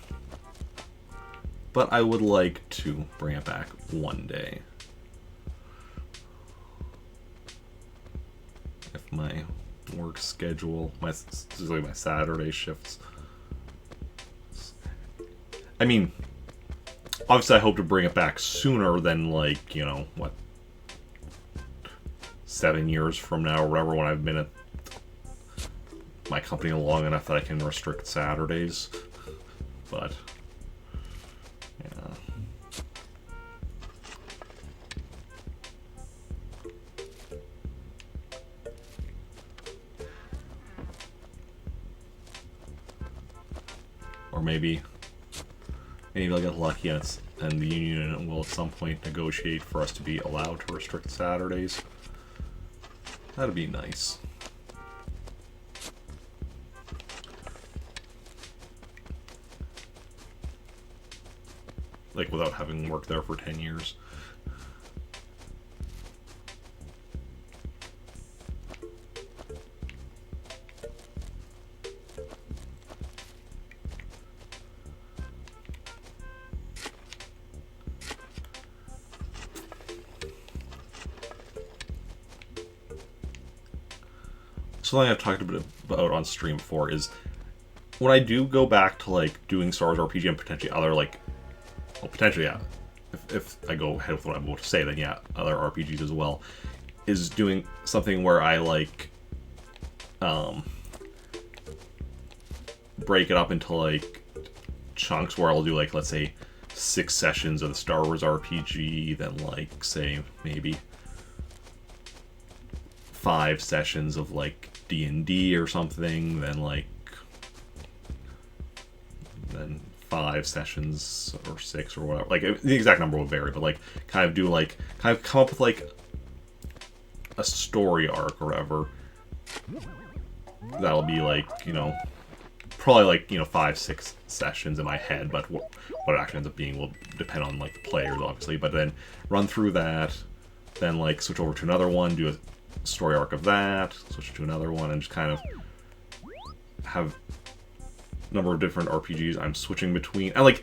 But I would like to bring it back one day. If my work schedule, specifically my Saturday shifts. I mean, obviously I hope to bring it back sooner than, like, you know, what, 7 years from now or whatever, when I've been at my company long enough that I can restrict Saturdays. But, yeah. Or maybe I'll get lucky and the union will at some point negotiate for us to be allowed to restrict Saturdays. That'd be nice. Like, without having worked there for 10 years. Something I've talked a bit about on stream before is when I do go back to like doing Star Wars RPG and potentially other like, well, potentially yeah, if I go ahead with what I'm about to say, then yeah, other RPGs as well, is doing something where I like break it up into like chunks where I'll do like, let's say 6 sessions of the Star Wars RPG, then like say maybe 5 sessions of like D&D or something, then 5 sessions or 6 or whatever. Like the exact number will vary, but like kind of come up with like a story arc or whatever. That'll be like, you know, probably like, you know, 5-6 sessions in my head, but what it actually ends up being will depend on like the players obviously. But then run through that, then like switch over to another one, do a story arc of that, switch to another one, and just kind of have a number of different RPGs I'm switching between. And like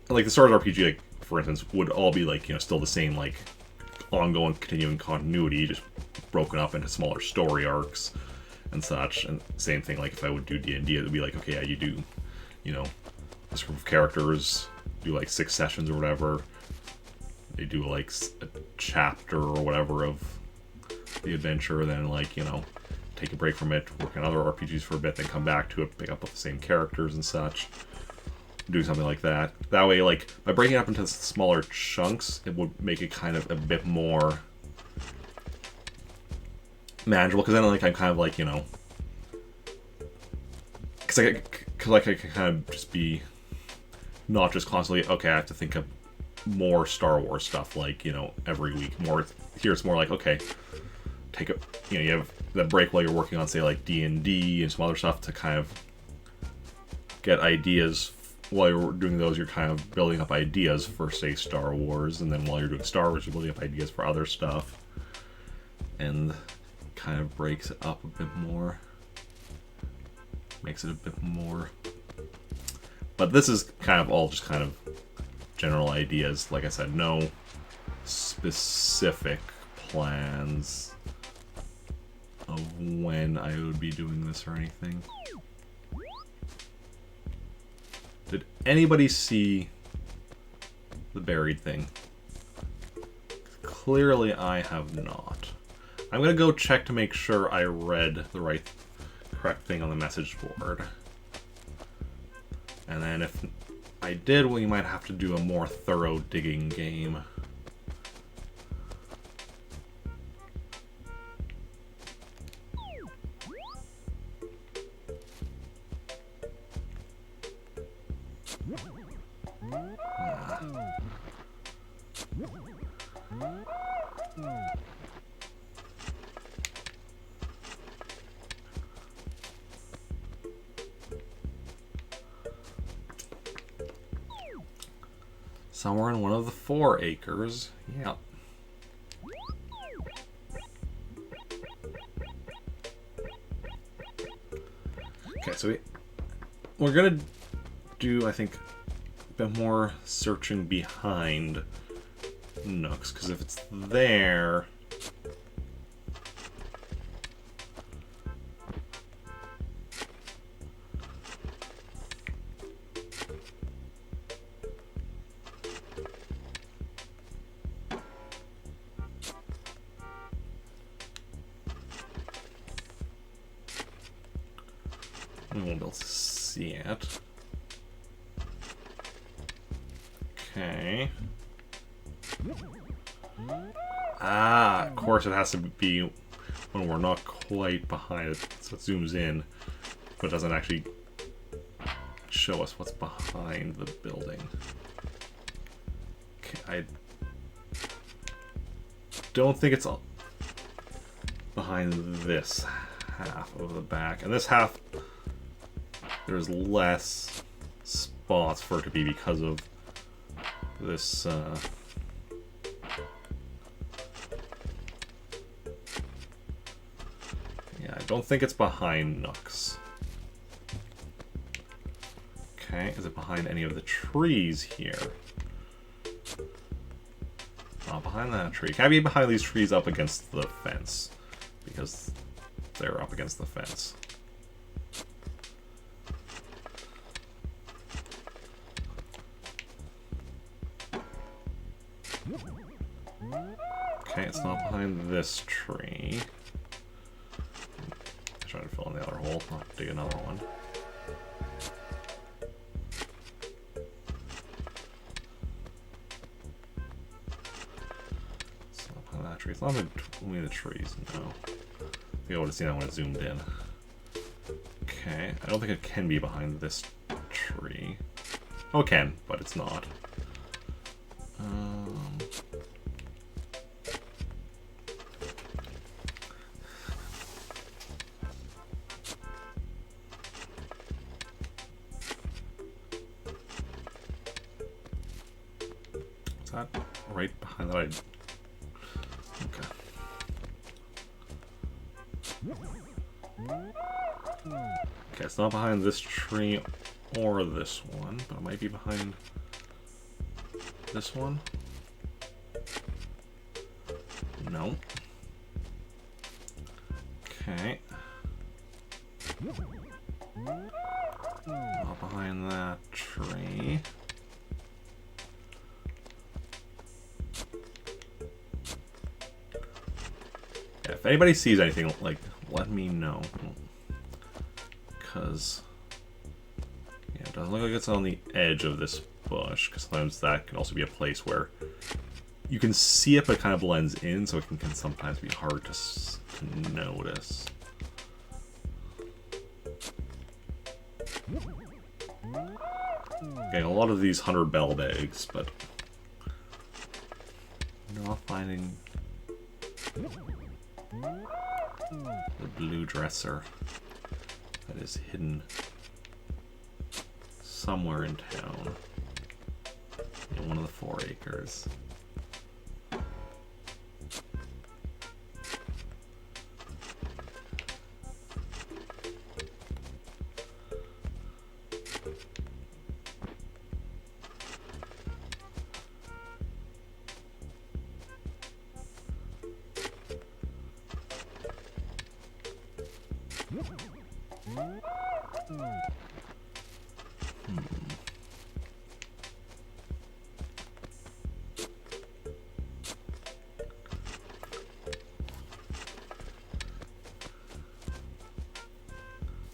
the Star Wars RPG, like for instance, would all be like, you know, still the same like ongoing continuing continuity, just broken up into smaller story arcs and such. And same thing, like if I would do D&D, it would be like, okay, yeah, you do, you know, this group of characters do like 6 sessions or whatever. They do like a chapter or whatever of the adventure, then like, you know, take a break from it, work on other RPGs for a bit, then come back to it, pick up with the same characters and such. Do something like that. That way, like, by breaking it up into smaller chunks, it would make it kind of a bit more manageable, because then like I'm kind of like, you know, because I can kind of just be not just constantly, okay, I have to think of more Star Wars stuff, like, you know, every week. More here, it's more like, okay, take a, you know, you have that break while you're working on, say, like D&D and some other stuff to kind of get ideas. While you're doing those, you're kind of building up ideas for, say, Star Wars, and then while you're doing Star Wars, you're building up ideas for other stuff, and kind of breaks it up a bit more, makes it a bit more. But this is kind of all just kind of general ideas. Like I said, no specific plans of when I would be doing this or anything. Did anybody see the buried thing? Clearly I have not. I'm gonna go check to make sure I read the correct thing on the message board. And then if I did, we might have to do a more thorough digging game. Somewhere in one of the 4 acres. Yeah. Okay, so we're gonna do, I think, a bit more searching behind Nooks, because if it's there, we won't be able to see it. Okay. Ah, of course it has to be when we're not quite behind it, so it zooms in, but doesn't actually show us what's behind the building. Okay, I don't think it's behind this half of the back, and this half, there's less spots for it to be because of this yeah, I don't think it's behind Nooks. Okay, is it behind any of the trees here? Not behind that tree. Can I be behind these trees up against the fence? Because they're up against the fence. Okay, it's not behind this tree. Trying to fill in the other hole. I'll dig another one. It's not behind that tree. It's not only the trees, no. I think I would have seen that when it zoomed in. Okay, I don't think it can be behind this tree. Oh, it can, but it's not. Is that right behind that? Okay. Okay, it's not behind this tree or this one, but it might be behind this one. No. Okay. Not behind that tree. Yeah, if anybody sees anything, like, let me know. Because, yeah, it doesn't look like it's on the edge of this bush, because sometimes that can also be a place where you can see it, but it kind of blends in, so it can sometimes be hard to notice. Getting a lot of these 100 bell bags, but not finding the blue dresser that is hidden somewhere in town in one of the 4 acres.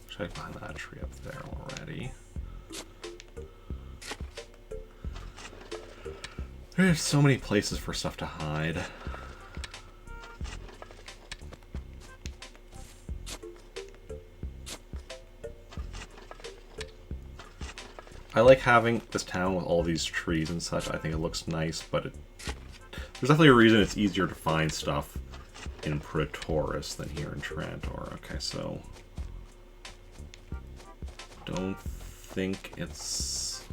Check behind that tree up there already. There's so many places for stuff to hide. I like having this town with all these trees and such. I think it looks nice, but there's definitely a reason it's easier to find stuff in Praetoris than here in Trantor. Okay, so don't think it's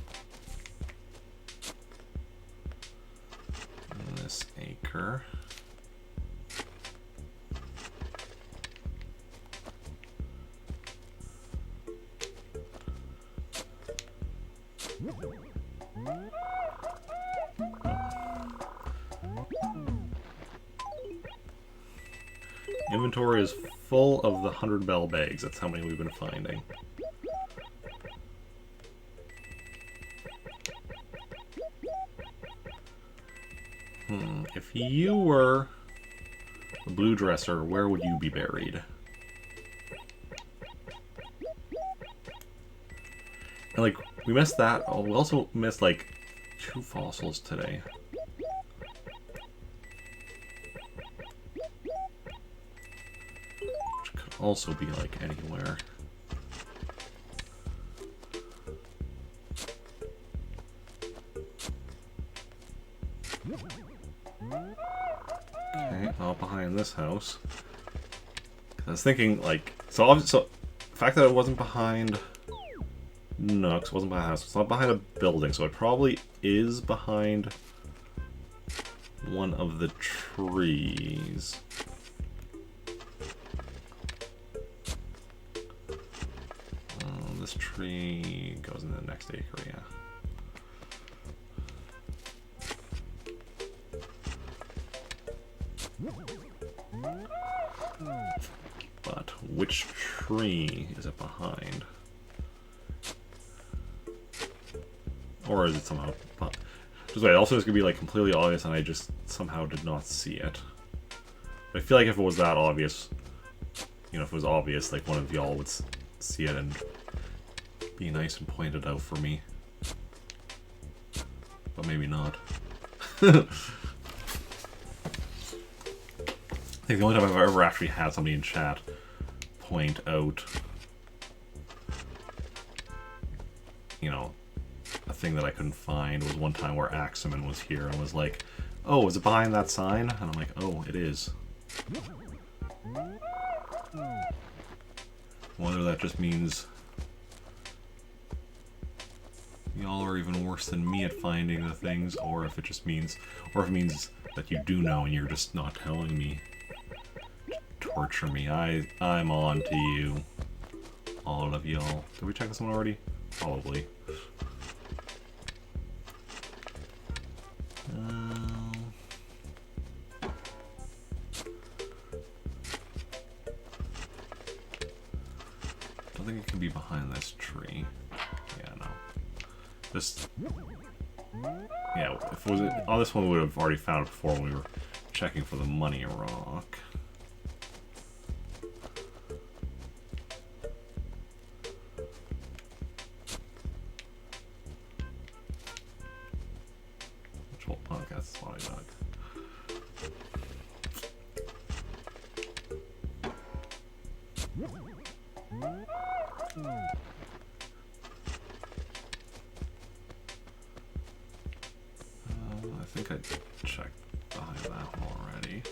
in this acre. Inventory is full of the 100 bell bags. That's how many we've been finding. If you were the blue dresser, where would you be buried? And like, we missed that. Oh, we also missed like 2 fossils today. Which could also be like anywhere. Okay, all behind this house. I was thinking, like, so the fact that it wasn't behind, no, it wasn't behind a house. It's not behind a building, so it probably is behind one of the trees. This tree goes into the next acre, yeah. But which tree is it behind? Or is it somehow... Just wait, also it's gonna be like completely obvious and I just somehow did not see it. I feel like if it was that obvious, you know, if it was obvious, like one of y'all would see it and be nice and point it out for me. But maybe not. I think the only time I've ever actually had somebody in chat point out, you know, a thing that I couldn't find was one time where Aximan was here and was like, oh, is it behind that sign? And I'm like, oh, it is. Whether that just means y'all are even worse than me at finding the things, or if it just means, or if it means that you do know and you're just not telling me. Torture me. I'm on to you. All of y'all. Did we check this one already? Probably. Don't think it can be behind this tree. Yeah, no. This. Yeah, if it was on this one, we would have already found it before when we were checking for the money rock. Which whole podcast is what I dug. I think I checked behind that one already.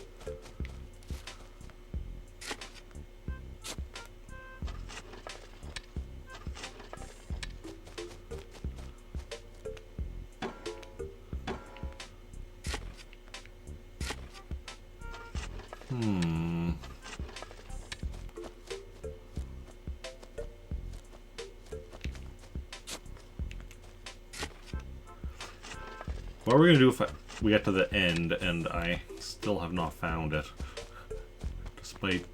What are we gonna do if we get to the end and I still have not found it, despite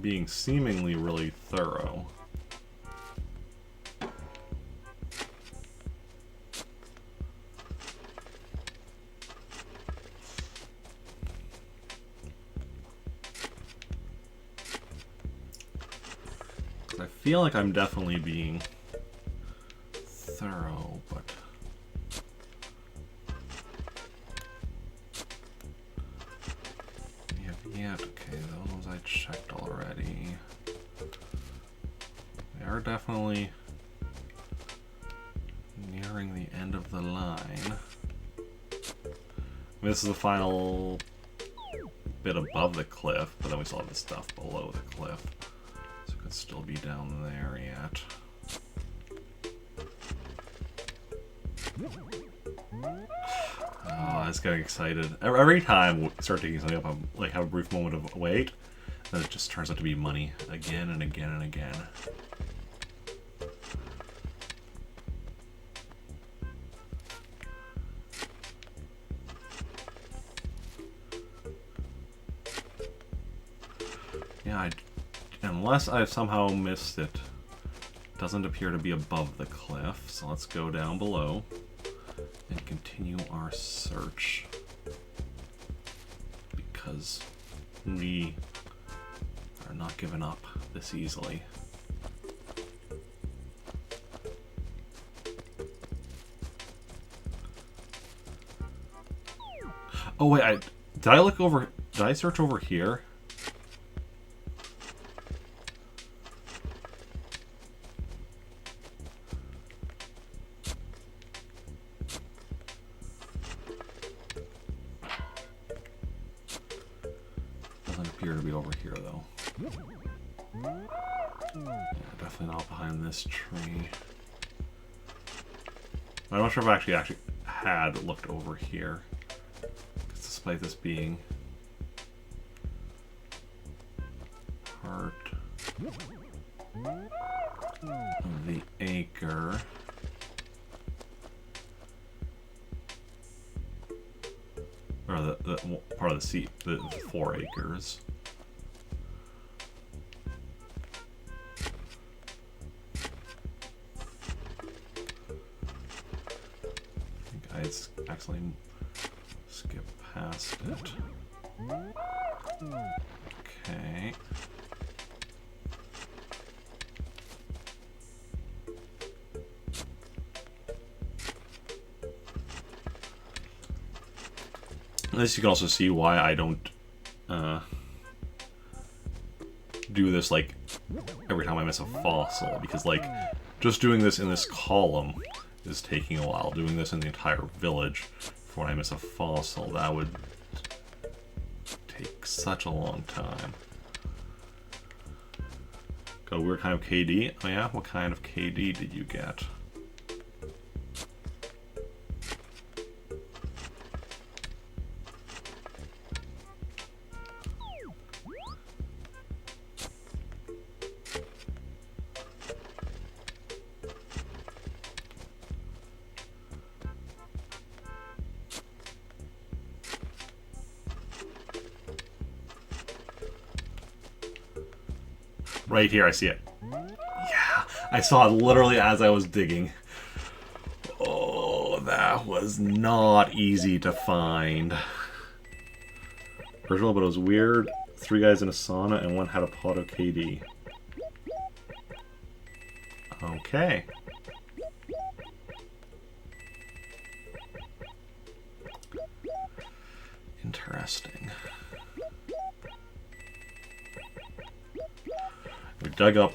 being seemingly really thorough? I feel like I'm definitely being thorough, but okay, those I checked already. They are definitely nearing the end of the line. This is the final bit above the cliff, but then we still have the stuff below the cliff. So it could still be down there yet. Oh, I was getting excited. Every time we start taking something up, I'm like have a brief moment of wait, then it just turns out to be money again and again and again. Yeah, unless I've somehow missed it, it doesn't appear to be above the cliff, so let's go down below and continue our search, because we are not giving up this easily. Oh wait, did I look over? Did I search over here? Appear to be over here though. Yeah, definitely not behind this tree. I'm not sure if I actually had looked over here, despite this being part of the acre. Or the part of the seat, the 4 acres. I think I had accidentally skip past it. Okay. This you can also see why I don't do this like every time I miss a fossil, because like just doing this in this column is taking a while. Doing this in the entire village before I miss a fossil, that would take such a long time. Got a weird kind of KD? Oh yeah? What kind of KD did you get? Right here, I see it. Yeah, I saw it literally as I was digging. Oh, that was not easy to find. Original, but it was weird. 3 guys in a sauna and 1 had a pot of KD. Okay. Interesting. We dug up...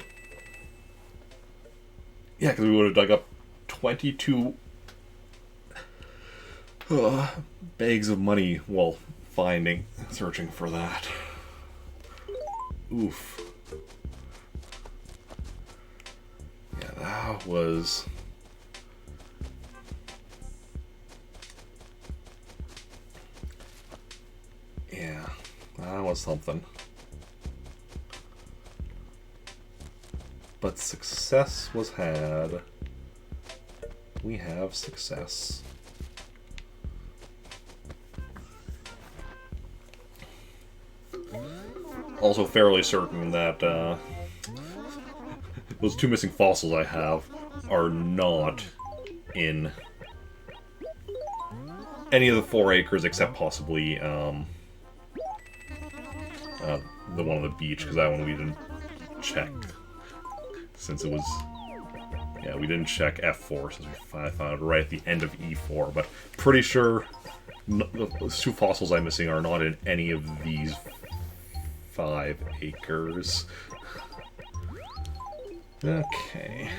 Yeah, because we would have dug up 22 bags of money while searching for that. Oof. Yeah, that was... Yeah, that was something. But success was had. We have success. Also fairly certain that those 2 missing fossils I have are not in any of the 4 acres except possibly the one on the beach, because that one we didn't check. Since it was... Yeah, we didn't check F4 since we found it right at the end of E4, but pretty sure those 2 fossils I'm missing are not in any of these 5 acres. Okay.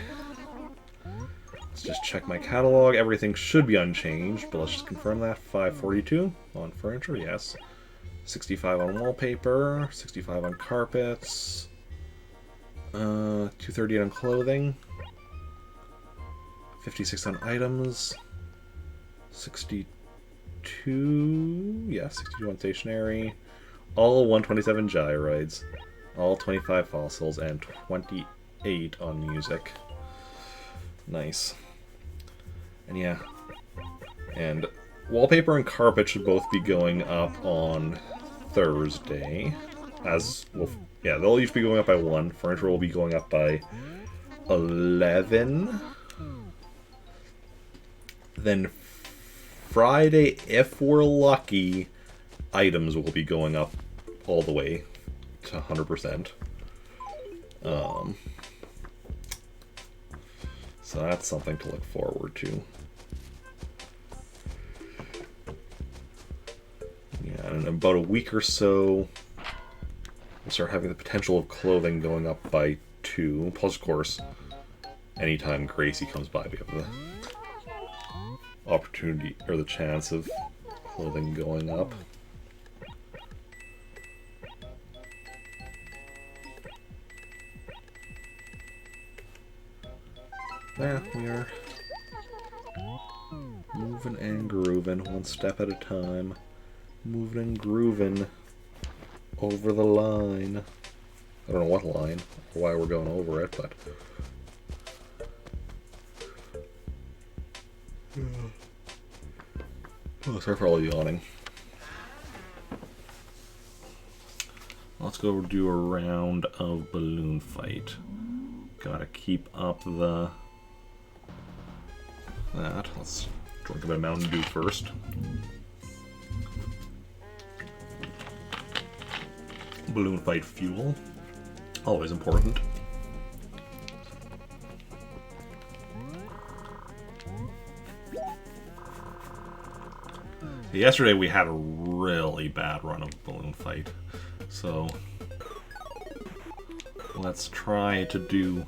Let's just check my catalog. Everything should be unchanged, but let's just confirm that. 542 on furniture, yes. 65 on wallpaper, 65 on carpets. 238 on clothing, 56 on items, 62, yeah, 62 on stationery, all 127 gyroids, all 25 fossils, and 28 on music. Nice. And yeah, and wallpaper and carpet should both be going up on Thursday, as well. Yeah, they'll each be going up by 1. Furniture will be going up by 11. Then Friday, if we're lucky, items will be going up all the way to 100%. So that's something to look forward to. Yeah, in about a week or so, we'll start having the potential of clothing going up by 2. Plus, of course, anytime Gracie comes by, we have the opportunity, or the chance of clothing going up. Yeah, we are moving and grooving, 1 step at a time. Moving and grooving over the line. I don't know what line, or why we're going over it, but... Oh, sorry for all the yawning. Let's go do a round of balloon fight. Gotta keep up that. Let's Drink a bit of Mountain Dew first. Balloon fight fuel. Always important. Yesterday we had a really bad run of balloon fight, so let's try to do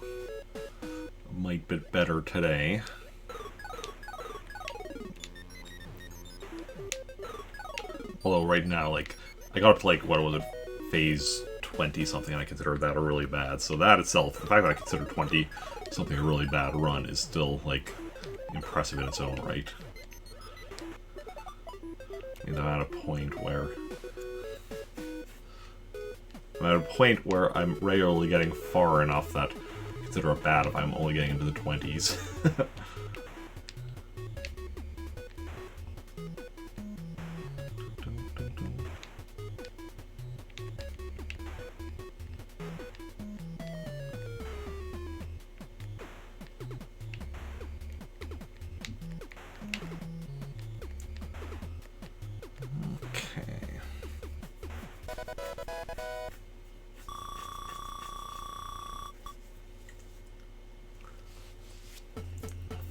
a mite bit better today. Although right now, like, I got up to, like, what was it, phase 20 something, and I considered that a really bad. So that itself, the fact that I consider 20 something a really bad run is still, like, impressive in its own right. I'm at a point where I'm regularly getting far enough that I consider it bad if I'm only getting into the 20s.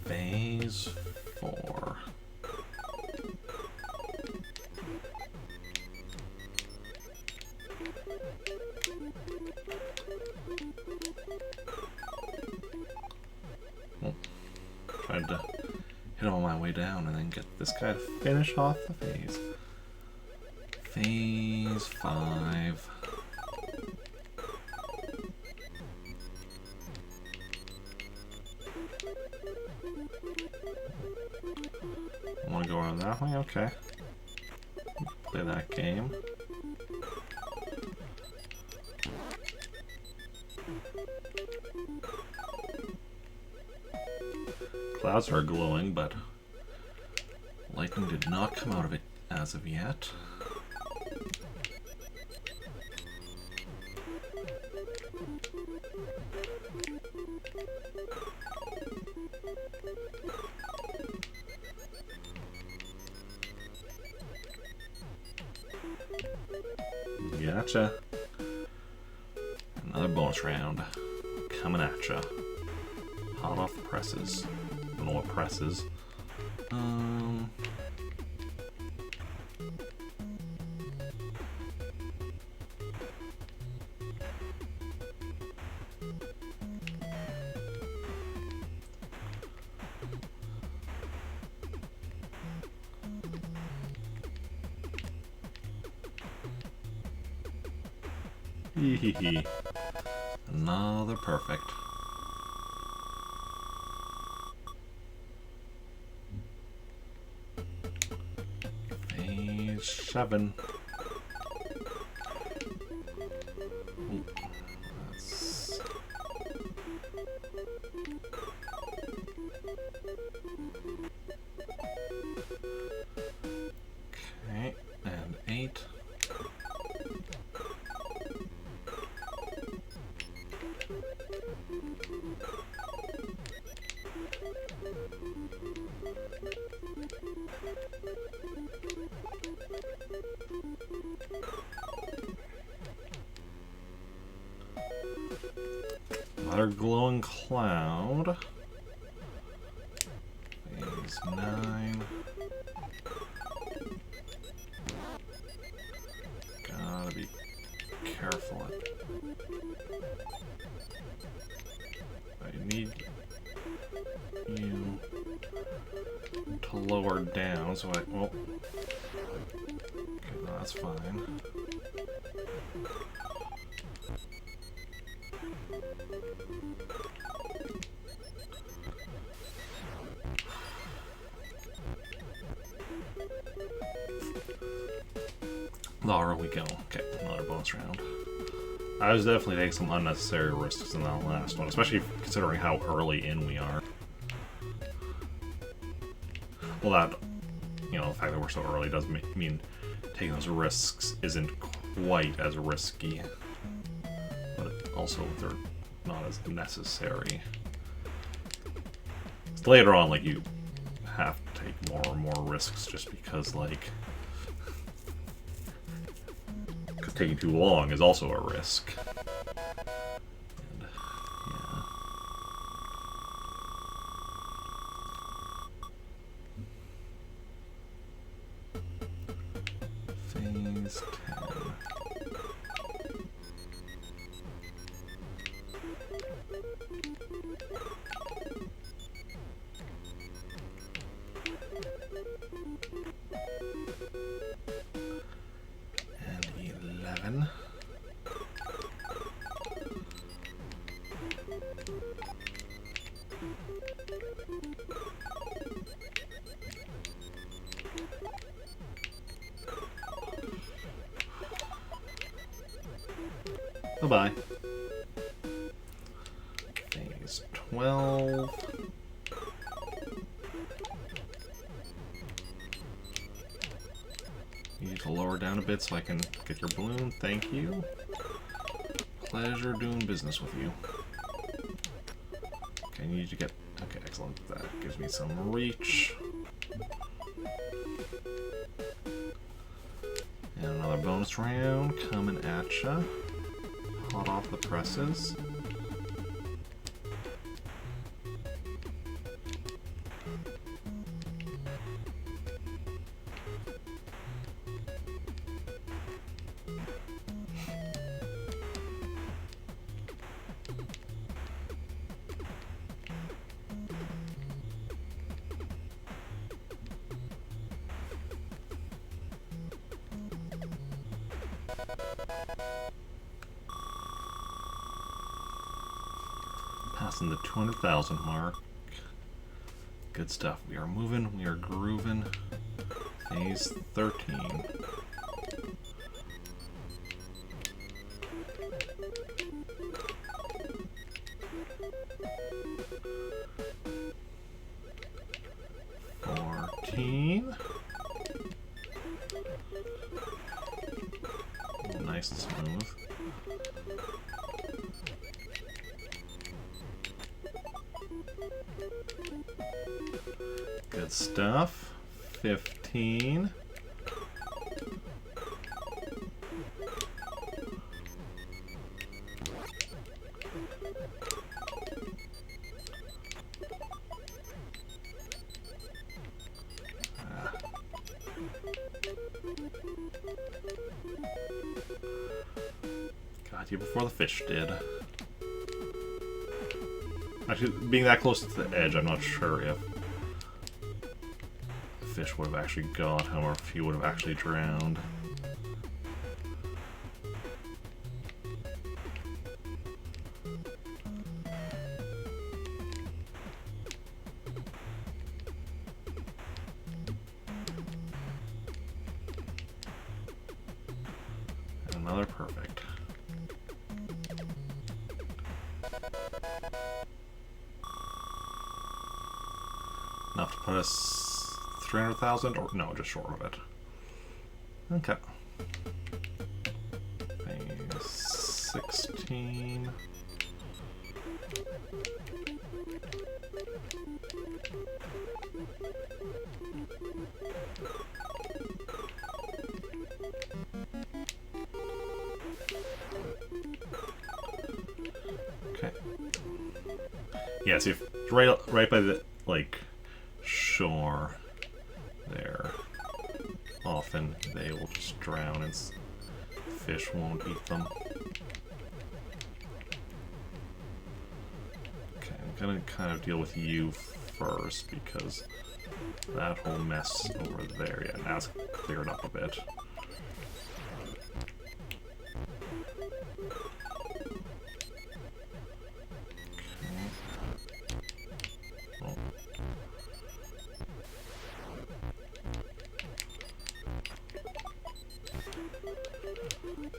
Phase 4. Well, tried to hit him on my way down and then get this guy to finish off the phase. Phase 5. I want to go around that way? Okay. Play that game. Clouds are glowing, but lightning did not come out of it as of yet. Gotcha. Another bonus round coming at ya. Hot off the presses. Don't know what press is. Hehehe. Another perfect. Phase 7. Ooh, that's... Okay, and 8. Another glowing cloud. Phase 9. Gotta be careful. I need you to lower down so I... Well... Okay, no, that's fine. There we go. Okay, another bonus round. I was definitely taking some unnecessary risks in that last one, especially considering how early in we are. Well, that, you know, the fact that we're so early doesn't mean taking those risks isn't quite as risky, but also they're not as necessary. Later on, like, you have to take more and more risks just because, like, taking too long is also a risk. And, yeah. Phase 10. And 11. Bye-bye. Phase 12. You need to lower down a bit so I can get your balloon. Thank you. Pleasure doing business with you. Okay, I need to get... Okay, excellent. That gives me some reach. And another bonus round coming at ya. Hot off the presses. Passing the 200,000 mark. Good stuff. We are moving. We are grooving. Phase 13. Nice and smooth. Good stuff. 15. Got you before the fish did. Actually, being that close to the edge, I'm not sure if the fish would have actually got him or if he would have actually drowned. And another perfect. Enough to put us 300,000, or no, just short of it. Okay. Phase 16. Okay. Yeah, see, if right by the shore there, often they will just drown and fish won't eat them. Okay, I'm gonna kind of deal with you first because that whole mess over there, yeah, now it's cleared up a bit.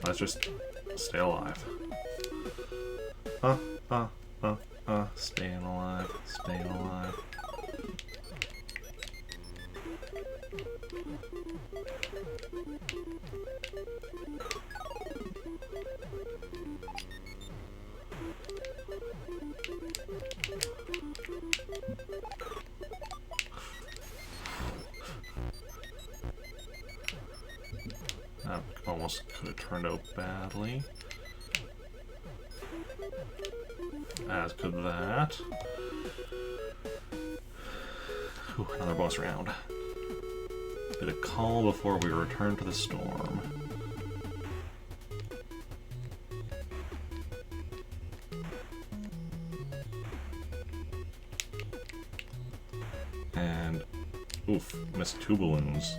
Let's just stay alive. Staying alive, staying alive. That almost could have turned out badly. As could that. Whew, another bonus round. Bit of call before we return to the storm. And oof, missed 2 balloons.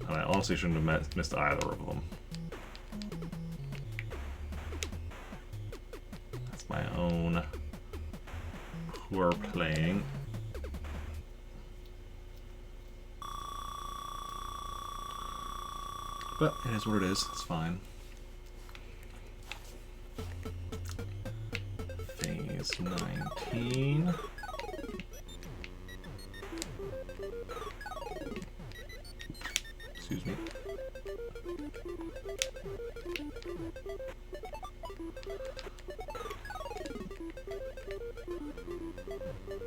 And I honestly shouldn't have missed either of them. That's my own poor playing. But it is what it is, it's fine. Phase 19. Excuse me.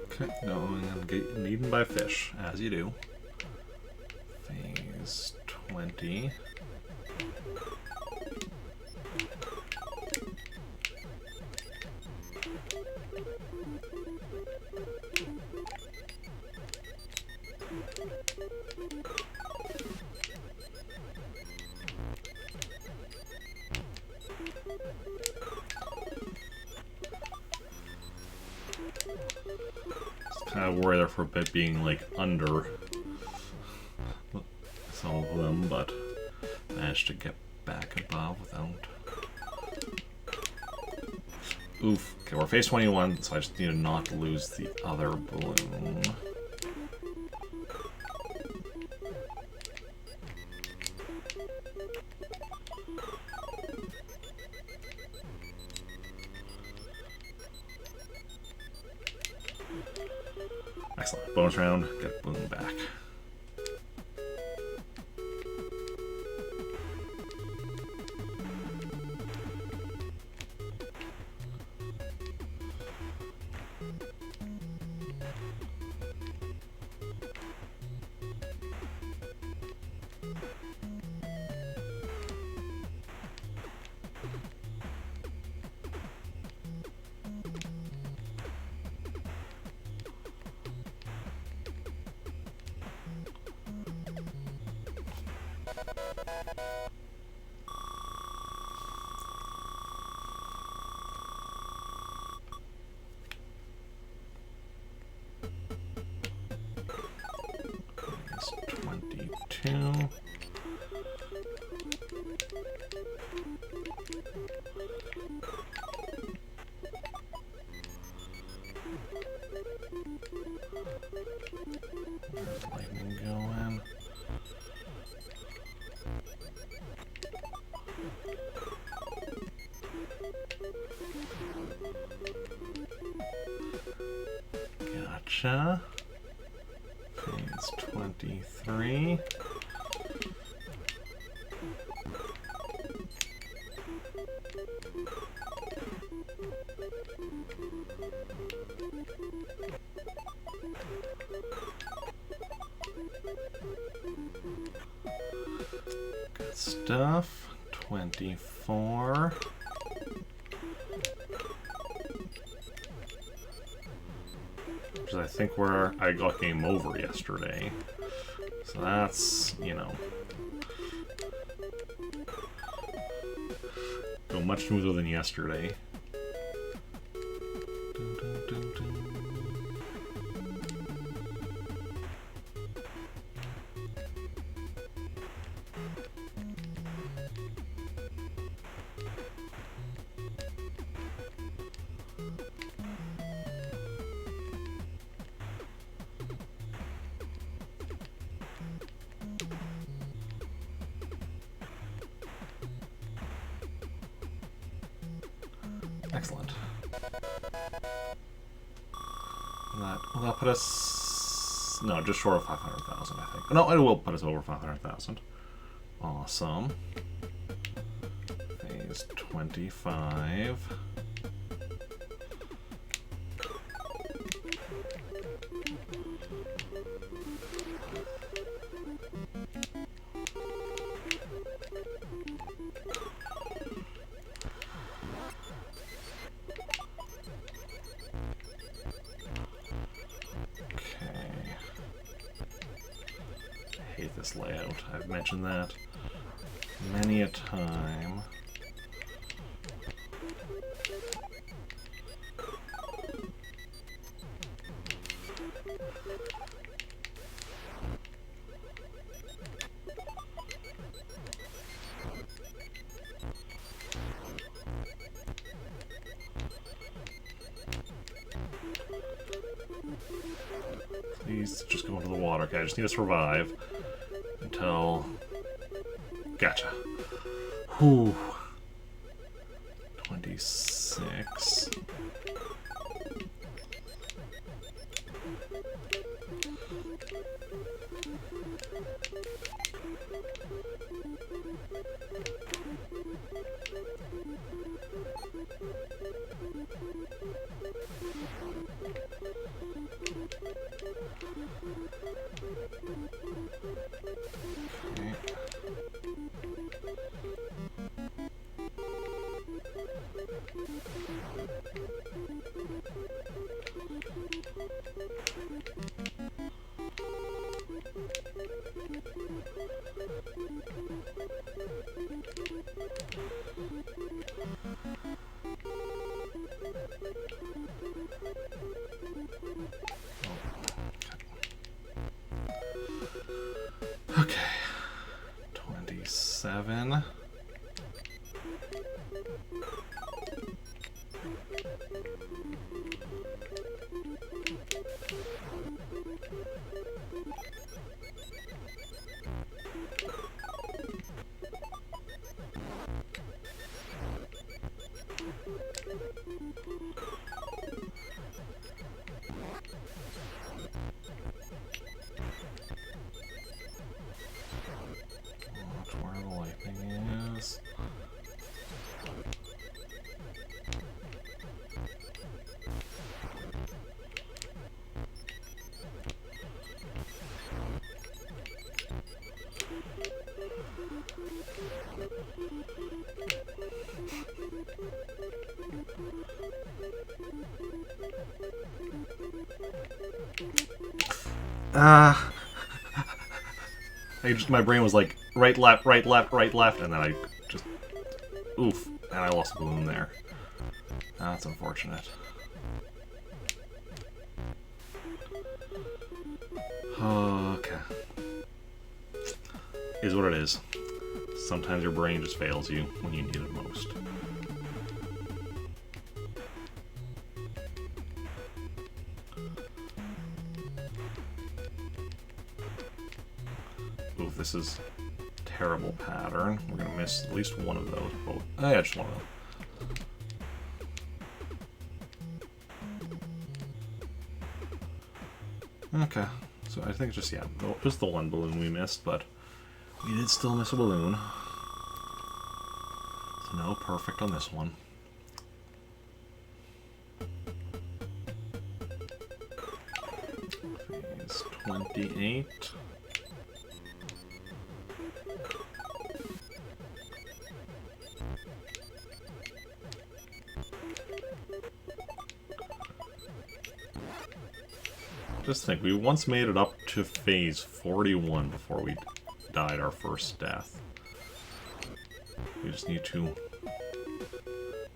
Okay, going and getting eaten by fish, as you do. Phase 20. Kind of worried there for a bit being like under some of them, but managed to get back above without. Oof. Okay, we're phase 21, so I just need to not lose the other balloon. Excellent. Bonus round, get balloon back. Phase 22. Where's lightning going? Gotcha. Phase 23. Good stuff. 24. Which is, I think, where I got game over yesterday. So that's, you know, go much smoother than yesterday. Dun, dun, dun, dun. Excellent. Will that put us... No, just short of 500,000, I think. No, it will put us over 500,000. Awesome. Phase 25. hate this layout. I've mentioned that many a time. Please just go into the water. Okay, I just need to survive until... Gotcha. Whew. 26. Okay, 27. Where the lightning is. My brain was like right, left, right, left, right, left, and then I just oof, and I lost a balloon there. That's unfortunate. Okay. Is what it is. Sometimes your brain just fails you when you need it most. Oof, this is a terrible pattern. We're gonna miss at least one of those. Both. Oh, yeah, just one of them. Okay, so I think just, yeah, just the one balloon we missed, but we did still miss a balloon. So no perfect on this one. Phase 28. Just think, we once made it up to phase 41 before we died our first death. We just need to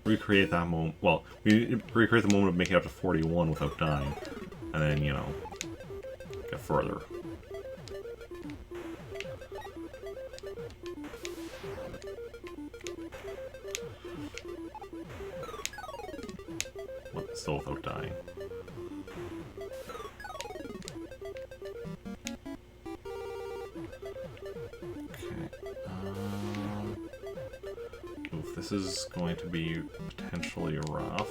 recreate that moment. Well, we recreate the moment of making it up to 41 without dying, and then, you know, get further. What, still without dying. This is going to be potentially rough.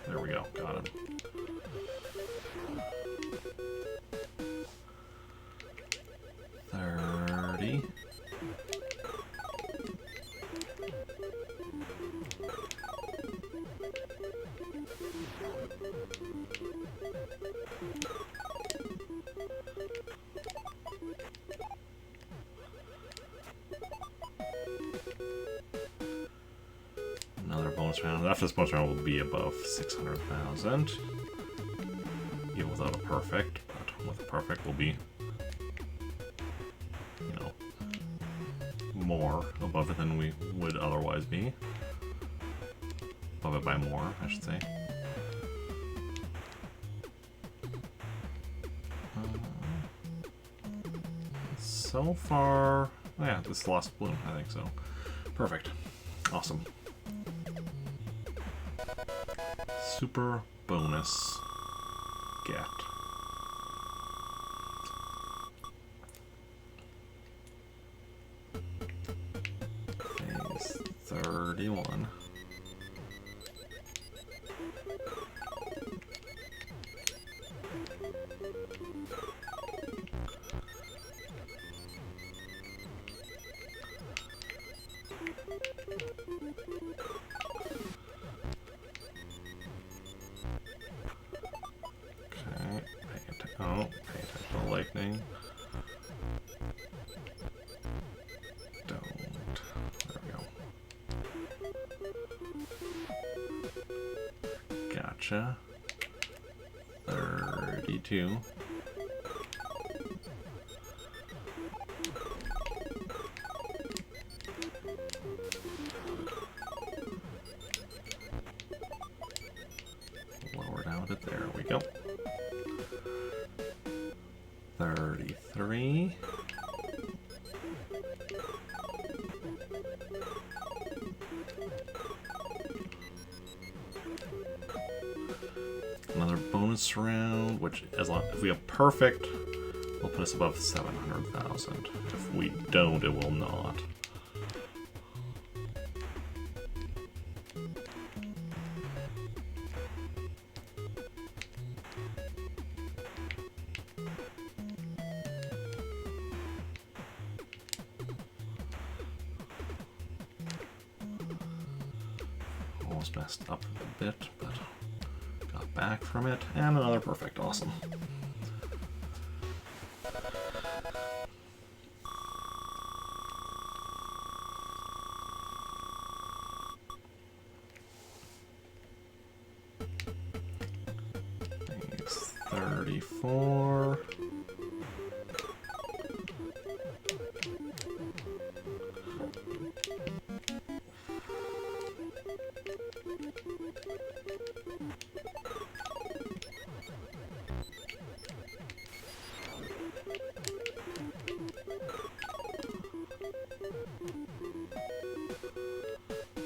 There we go, got him. $30. Another bonus round. After this bonus round, will be above 600,000. even without a perfect, but with a perfect will be, you know, more above it than we would otherwise be. Above it by more, I should say. So far, oh yeah, this lost bloom, I think so. Perfect. Awesome. Super bonus get. Phase 31. Oh, pay attention to lightning. Don't. There we go. Gotcha. 32. Lower down to there we go. 33. Another bonus round, which if we have perfect, will put us above 700,000. If we don't, it will not. Almost messed up a bit, but got back from it. And another perfect. Awesome. Phase 34.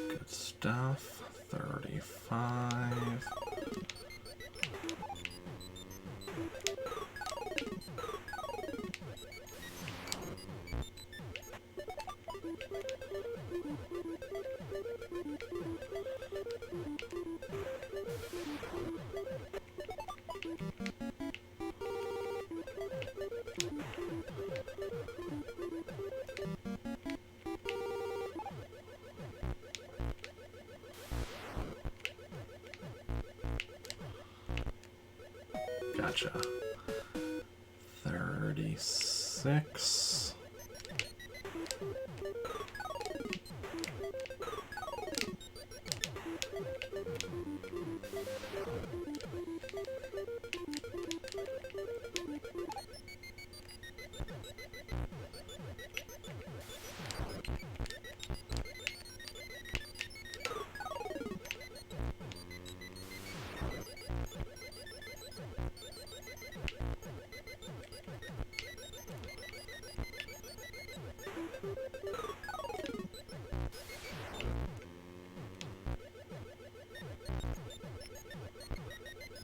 Good stuff. 35. Gotcha. 36.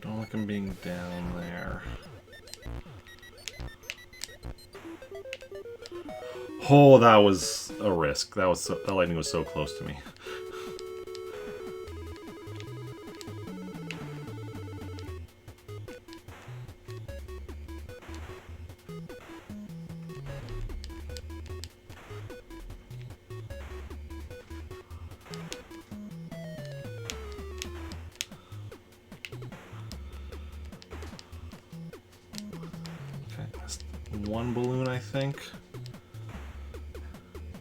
Don't like him being down there. Oh, that was a risk. That lightning was so close to me. One balloon, I think.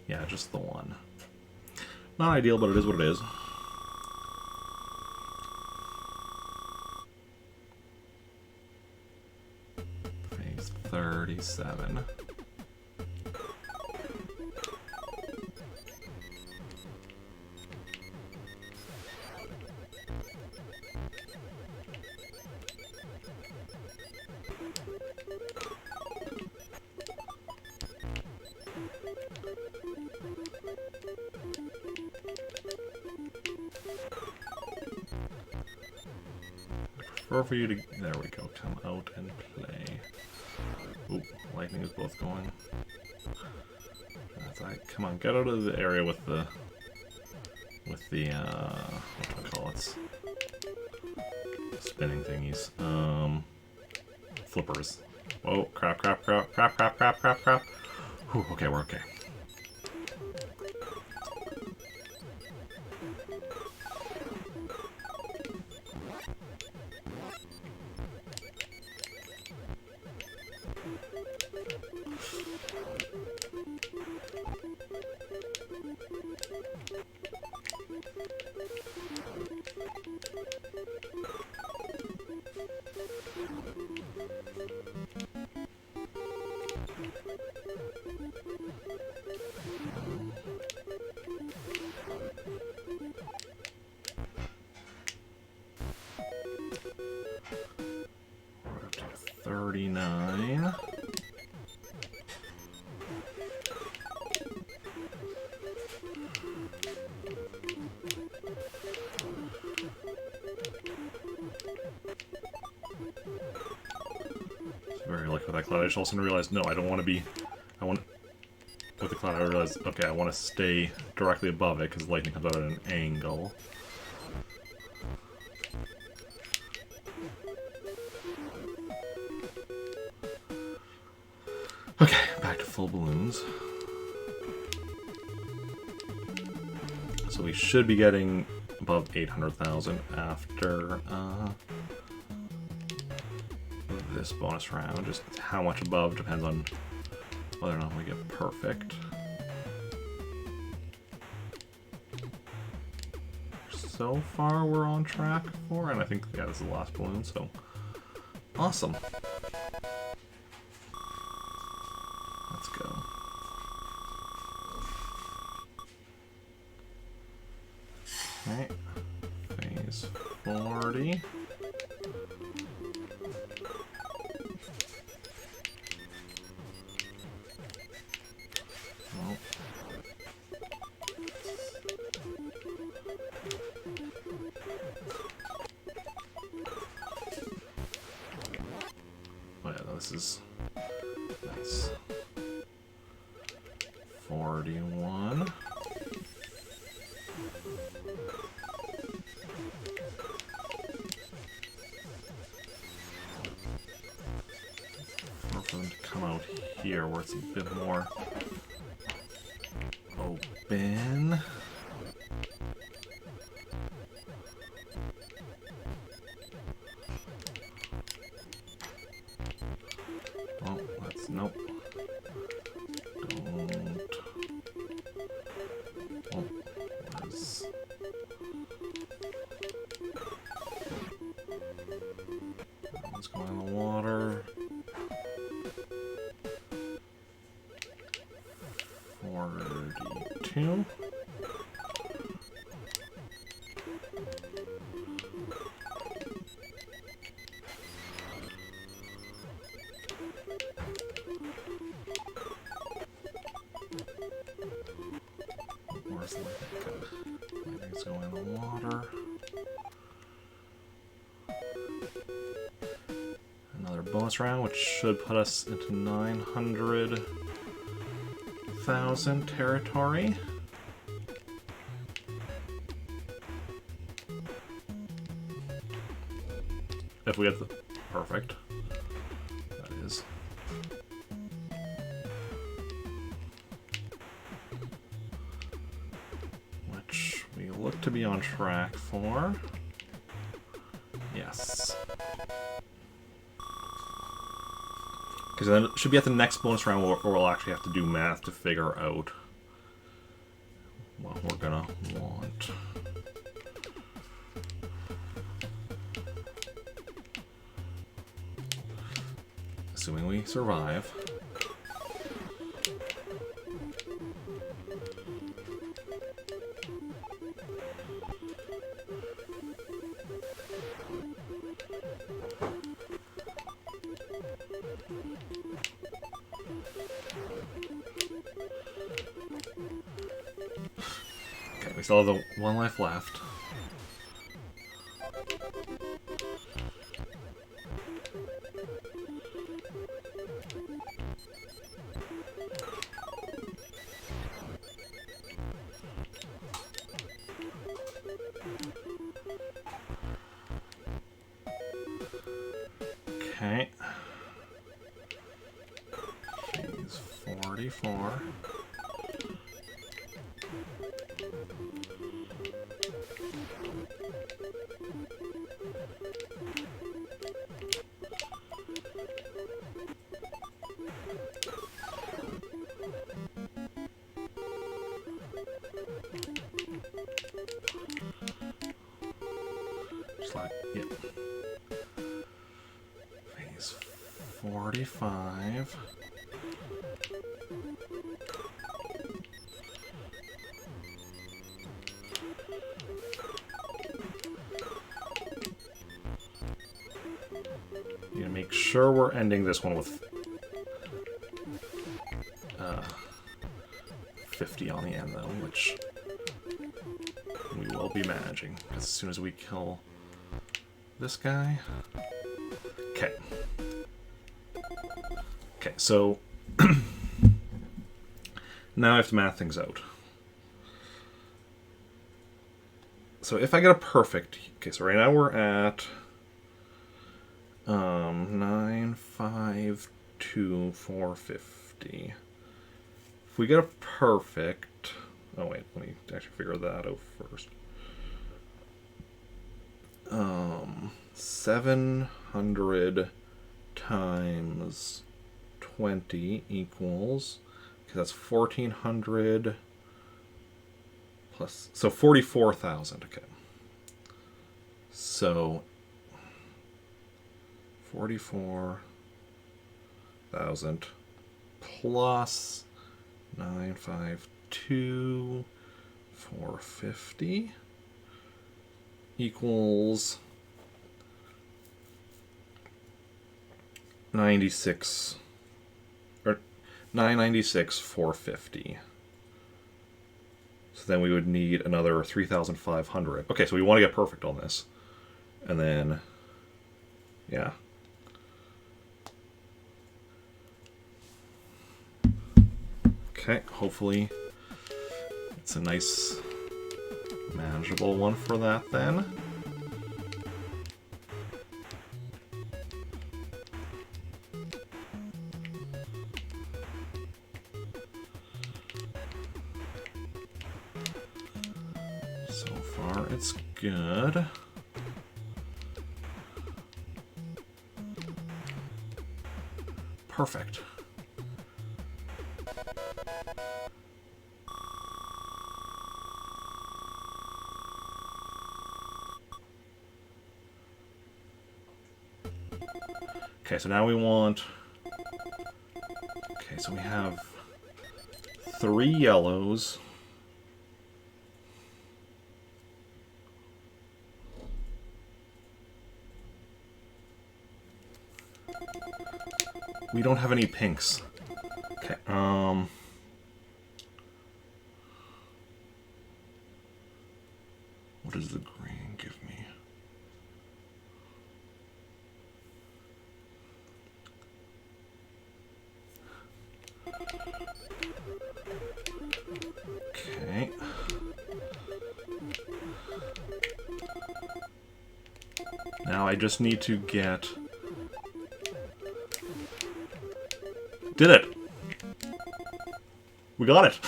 Yeah, just the one. Not ideal, but it is what it is. Phase 37. Prefer for you to, there we go, come out and play. Oop, lightning is both going. That's right. Come on, get out of the area with the what do I call it? Spinning thingies. Flippers. Whoa, crap. Whew, okay, we're okay. We're up to 39. Very lucky with that cloud. I just also realized, no, I don't want to be... With the cloud, I realized, okay, I want to stay directly above it, because lightning comes out at an angle. Okay, back to full balloons. So we should be getting above 800,000 after this bonus round. Just how much above depends on whether or not we get perfect. So far we're on track for, and I think, yeah, this is the last balloon, so awesome. Let's go. Okay, phase 40. This is nice. 41. Or for them to come out here where it's a bit more open. Oh, that's nope. Don't. Oh, where's... Let's go in the water. 42. Where's the lightning's going in the water. Another bonus round, which should put us into 900,000 territory. If we get the perfect, that is. Which we look to be on track for. Yes. Because then it should be at the next bonus round where we'll actually have to do math to figure out what we're gonna want. assuming we survive. Okay, we still have the one life left. Okay. Phase 44. Just like, yep. Phase 45. You gotta make sure we're ending this one with 50 on the end, though, which we will be managing as soon as we kill this guy. Okay. Okay, so now I have to math things out. So if I get a perfect, okay, so right now we're at 952,450. If we get a perfect, oh wait, let me actually figure that out first. 700 times 20 equals, okay, that's 1,400 plus, so 44,000, okay. So 44,000 plus 952,450 equals 96, or 996,450. So then we would need another 3,500. Okay, so we want to get perfect on this. And then, yeah. Okay, hopefully it's a nice, manageable one for that then. So far, it's good. Perfect. Okay, so now we want... Okay, so we have 3 yellows. We don't have any pinks. Okay, what does the green give me? Okay. Now I just need to get... Did it! We got it!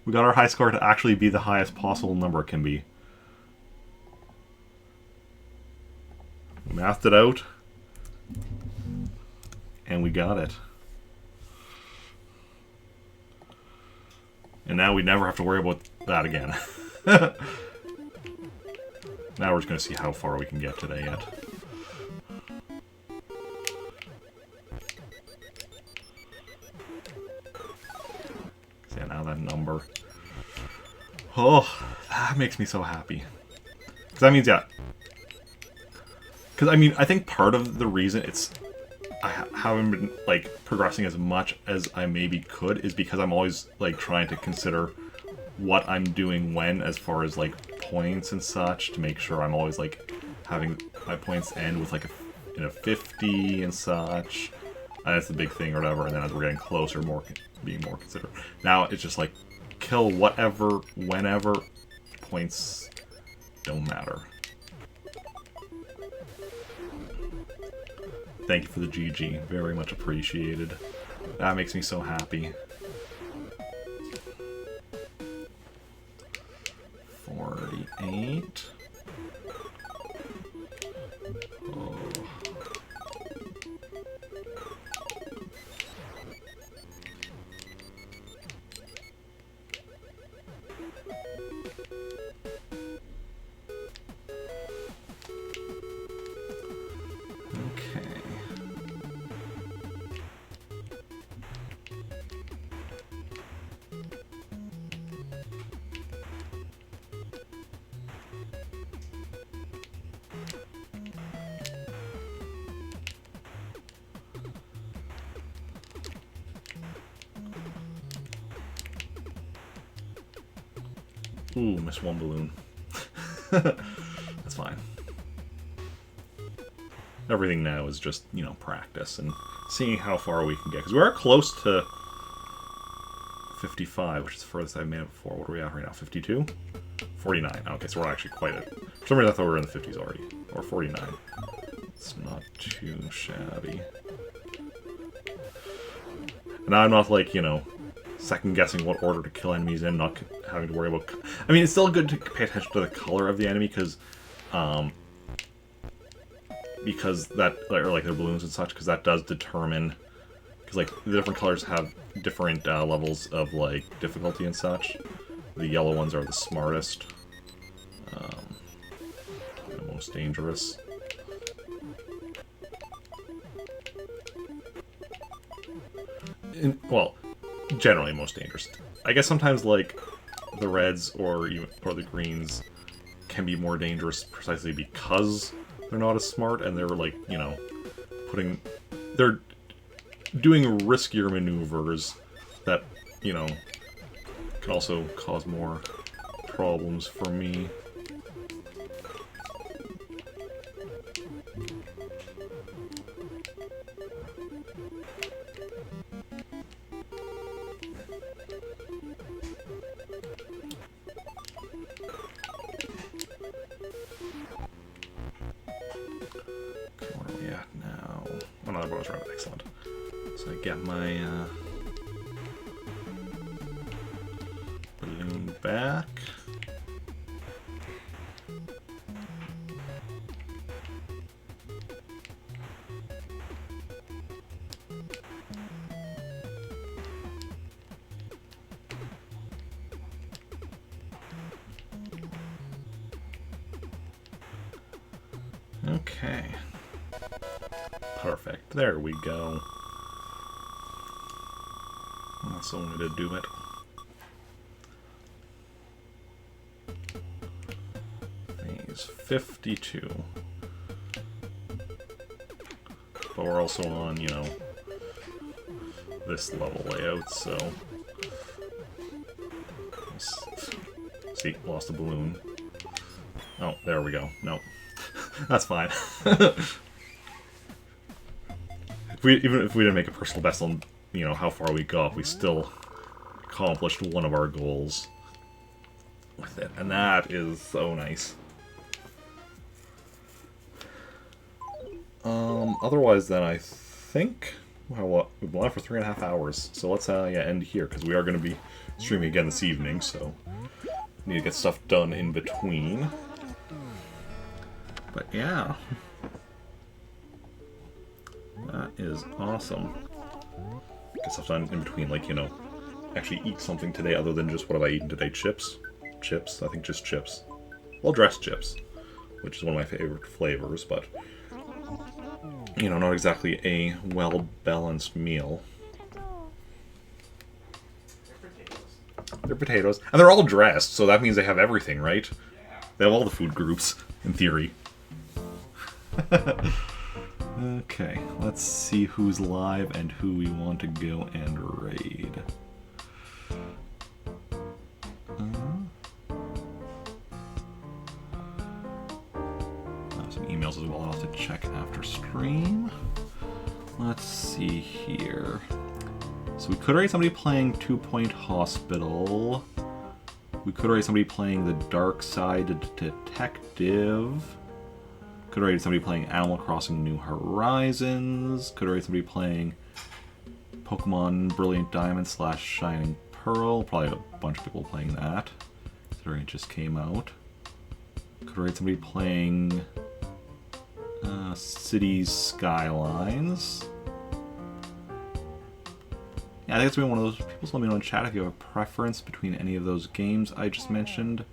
We got our high score to actually be the highest possible number it can be. We mathed it out. And we got it. And now we never have to worry about that again. Now we're just going to see how far we can get today yet. Oh, that makes me so happy. Because that means, yeah. Because, I mean, I think part of the reason I haven't been, like, progressing as much as I maybe could is because I'm always, like, trying to consider what I'm doing when, as far as, like, points and such, to make sure I'm always, like, having my points end with, like, a 50 and such. And that's the big thing or whatever, and then as we're getting closer, being more considerate. Now, it's just, like, kill whatever, whenever, points don't matter. Thank you for the GG. Very much appreciated. That makes me so happy. 48. Oh. Okay. Ooh, missed one balloon. That's fine. Everything now is just, you know, practice and seeing how far we can get. Because we are close to 55, which is the furthest I've made it before. What are we at right now? 52? 49. Okay, so we're actually quite at... For some reason I thought we were in the 50s already. Or 49. It's not too shabby. And I'm not, like, you know, second-guessing what order to kill enemies in, not having to worry about... I mean, it's still good to pay attention to the color of the enemy, because that, or like their balloons and such, because that does determine... Because, like, the different colors have different levels of, like, difficulty and such. The yellow ones are the smartest. The most dangerous. Well, generally most dangerous. I guess sometimes, like, the reds or the greens can be more dangerous precisely because they're not as smart and they're, like, you know, they're doing riskier maneuvers that, you know, can also cause more problems for me. Excellent. So I get my balloon back. Okay. Perfect. There we go. That's the only way to do it. Phase 52. But we're also on, you know, this level layout, so... See, lost a balloon. Oh, there we go. Nope. That's fine. Even if we didn't make a personal best on, you know, how far we got, we still accomplished one of our goals with it, and that is so nice. Otherwise, then I think, well, what, we've been live for 3.5 hours, so let's yeah, end here because we are going to be streaming again this evening, so need to get stuff done in between. But yeah. That is awesome. Get stuff done in between, like, you know, actually eat something today other than just what have I eaten today? Chips? Chips? I think just chips. Well-dressed chips, which is one of my favorite flavors, but, you know, not exactly a well-balanced meal. They're potatoes. And they're all dressed, so that means they have everything, right? They have all the food groups, in theory. Okay, let's see who's live and who we want to go and raid. Some emails as well I'll have to check after stream. Let's see here. So we could raid somebody playing 2 Point Hospital. We could raid somebody playing the Dark Side Detective. Could raid somebody playing Animal Crossing New Horizons. Could raid somebody playing Pokemon Brilliant Diamond / Shining Pearl. Probably a bunch of people playing that, considering it just came out. Could raid somebody playing Cities Skylines. Yeah, I think it's been one of those people. So let me know in chat if you have a preference between any of those games I just mentioned.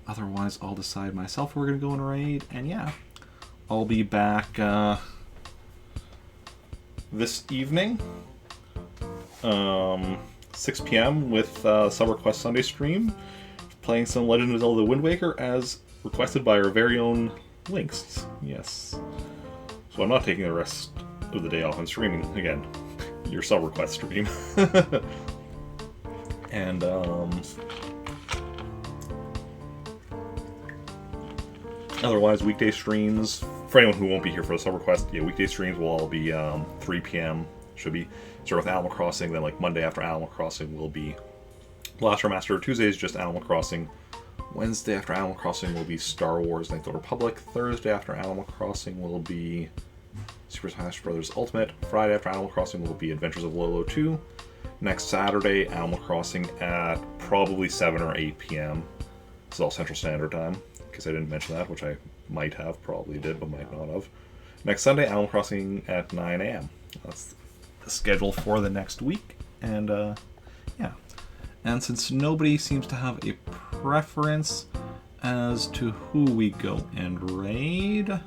Otherwise, I'll decide myself if we're going to go and raid. And yeah, I'll be back this evening, 6 p.m. with Sub Request Sunday stream, playing some Legend of Zelda Wind Waker as requested by our very own Lynx. Yes. So I'm not taking the rest of the day off. I'm streaming again. Your Sub Request stream. And otherwise, weekday streams, for anyone who won't be here for the Sub Request, yeah, weekday streams will all be 3 p.m. Should be. Start with Animal Crossing, then like Monday after Animal Crossing will be Blaster Master. Tuesdays just Animal Crossing. Wednesday after Animal Crossing will be Star Wars Knights of the Republic. Thursday after Animal Crossing will be Super Smash Bros. Ultimate. Friday after Animal Crossing will be Adventures of Lolo 2. Next Saturday, Animal Crossing at probably 7 or 8 p.m. This is all Central Standard Time, because I didn't mention that, which I might have, probably did, but might not have. Next Sunday, Animal Crossing at 9 a.m. That's the schedule for the next week. And yeah. And since nobody seems to have a preference as to who we go and raid,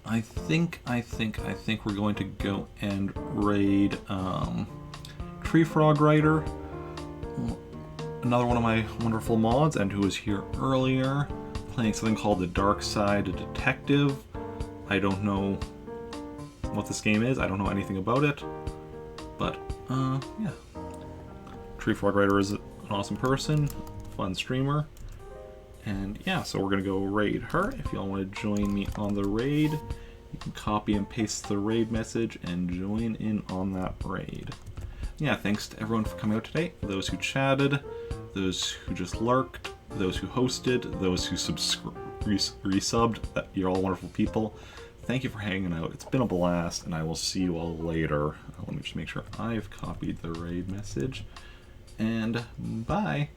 I think we're going to go and raid Tree Frog Rider, another one of my wonderful mods, and who was here earlier, playing something called the Dark Side Detective. I don't know what this game is. I don't know anything about it, but yeah. Tree Frog Rider is an awesome person, fun streamer, and yeah, so we're gonna go raid her. If y'all want to join me on the raid, you can copy and paste the raid message and join in on that raid. Yeah, thanks to everyone for coming out today. Those who chatted, those who just lurked, those who hosted, those who resubbed. You're all wonderful people. Thank you for hanging out. It's been a blast, and I will see you all later. Let me just make sure I've copied the raid message. And bye.